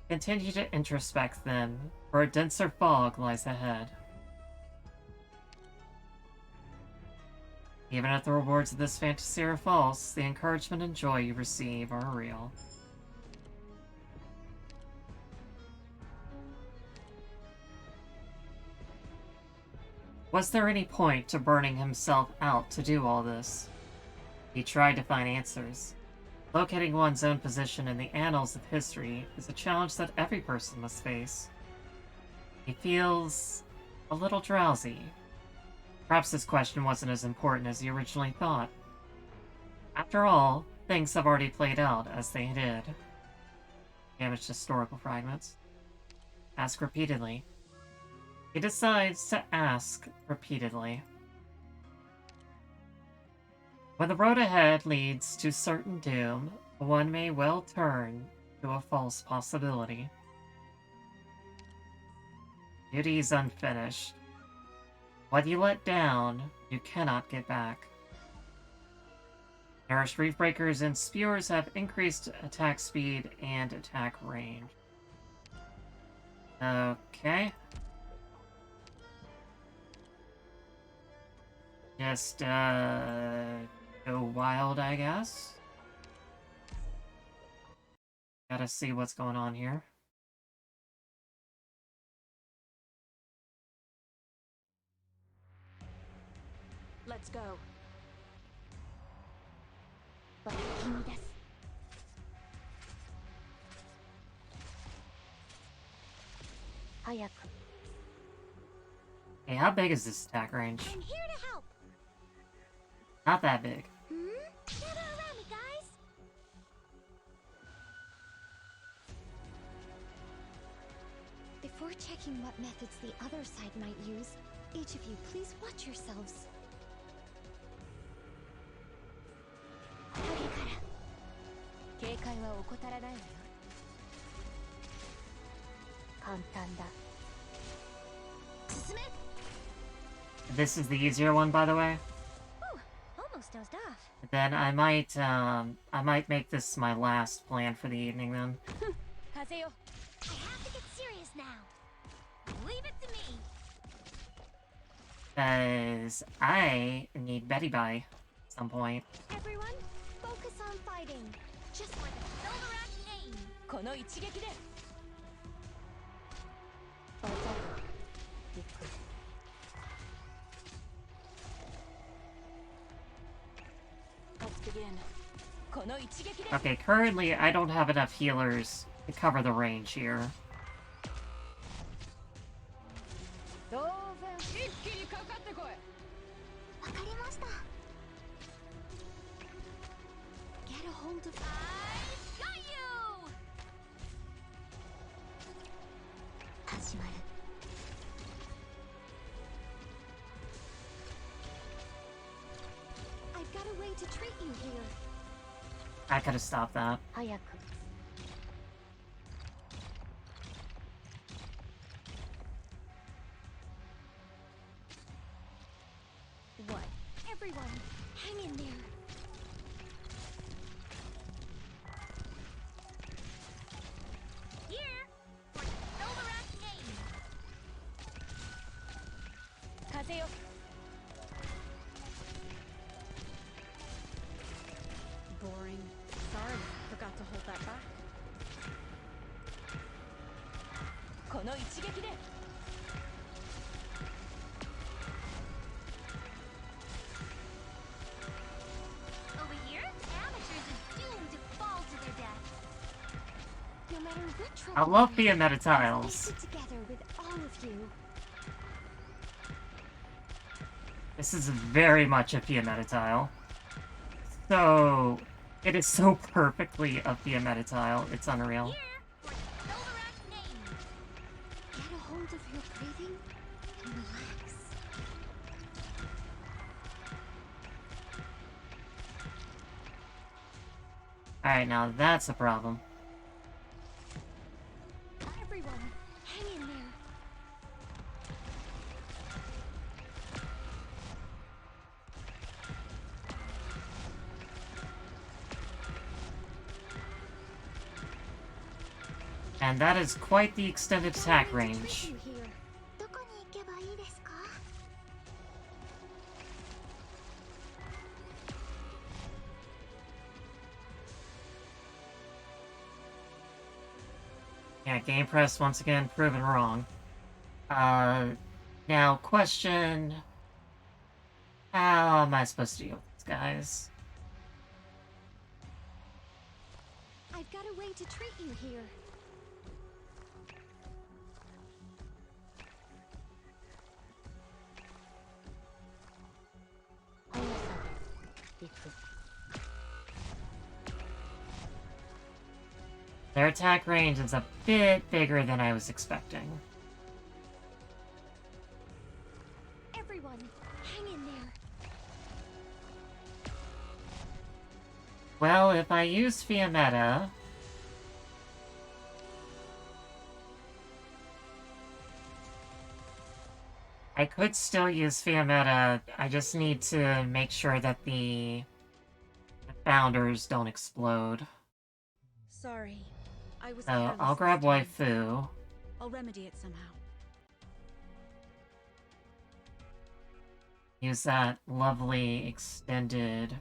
Continue to introspect then, for a denser fog lies ahead. Even if the rewards of this fantasy are false, the encouragement and joy you receive are real. Was there any point to burning himself out to do all this? He tried to find answers. Locating one's own position in the annals of history is a challenge that every person must face. He feels a little drowsy. Perhaps this question wasn't as important as he originally thought. After all, things have already played out as they did. Damaged historical fragments. Ask repeatedly. He decides to ask repeatedly. When the road ahead leads to certain doom, one may well turn to a false possibility. Duty is unfinished. What you let down, you cannot get back. Nourished reef breakers and spewers have increased attack speed and attack range. Okay. Just, go wild, I guess. Gotta see what's going on here. Let's go. Hey, how big is this attack range? I'm here to help. Not that big. Gather around me, guys. Before checking what methods the other side might use, each of you please watch yourselves. 警戒は怠らないわよ。簡単だ。進め。 This is the easier one, by the way. Ooh, almost dozed off. Then I might make this my last plan for the evening then. 風よ。 I have to get serious now. Leave it to me. Cause I need Betty by some point. Everyone, focus on fighting. Just where the Stultifera aim. この一撃で。Let's begin. この一撃で。 Okay, currently I don't have enough healers to cover the range here. 当然一気にかかってこい。わかりました。Get a hold of. I got you. 始まる。I've got a way to treat you here. I could have stopped that. 早く。What? Everyone, hang in there. Here, for Stultifera aim. 風よ。 Boring. Sorry, forgot to hold that back. この一撃で。 Over here, amateurs are doomed to fall to their death. No matter what trouble I love you being have, meta tiles. I stick together with all of you. This is very much a Fiametta tile. So, it is so perfectly a Fiametta tile, it's unreal. Here, for Stultifera aim. Get a hold of your breathing and relax. Alright, now that's a problem. Everyone, hang in there. And that is quite the extended attack Got a way to range. trick you here. どこに行けばいいですか? Yeah, Game Press once again proven wrong. Now question... How am I supposed to deal with these guys? I've got a way to treat you here. Their attack range is a bit bigger than I was expecting. Everyone, hang in there. Well, if I use Fiametta... I could still use Fiametta, I just need to make sure that the founders don't explode. Sorry, I was So, careless I'll this grab time. Waifu. I'll remedy it somehow. Use that lovely extended...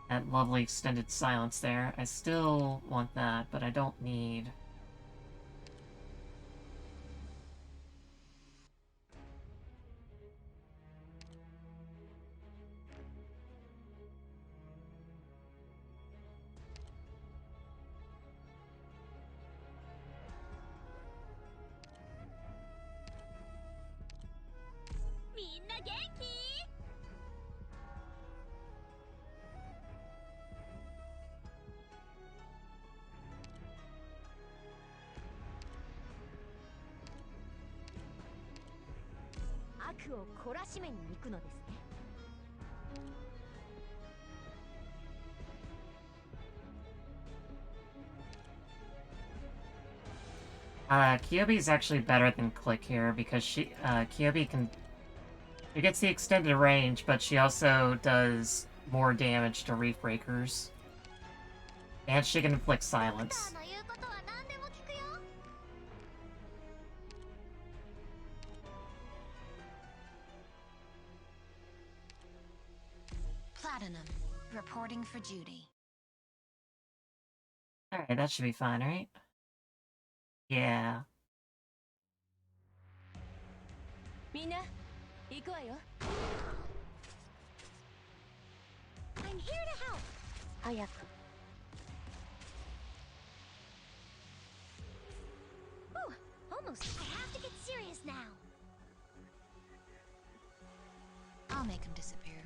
That lovely extended silence there. I still want that, but I don't need... Minna genki? Kyobi's actually better than Click here because Kyobi can... She gets the extended range, but she also does more damage to Reef Breakers. And she can inflict silence. Platinum, reporting for Judy. Alright, that should be fine, right? Yeah. Minna, 行くわよ. I'm here to help. 早く. Ooh, almost. I have to get serious now. I'll make him disappear.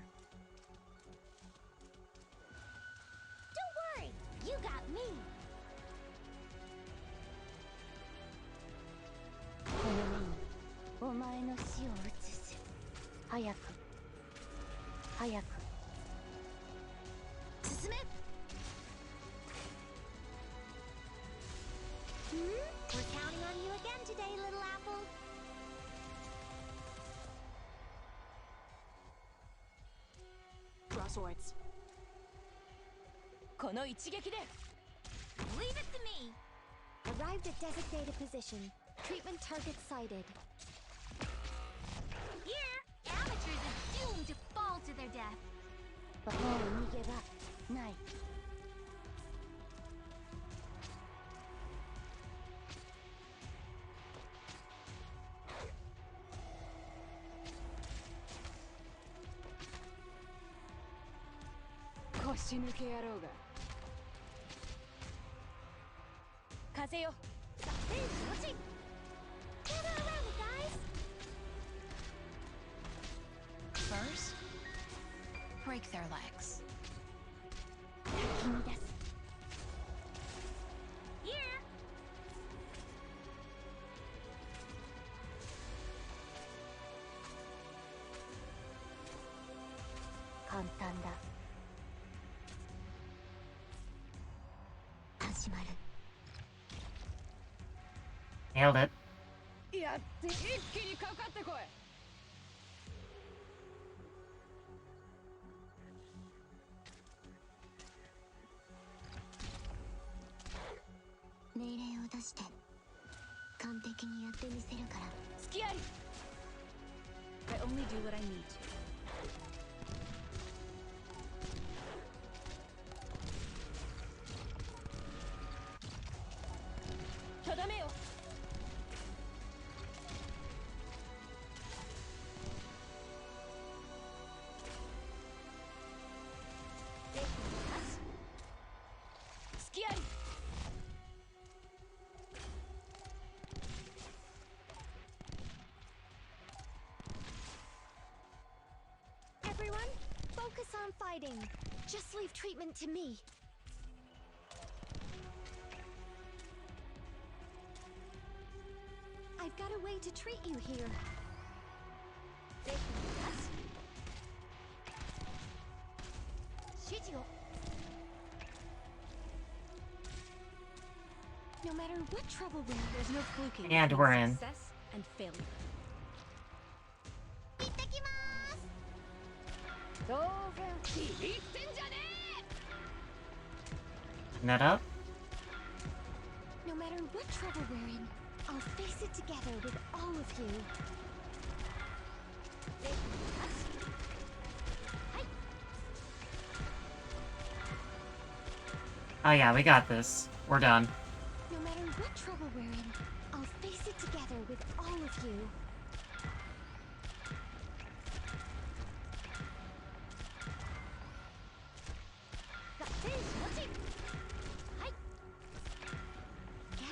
Don't worry, you got me. この目にお前の死を映す。早く。早く。進め. We're counting on you again today, little apple. Crosswords. この一撃で Leave it to me. Arrived at designated position. Treatment target sighted. Here, amateurs are doomed to fall to their death. もう逃げ場ない。腰抜け野郎が。風よ。Hey, gather around me, guys. First, break their legs. 先に出す。Here. 簡単だ。始まる。Nailed it. やって一気にかかってこい。命令を出して完璧にやってみせるから。隙あり。I only do what I need to. とどめよ。隙あり。I'm fighting. Just leave treatment to me. I've got a way to treat you here. No matter what trouble we're in, there's no fluking. And we're in. Success and failure. Net up. No matter what trouble we're in, I'll face it together with all of you. Oh yeah, we got this. We're done. No matter what trouble we're in, I'll face it together with all of you.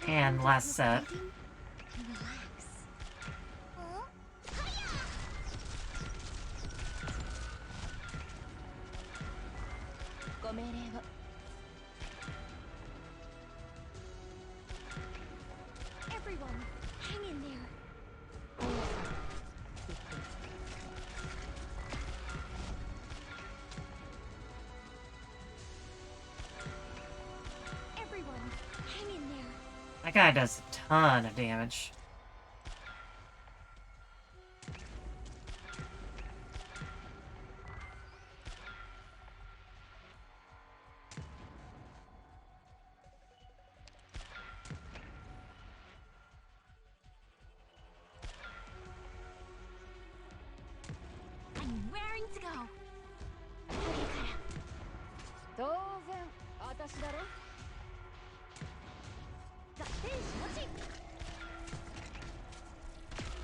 And last set. Everyone, hang in there. Everyone, hang in there. That guy does a ton of damage. I'm raring to go.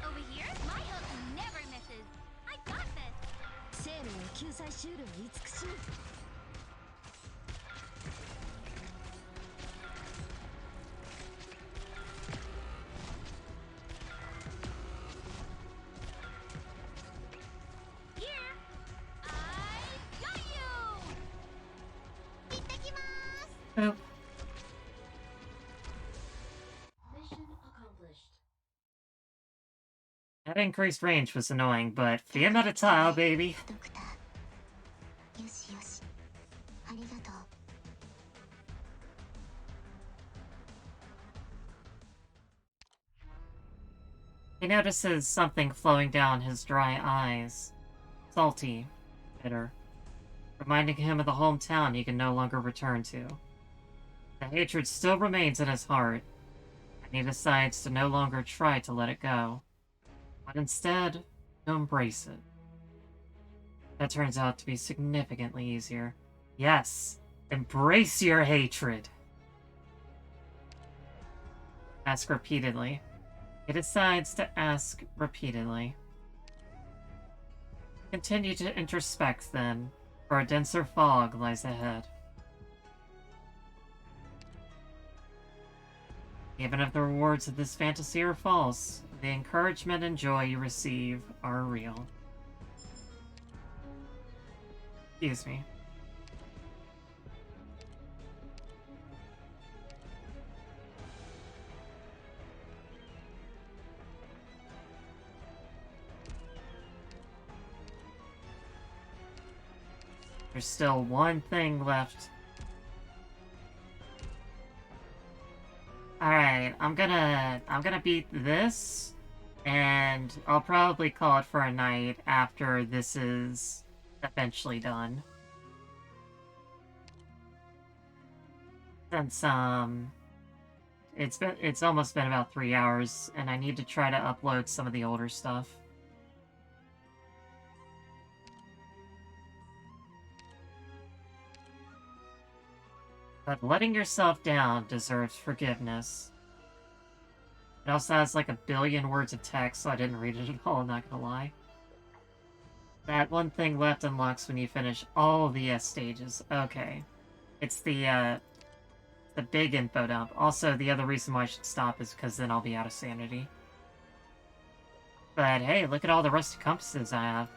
Over here, my hook never misses. I got this. Here, I got you. Ittakimasu. Boop. Mission accomplished. That increased range was annoying, but Fiam at a tile, baby. ドクター。よしよし。ありがとう。He notices something flowing down his dry eyes. Salty. Bitter. Reminding him of the hometown he can no longer return to. The hatred still remains in his heart, and he decides to no longer try to let it go, but instead, to embrace it. That turns out to be significantly easier. Yes! Embrace your hatred! Ask repeatedly. He decides to ask repeatedly. Continue to introspect, then, for a denser fog lies ahead. Even if the rewards of this fantasy are false, the encouragement and joy you receive are real. Excuse me. There's still one thing left. Alright, I'm gonna beat this, and I'll probably call it for a night after this is eventually done. Since, it's almost been about 3 hours, and I need to try to upload some of the older stuff. But letting yourself down deserves forgiveness. It also has like 1 billion words of text, so I didn't read it at all, I'm not gonna lie. That one thing left unlocks when you finish all the S stages. Okay. It's the big info dump. Also, the other reason why I should stop is because then I'll be out of sanity. But hey, look at all the rusty compasses I have.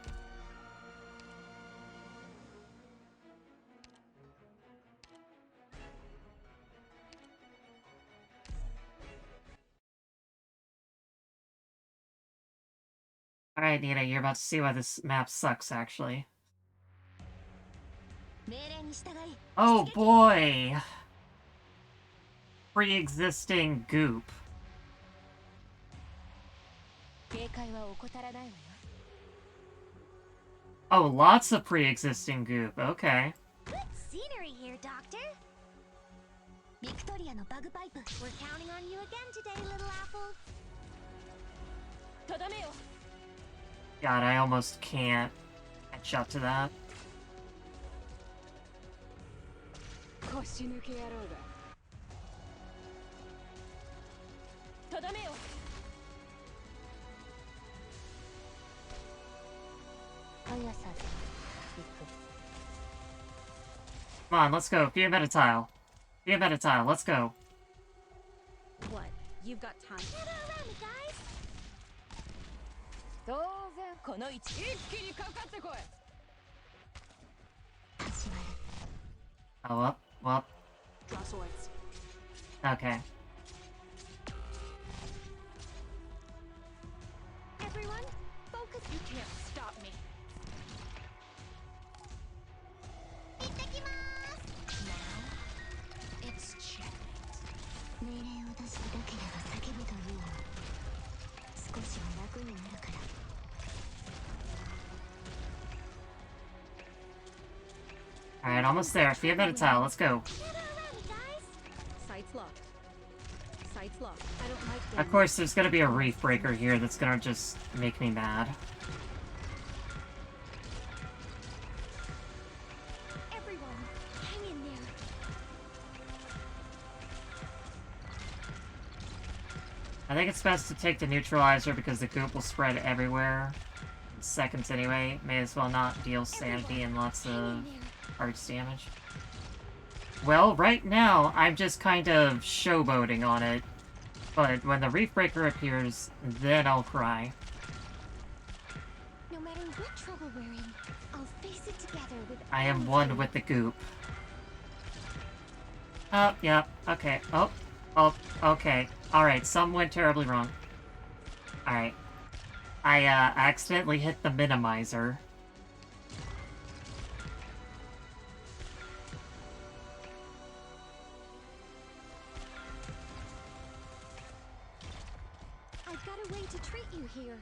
Alright, Nina, you're about to see why this map sucks, actually. Oh boy! Pre-existing goop. Oh, lots of pre-existing goop, okay. Good scenery here, Doctor. Victoria no bug pipe. We're counting on you again today, little apple. God, I almost can't catch up to that. Come on, let's go. Be a metatile. Be a metatile. Let's go. What? You've got time? Gather around me, guys. Oh, well. Draw swords. Okay. Everyone, focus. You can't stop me. Now, it's checkmate. Alright, almost there. Be a metatile. Let's go. Sights locked. Sights locked. I don't like Of course, there's gonna be a reef breaker here that's gonna just make me mad. Everyone, hang in there. I think it's best to take the neutralizer because the goop will spread everywhere. In seconds anyway. May as well not deal sanity and lots of hearts damage. Well, right now, I'm just kind of showboating on it. But when the reef breaker appears, then I'll cry. No matter what trouble we're in, I'll face it together with I am one with the goop. Oh, yeah, okay. Oh, okay. Alright, something went terribly wrong. Alright. I, accidentally hit the minimizer. I've got a way to treat you here.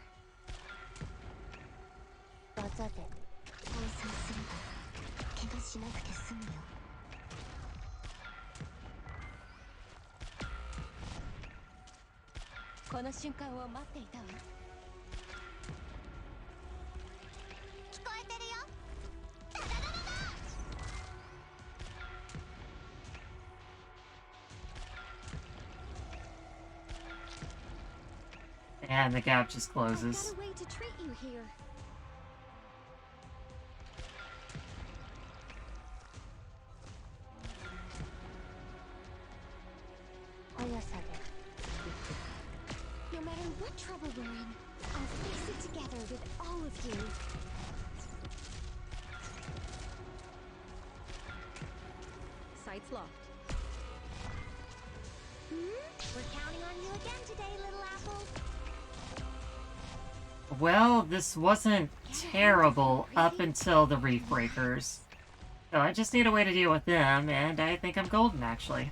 And the gap just closes. I've got a way to treat you here. No matter what trouble we're in, I'll face it together with all of you. Sights locked. We're counting on you again today, little apple. Well, this wasn't terrible up until the reef breakers. So I just need a way to deal with them, and I think I'm golden, actually.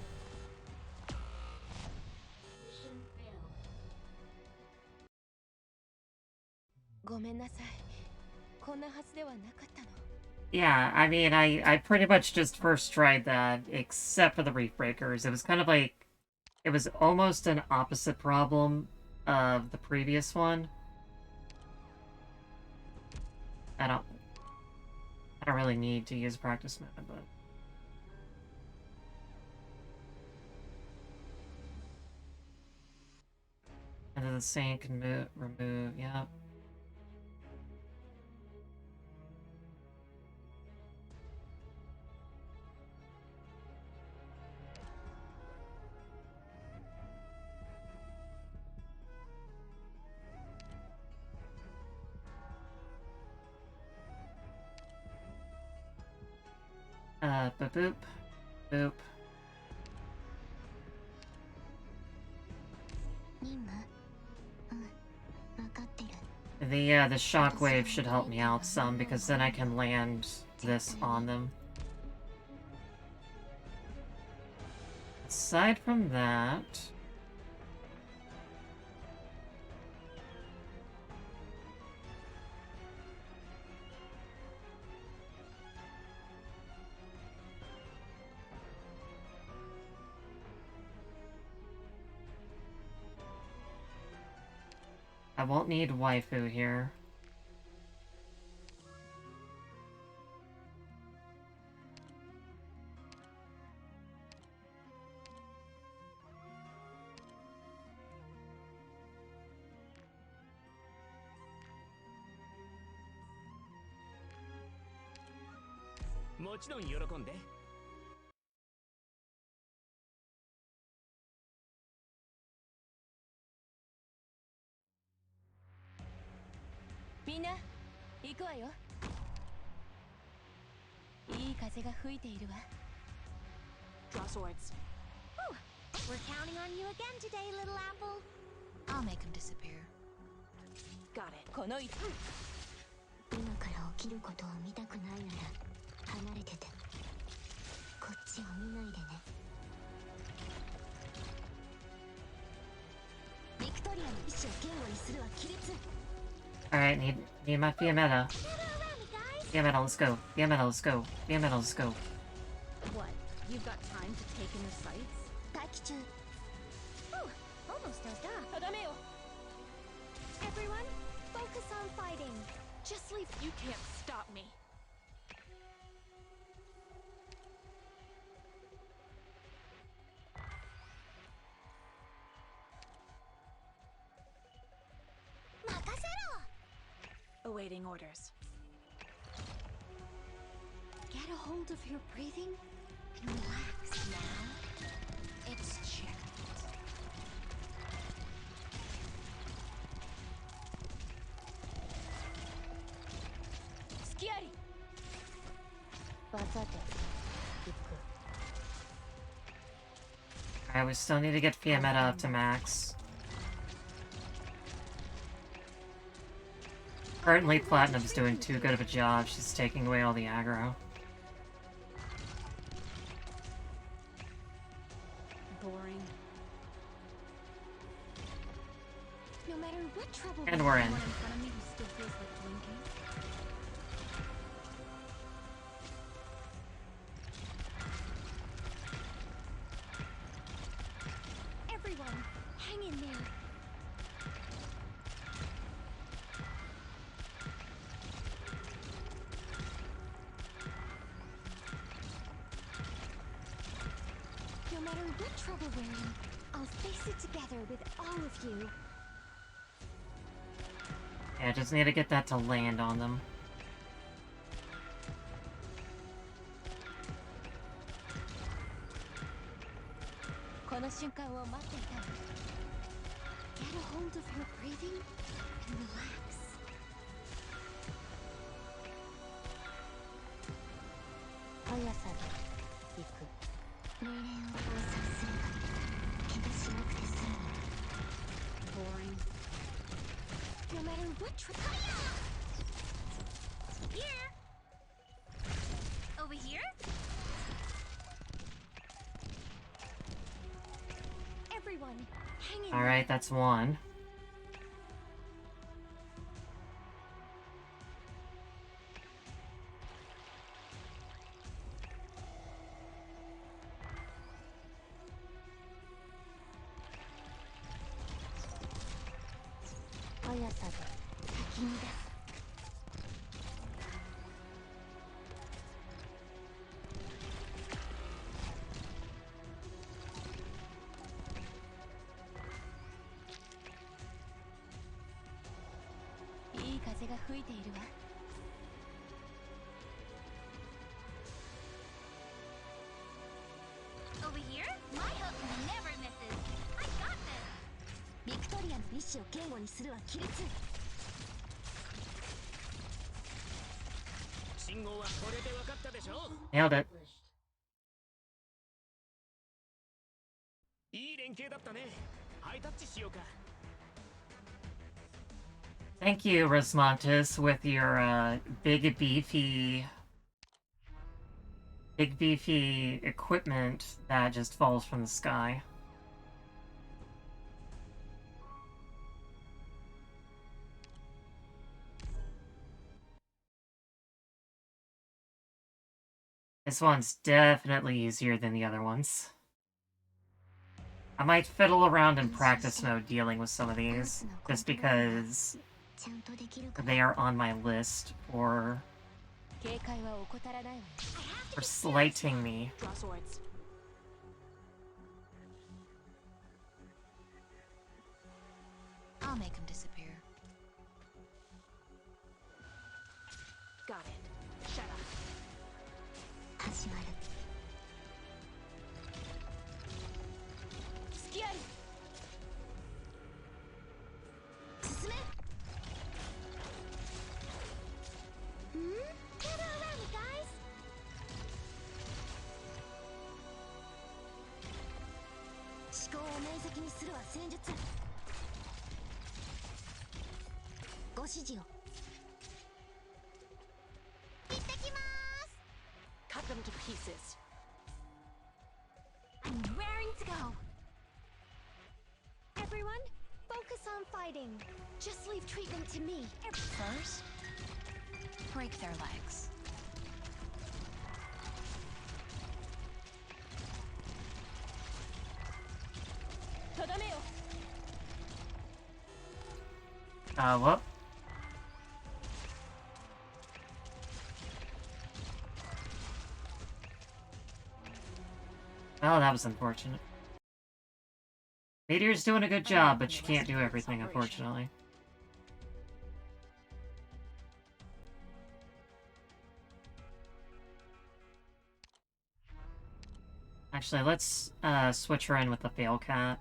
Yeah, I mean, I pretty much just first tried that, except for the reef breakers. It was kind of like... It was almost an opposite problem of the previous one. I don't really need to use practice method, but... And then the same can remove, yeah. Boop, boop. The shockwave should help me out some, because then I can land this on them. Aside from that... I won't need waifu here. Mina, 行くわよ。いい風が吹いているわ。Draw swords. Whew. We're counting on you again today, little apple. I'll make him disappear. Got it. この今から起きることを見たくないなら離れてて。こっちを見ないでね。ビクトリアの意志を言語にするは規律。Alright, need my Fiametta. Fiametta, let's go. Fiametta, let's go. Fiametta, let's go. What? You've got time to take in the sights? 待機中。Ooh, almost done. ダメよ。 Everyone, focus on fighting. Just leave. You can't stop me. Awaiting orders. Get a hold of your breathing and relax now. It's checked. Skiari. バザで行く。Alright, we still need to get Fiametta up to max. Currently, Platinum's doing too good of a job. She's taking away all the aggro. Boring. No matter what trouble And we're in. One in front of me who still feels like blinking. Everyone, hang in there. No matter what trouble we're in, I'll face it together with all of you. Yeah, just need to get that to land on them. Get a hold of your breathing and relax. 速さで行く。命令を放送すれば怪我しなくて済む。Boring. No matter what trouble. Here. Over here. Everyone, hang in. Alright, that's one. Over here? My hook never misses. I got this. ビクトリアの意志を言語にするは規律。信号はこれで分かったでしょ。 Nailed it. いい連携だったね。ハイタッチしようか。Thank you, Rosmontis, with your big beefy equipment that just falls from the sky. This one's definitely easier than the other ones. I might fiddle around in practice mode dealing with some of these, just because they are on my list for slighting me. I'll make him disappear. Got it. Shut up. 始まる。付き合い。進め。Get around, guys. 思考を明晰にするは戦術。ご指示を。行ってきます。Cut them to pieces. I'm raring to go. Everyone, focus on fighting. Just leave treatment to me. First, break their legs. What? Oh, that was unfortunate. Meteor's doing a good job, but she can't do everything, unfortunately. Actually, let's switch her in with the Fail Cat.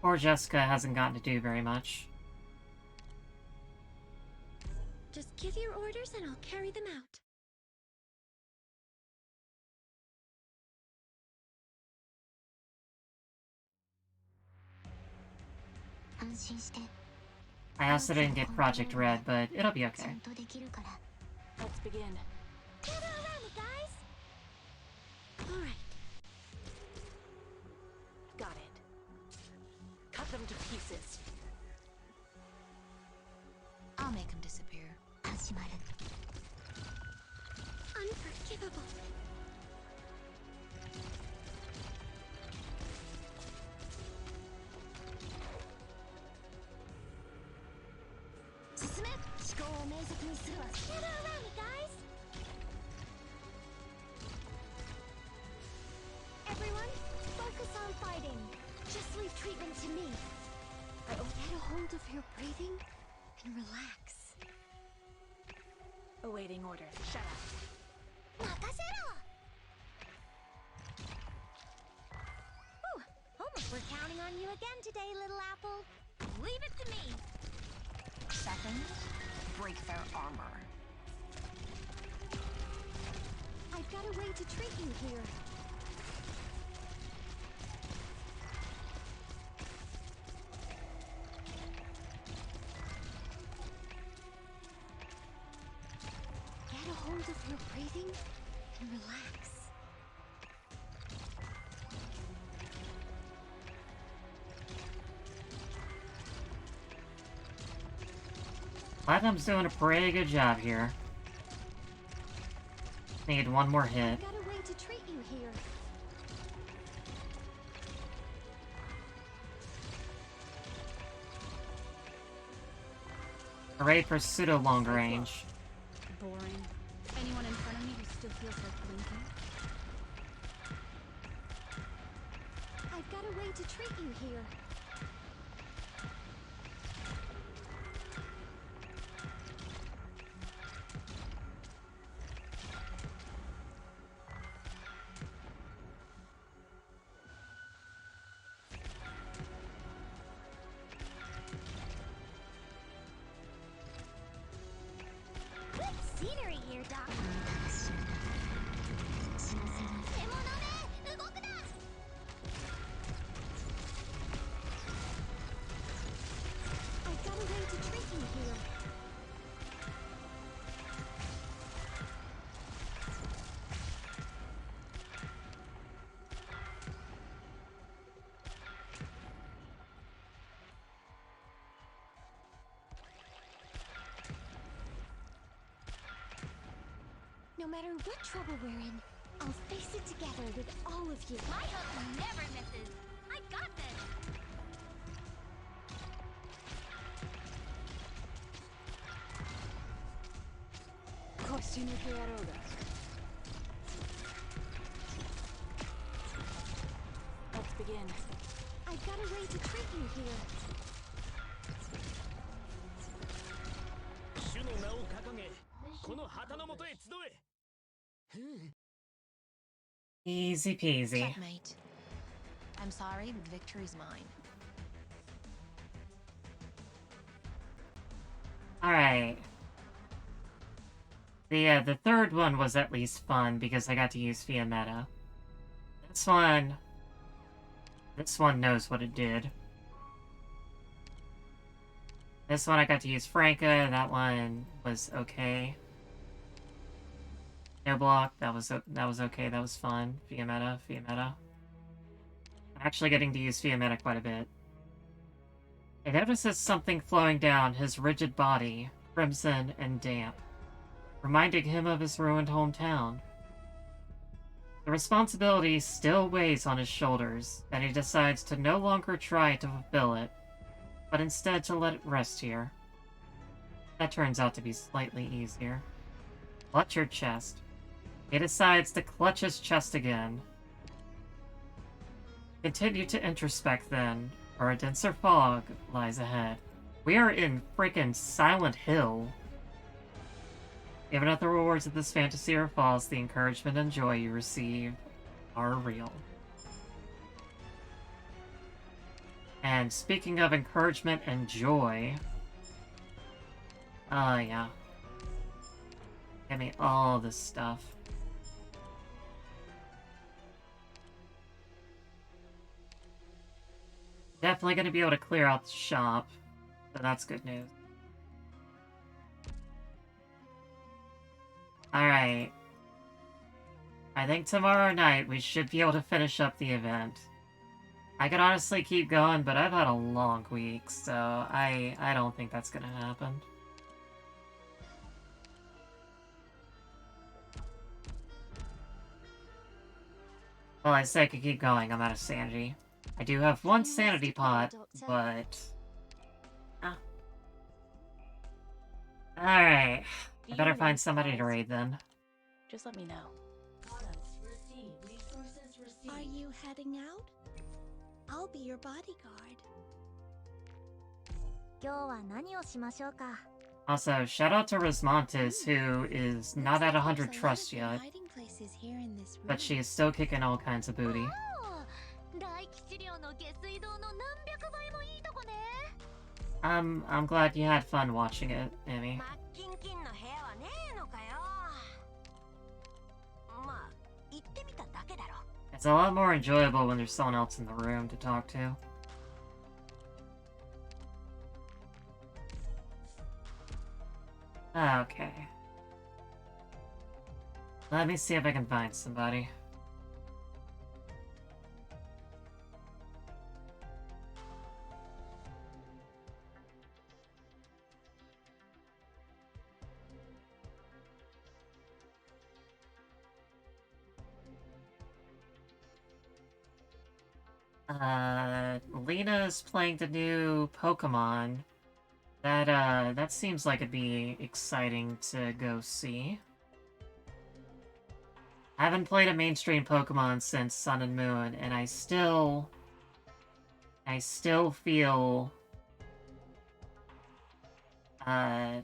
Poor Jessica hasn't gotten to do very much. Just give your orders and I'll carry them out. I also didn't get Project Red, but it'll be okay. Let's begin. Get around it, guys! Alright. Got it. Cut them to pieces. I'll make them disappear. Unforgivable. Get around it, guys! Everyone, focus on fighting. Just leave treatment to me. Get a hold of your breathing and relax. Awaiting order. Shut up. Nakashiro! Whew, almost we're counting on you again today, little apple. Leave it to me. Second, break their armor. I've got a way to treat you here. Get a hold of your breathing and relax. Platinum's doing a pretty good job here. Need one more hit. I've got a way to treat you here. Hooray for pseudo long range. Boring. Anyone in front of me who still feels like blinking? I've got a way to treat you here. Scenery here, Doc. No matter what trouble we're in, I'll face it together with all of you. My hook never misses. I got this. Let's begin. I've got a way to trick you here. 主の名を掲げ、この旗の下へ集え。Easy peasy. Checkmate. I'm sorry, but victory's mine. Alright. The third one was at least fun because I got to use Fiametta. This one knows what it did. This one I got to use Franca, that one was okay. No block, that was okay, that was fun. Fiametta. I'm actually getting to use Fiametta quite a bit. He notices something flowing down his rigid body, crimson and damp, reminding him of his ruined hometown. The responsibility still weighs on his shoulders, and he decides to no longer try to fulfill it, but instead to let it rest here. That turns out to be slightly easier. Clutch your chest. He decides to clutch his chest again. Continue to introspect then, or a denser fog lies ahead. We are in frickin' Silent Hill. Even if the rewards of this fantasy are false, the encouragement and joy you receive are real. And speaking of encouragement and joy... yeah. Give me all this stuff. Definitely gonna be able to clear out the shop, so that's good news. Alright. I think tomorrow night we should be able to finish up the event. I could honestly keep going, but I've had a long week, so I don't think that's gonna happen. Well, I said I could keep going, I'm out of sanity. I do have one sanity pot, but... Alright. I better find somebody to raid then. Just let me know. Are you heading out? I'll be your bodyguard. Also, shout out to Rosmontes, who is not at 100 trust yet, but she is still kicking all kinds of booty. I'm glad you had fun watching it, Amy. It's a lot more enjoyable when there's someone else in the room to talk to. Okay. Let me see if I can find somebody. Lena's playing the new Pokemon. That seems like it'd be exciting to go see. I haven't played a mainstream Pokemon since Sun and Moon, and I still feel... I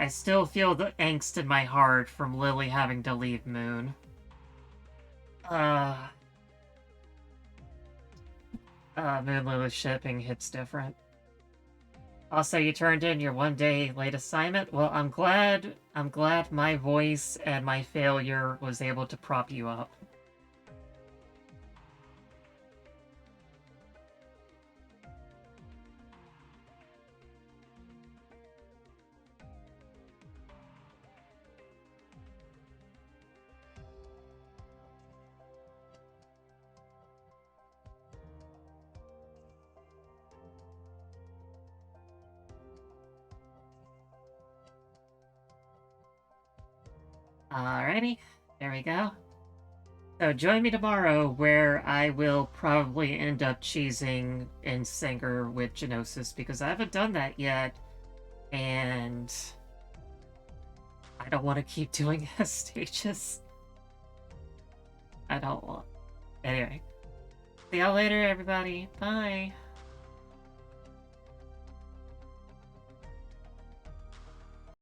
still feel the angst in my heart from Lily having to leave Moon. Moon Lily shipping hits different. Also, you turned in your 1 day late assignment? Well, I'm glad my voice and my failure was able to prop you up. Alrighty, there we go. So join me tomorrow where I will probably end up cheesing in Singer with Genosis because I haven't done that yet. And I don't want to keep doing S stages. I don't want. Anyway. See y'all later, everybody. Bye.